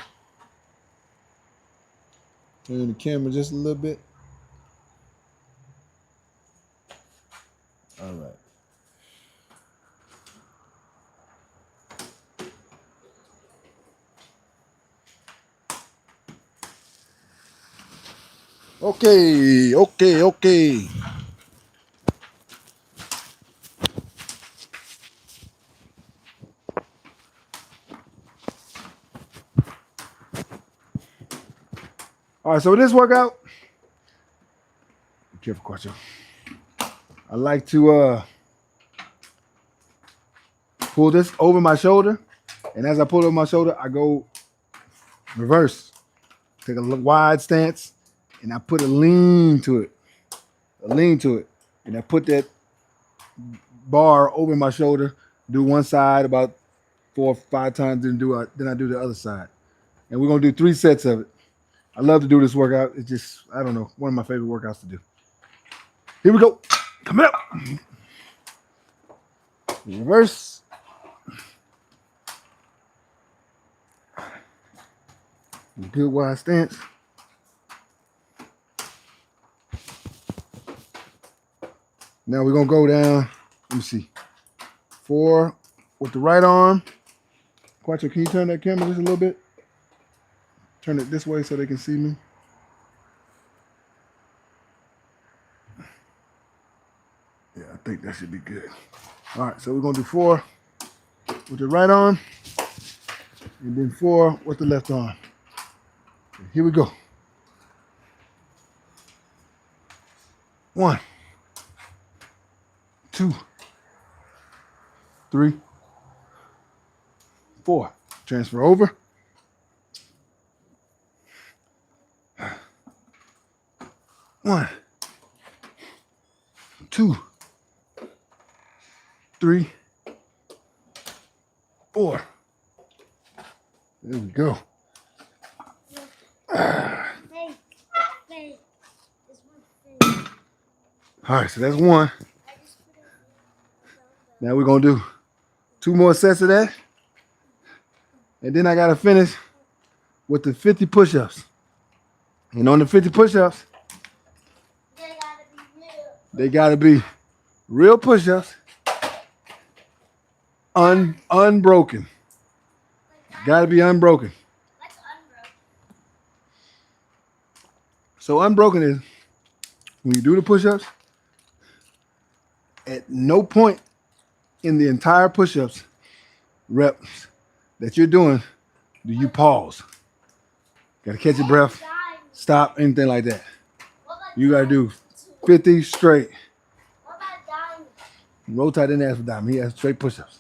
A: Turn the camera just a little bit. All right. Okay. All right, so this workout, be careful, Quattro. I like to pull this over my shoulder, and as I pull it over my shoulder, I go reverse. Take a wide stance, and I put a lean to it. And I put that bar over my shoulder, do one side about 4 or 5 times, then I do the other side. And we're going to do 3 sets of it. I love to do this workout. It's just, I don't know, one of my favorite workouts to do. Here we go. Coming up. Reverse. Good wide stance. Now we're going to go down. Let me see. 4 with the right arm. Quattro, can you turn that camera just a little bit? Turn it this way so they can see me. Yeah, I think that should be good. All right, so we're going to do 4 with the right arm and then 4 with the left arm. Here we go. 1, 2, 3, 4. Transfer over. 1, 2, 3, 4. There we go.
B: Fake. Fake. This one's fake.
A: All right, so that's 1.
B: I just put it
A: Now we're gonna do 2 more sets of that. And then I gotta finish with the 50 push-ups. And on the 50 push-ups,
B: They gotta be real.
A: they gotta be real push-ups, unbroken. Gotta be unbroken.
B: Let's unbroken.
A: So unbroken is when you do the push-ups, at no point in the entire push-ups reps that you're doing do you pause. Gotta catch your breath, stop, anything like that. You gotta do 50 straight.
B: What about diamond?
A: Rotai didn't ask for diamond, he asked straight push-ups.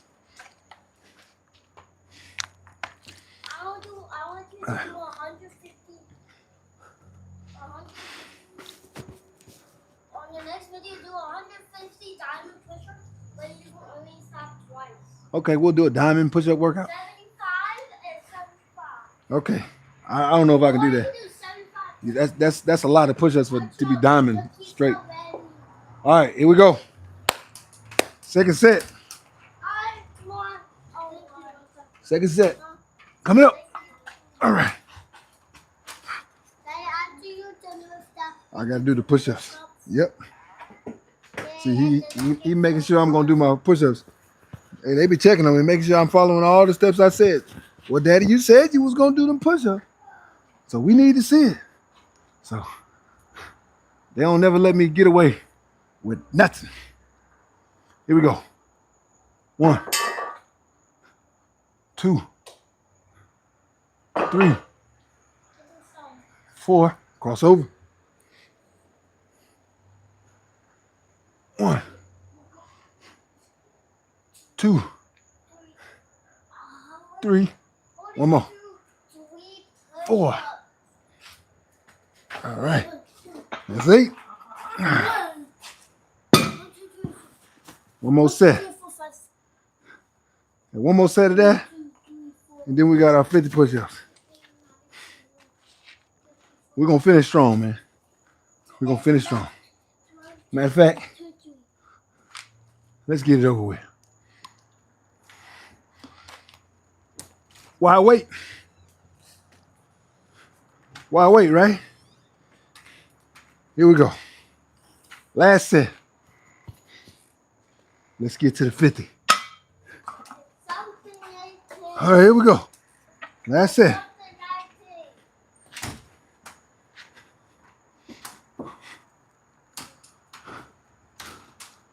B: I want you to do 150. On your next video, do 150 diamond push-ups, but you will only stop twice.
A: Okay, we'll do a diamond push-up workout.
B: 75 and 75.
A: Okay. I don't know if I can do
B: Or you
A: that.
B: do 75.
A: That's a lot of push-ups to be diamond
B: Keep
A: straight.
B: your ready.
A: All right, here we go. Second set.
B: Come on. Oh,
A: Second set. Coming up. All right.
B: After you done with stuff,
A: I gotta do the push-ups. Yep. See, he making sure I'm gonna do my push-ups. Hey, they be checking on me, making sure I'm following all the steps I said. Well, Daddy, you said you was gonna do them push-ups, so we need to see it. So they don't never let me get away with nothing. Here we go. 1, 2, 3, 4. Cross over. 1, 2, 3. One more. 4. All right. That's 8. One more set. And one more set of that. And then we got our 50 push-ups. We're going to finish strong, man. We're going to finish strong. Matter of fact, let's get it over with. Why wait? Why wait, right? Here we go. Last set. Let's get to the 50. All right, here we go. Last set.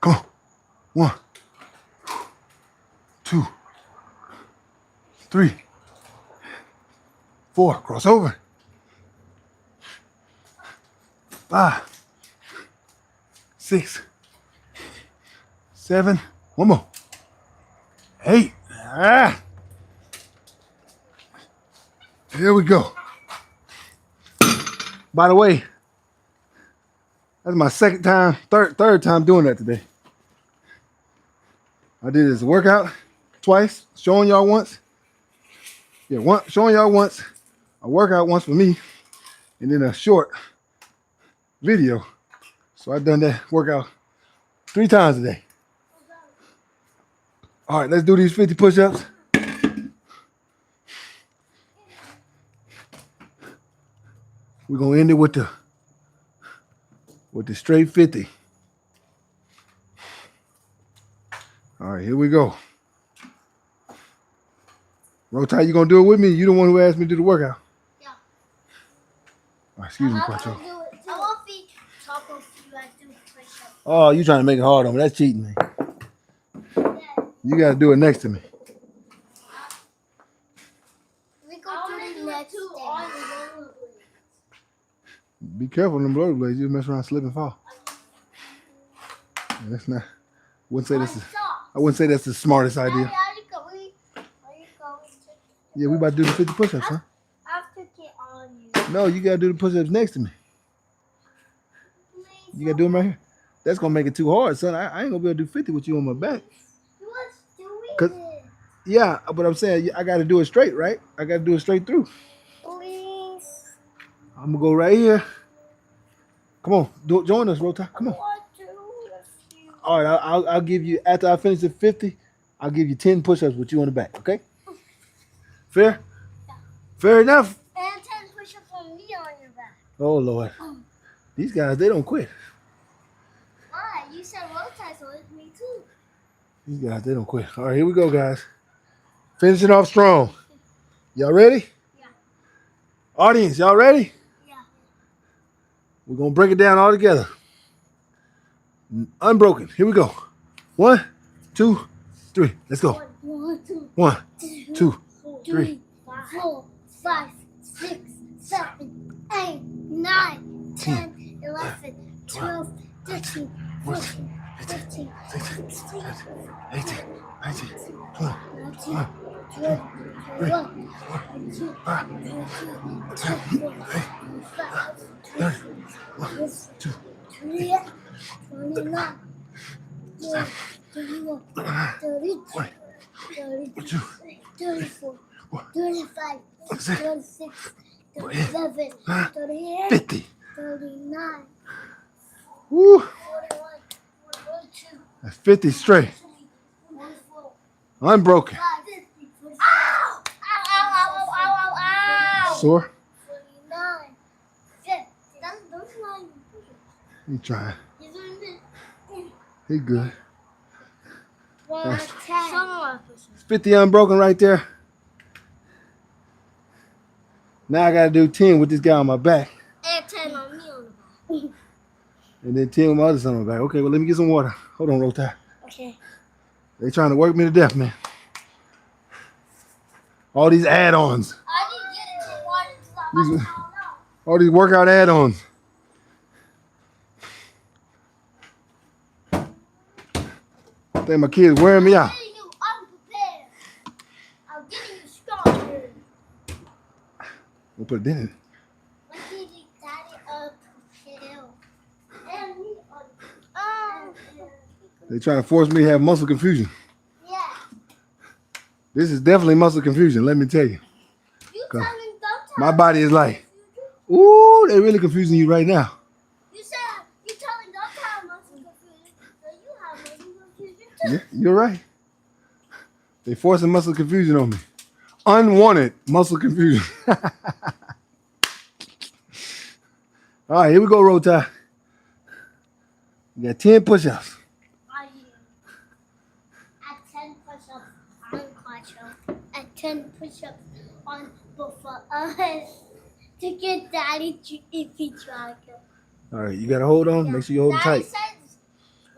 A: Come on. 1, 2, 3, 4. Cross over. 5, 6, 7. One more. 8. Here we go. By the way, that's my second time, third time doing that today. I did this workout twice, showing y'all once. Yeah, showing y'all once, a workout once for me, and then a short video. So I've done that workout 3 times today. All right, let's do these 50 push-ups. We're gonna end it with the straight 50. All right, here we go. Rotai, you gonna do it with me? You the one who asked me to do the workout.
B: Yeah.
A: Oh, excuse me,
B: I
A: Quattro.
B: want the top of you guys do push-ups.
A: Oh, you trying to make it hard on me? That's cheating, man. You gotta do it next to me.
B: We go to the next day.
A: Be careful, them rollerblades. You mess around, slip and fall. That's not. I wouldn't say that's the smartest idea.
B: Daddy, are you going to?
A: Yeah, we about to do the 50 push-ups, huh?
B: I'll take it on you.
A: No, you gotta do the push-ups next to me.
B: Please.
A: You gotta do them right here. That's gonna make it too hard, son. I ain't gonna be able to do 50 with you on my back.
B: You was doing
A: 'Cause-
B: it.
A: Yeah, but I'm saying I gotta do it straight, right? I gotta do it straight through.
B: Please.
A: I'm gonna go right here. Come on, join us, Rota. Come on.
B: I want to with you.
A: All right, I'll give you after I finish the 50. I'll give you 10 push-ups with you on the back. Okay? Fair? Fair enough.
B: And 10 push-ups on me on your back.
A: Oh Lord, these guys they don't quit.
B: Why? You said roll tie, so it's me too.
A: These guys they don't quit. All right, here we go, guys. Finishing off strong. Y'all ready?
B: Yeah.
A: Audience, y'all ready?
B: Yeah.
A: We're gonna break it down all together. Unbroken. Here we go. 1, 2, 3. Let's go.
B: 1, 2,
A: 1, 2,
B: 3, 4, 5, 6, 7, 8, 9, 10, 11, 12, 13, 14, 15, 16,
A: 18, 19, 20,
B: 19, 20, 21, 22, 23, 29, 31, 32, 33, 34, 35, 36, 37, 38,
A: 50.
B: 39,
A: Woo.
B: 41, 42,
A: That's 50 straight.
B: 44,
A: Unbroken.
B: 50. Ow! Ow, ow, ow, ow, ow, ow!
A: Sore?
B: 49, 50. Those are not
A: He trying.
B: even push-ups.
A: He good.
B: 1, 10.
A: It's 50 unbroken right there. Now I gotta do 10 with this guy on my back.
B: And 10 on me on the back.
A: And then 10 with my other son on my back. Okay, well let me get some water. Hold on, Rota.
B: Okay.
A: They trying to work me to death, man. All these add-ons.
B: I didn't get it till water because I'm about to fall out.
A: All these workout add-ons. I think my kid's wearing me out.
B: I'm getting you unprepared. I'm getting you stronger.
A: We'll put it in.
B: I'm getting daddy unprepared. And me unprepared.
A: They trying to force me to have muscle confusion.
B: Yeah.
A: This is definitely muscle confusion, let me tell you.
B: You
A: Come.
B: telling don't
A: My body is like, ooh, they're really confusing you right now.
B: You said you telling don't tell muscle confusion. So you have muscle confusion too.
A: Yeah, you're right. They forcing muscle confusion on me. Unwanted muscle confusion. All right, here we go, Rota. You got 10 push-ups.
B: At 10 push-ups on Quattro. At 10 push-ups on both of us. To get daddy to if he try to.
A: All right, you got to hold on. Make sure you hold it
B: Daddy
A: tight.
B: said,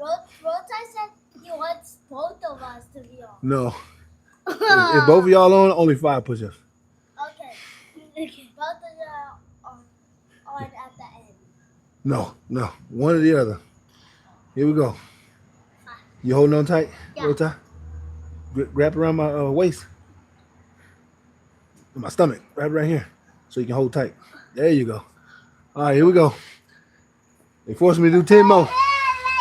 B: Rota said he wants both of us to be on.
A: No. If both of y'all on, only 5 push-ups.
B: Okay. Both of y'all on at the end.
A: No. One or the other. Here we go. You holding on tight,
B: Yeah.
A: Rota? Grab around my waist. My stomach. Wrap it right here. So you can hold tight. There you go. All right, here we go. They forced me to do 10 more.
B: Let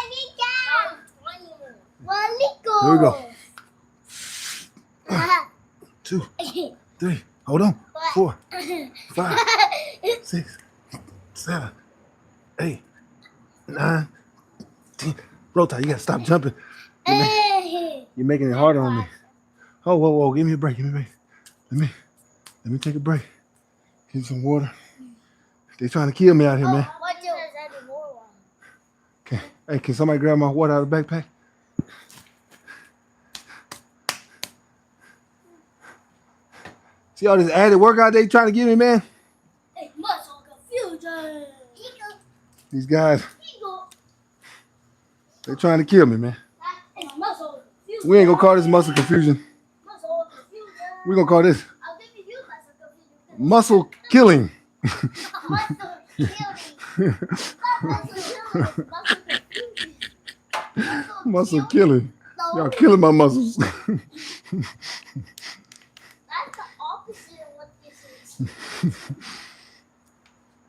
B: me go. Let me go.
A: Here we go. 2, 3. Hold on. 4, 5, 6, 7, 8, 9, 10. Rota, you gotta stop jumping. You're making it harder on me. Oh, whoa. Give me a break. Let me take a break. Get some water. They trying to kill me out here, man.
B: What do you more?
A: Okay. Hey, can somebody grab my water out of the backpack? See all this added workout they trying to give me, man?
B: It's muscle confusion.
A: These guys,
B: Ego.
A: they trying to kill me, man.
B: It's muscle confusion.
A: We ain't gonna call this muscle confusion.
B: Muscle confusion.
A: We gonna call this
B: I'll give you muscle confusion.
A: muscle killing.
B: Muscle killing. Not muscle killing. It's muscle confusion.
A: Muscle killing.
B: No,
A: Y'all killing my muscles.
B: that's the opposite of what this is.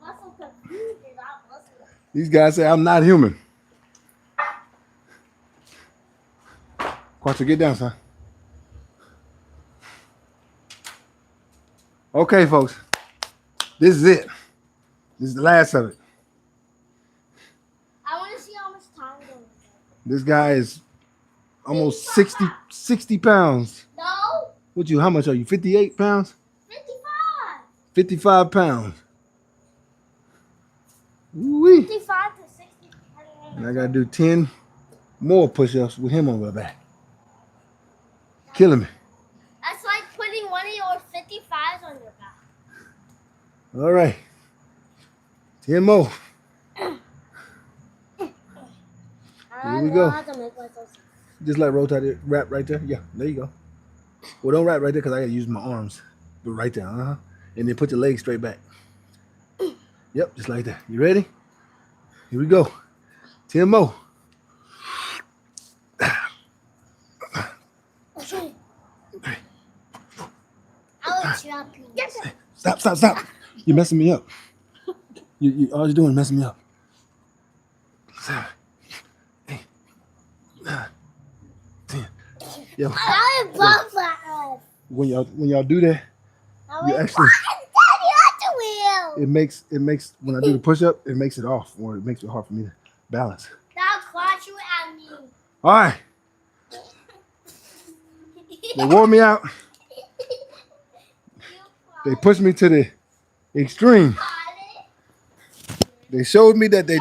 B: Muscle confused is not muscle.
A: These guys say I'm not human. Quattro, get down, son. Okay, folks. This is it. This is the last of it.
B: I want to see how much time goes.
A: This guy is almost 60 pounds.
B: No,
A: What you? How much are you? 58 pounds?
B: 55.
A: 55 pounds. Woo-wee.
B: 55 to 60.
A: And I gotta do 10 more push-ups with him on my back. Killing me.
B: That's like putting one of your 55s on your back.
A: All right. 10 more. Here we go.
B: How to make myself sick.
A: Just like rotate it, wrap right there. Yeah, there you go. Well, don't wrap right there because I gotta use my arms. But right there, And then put your legs straight back. Yep, just like that. You ready? Here we go. 10 more.
B: Okay. I will trap you.
A: Stop. You're messing me up. All you're doing is messing me up. 7, 8, 9, 10. Yeah.
B: I will bump my ass.
A: When y'all do that,
B: I
A: you
B: will
A: actually
B: Daddy,
A: it makes when I do the push up, it makes it off, or it makes it hard for me to balance.
B: now clash you at me.
A: All right. They wore me out. They pushed me to the extreme. They showed me that they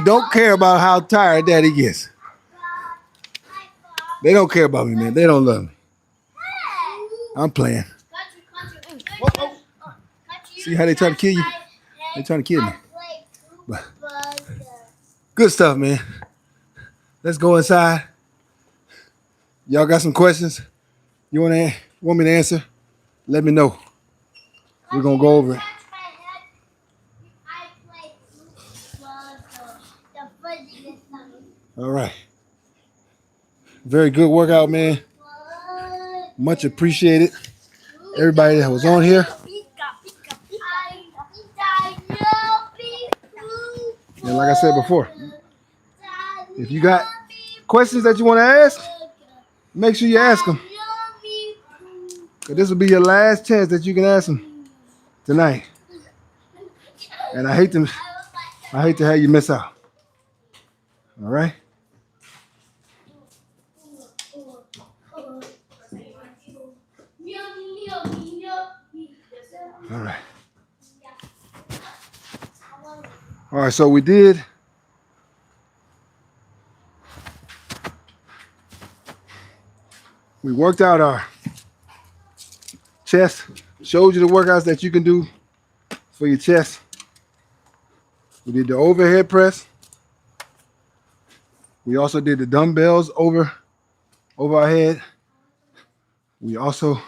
A: don't care about how tired daddy gets. They don't care about me, man. They don't love me. I'm playing. See how they try to kill you? They trying to kill me. But good stuff, man. Let's go inside. Y'all got some questions you want me to answer? Let me know. We're gonna go over it. All right. Very good workout, man. Much appreciated. Everybody that was on here. And like I said before, if you got questions that you want to ask, make sure you ask them. Because this will be your last chance that you can ask them tonight. And I hate to have you miss out. All right? All right. All right, so we worked out our chest, showed you the workouts that you can do for your chest. We did the overhead press. We also did the dumbbells over our head. We also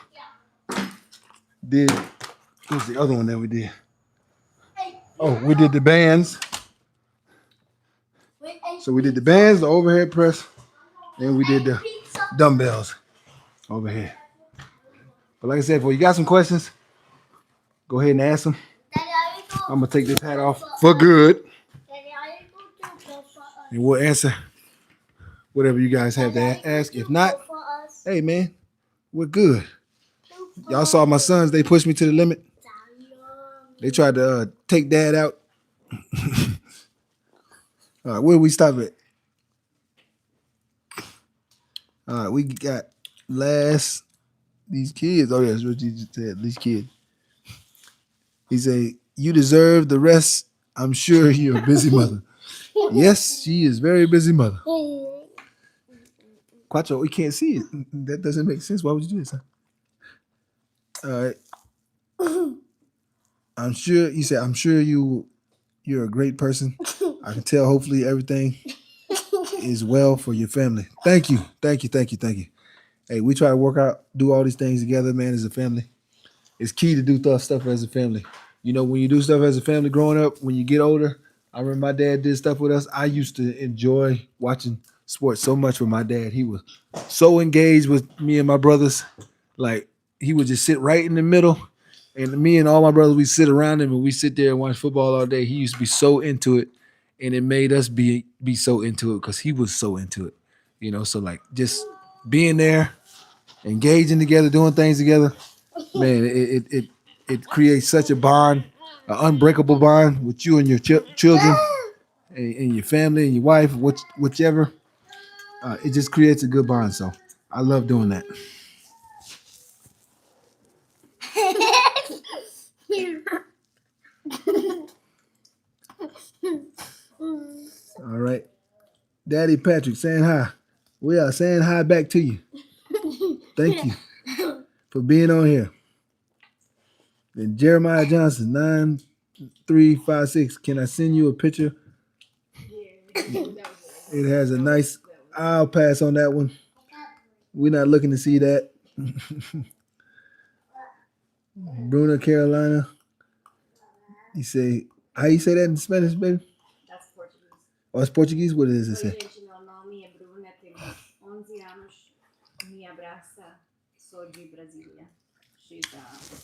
A: did, what's the other one that we did? Oh, we did the bands. So we did the bands, the overhead press, and we did the dumbbells overhead. But like I said, if you got some questions, go ahead and ask them. I'm going to take this hat off for good. And we'll answer whatever you guys have to ask. If not, hey, man, we're good. Y'all saw my sons. They pushed me to the limit. They tried to take dad out. All right, where we stop at? All right, we got these kids. Oh, yeah, that's what you just said. These kids. He said, you deserve the rest. I'm sure you're a busy mother. Yes, she is very busy mother. Quattro, we can't see it. That doesn't make sense. Why would you do this? Huh? All right. I'm sure, you said, I'm sure you're a great person. I can tell hopefully everything is well for your family. Thank you. Hey, we try to work out, do all these things together, man, as a family. It's key to do stuff as a family. You know, when you do stuff as a family growing up, when you get older, I remember my dad did stuff with us. I used to enjoy watching sports so much with my dad. He was so engaged with me and my brothers. Like he would just sit right in the middle, and me and all my brothers we sit around him and we sit there and watch football all day. He used to be so into it, and it made us be so into it because he was so into it. So like just being there, engaging together, doing things together, man, it creates such a bond, an unbreakable bond with you and your children and your family and your wife, whichever. It just creates a good bond. So I love doing that. All right, Daddy Patrick saying hi. We are saying hi back to you. Thank you for being on here. And Jeremiah Johnson 9356. Can I send you a picture? It has a nice. I'll pass on that one. We're not looking to see that. Bruna Carolina. You say how you say that in Spanish, baby?
C: That's Portuguese.
A: Oh, it's Portuguese. What does it say?
C: Oi, gente, meu nome é Bruna, tenho 11 anos. Me abraça, sou de Brasília. She's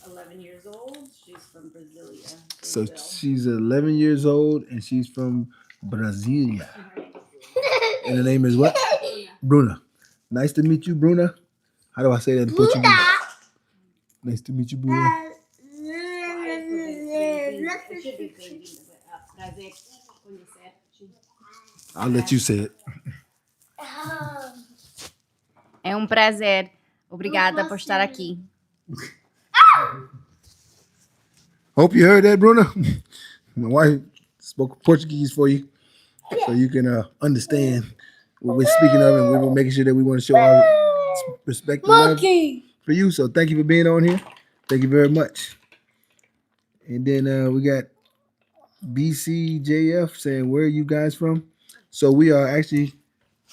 C: 11 years old. She's from Brasilia.
A: So
C: Brazil.
A: she's 11 years old and she's from Brasilia. And her name is what? Bruna. Nice to meet you, Bruna. How do I say that in Portuguese? Nice to meet you, Bruna.
C: It should be bem-vinda. Prazer conhecer-te.
A: I'll let you say it.
C: É um prazer. Obrigada por estar aqui.
A: Hope you heard that, Bruna. My wife spoke Portuguese for you, so you can understand what we're speaking of, and we're making sure that we want to show our respect and love for you. So thank you for being on here. Thank you very much. And then we got BCJF saying, where are you guys from? So we are actually,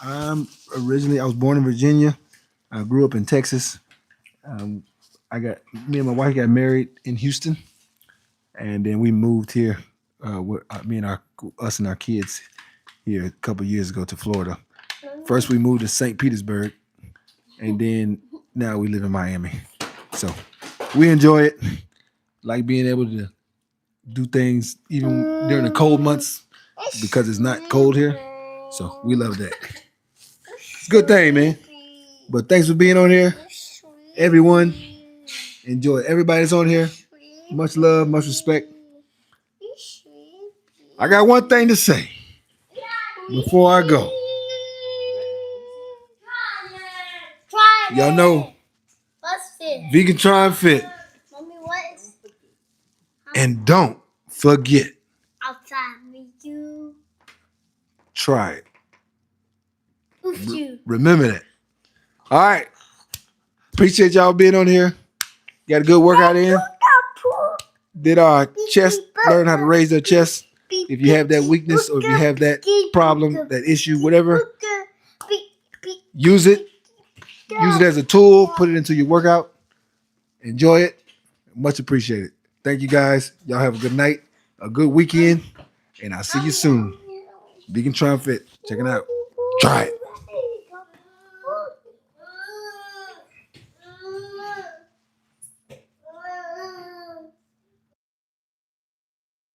A: I was born in Virginia. I grew up in Texas. Me and my wife got married in Houston, and then we moved here. Us and our kids here a couple years ago to Florida. First, we moved to St. Petersburg, and then now we live in Miami. So we enjoy it. Like being able to do things even during the cold months because it's not cold here. So we love that. It's a good thing, man. But thanks for being on here. Everyone, enjoy. Everybody's on here. Much love, much respect. I got one thing to say before I go. Y'all know Vegan Try and Fit.
B: Mommy, what is
A: And don't forget,
B: outside me? You.
A: try it.
B: Oof, you.
A: Remember that. All right. Appreciate y'all being on here. Got a good workout in. Did our chest, learn how to raise their chest. If you have that weakness or if you have that problem, that issue, whatever, use it. Use it as a tool. Put it into your workout. Enjoy it. Much appreciated. Thank you guys. Y'all have a good night, a good weekend, and I'll see you soon. Vegan Try and Fit. Check it out. Try it.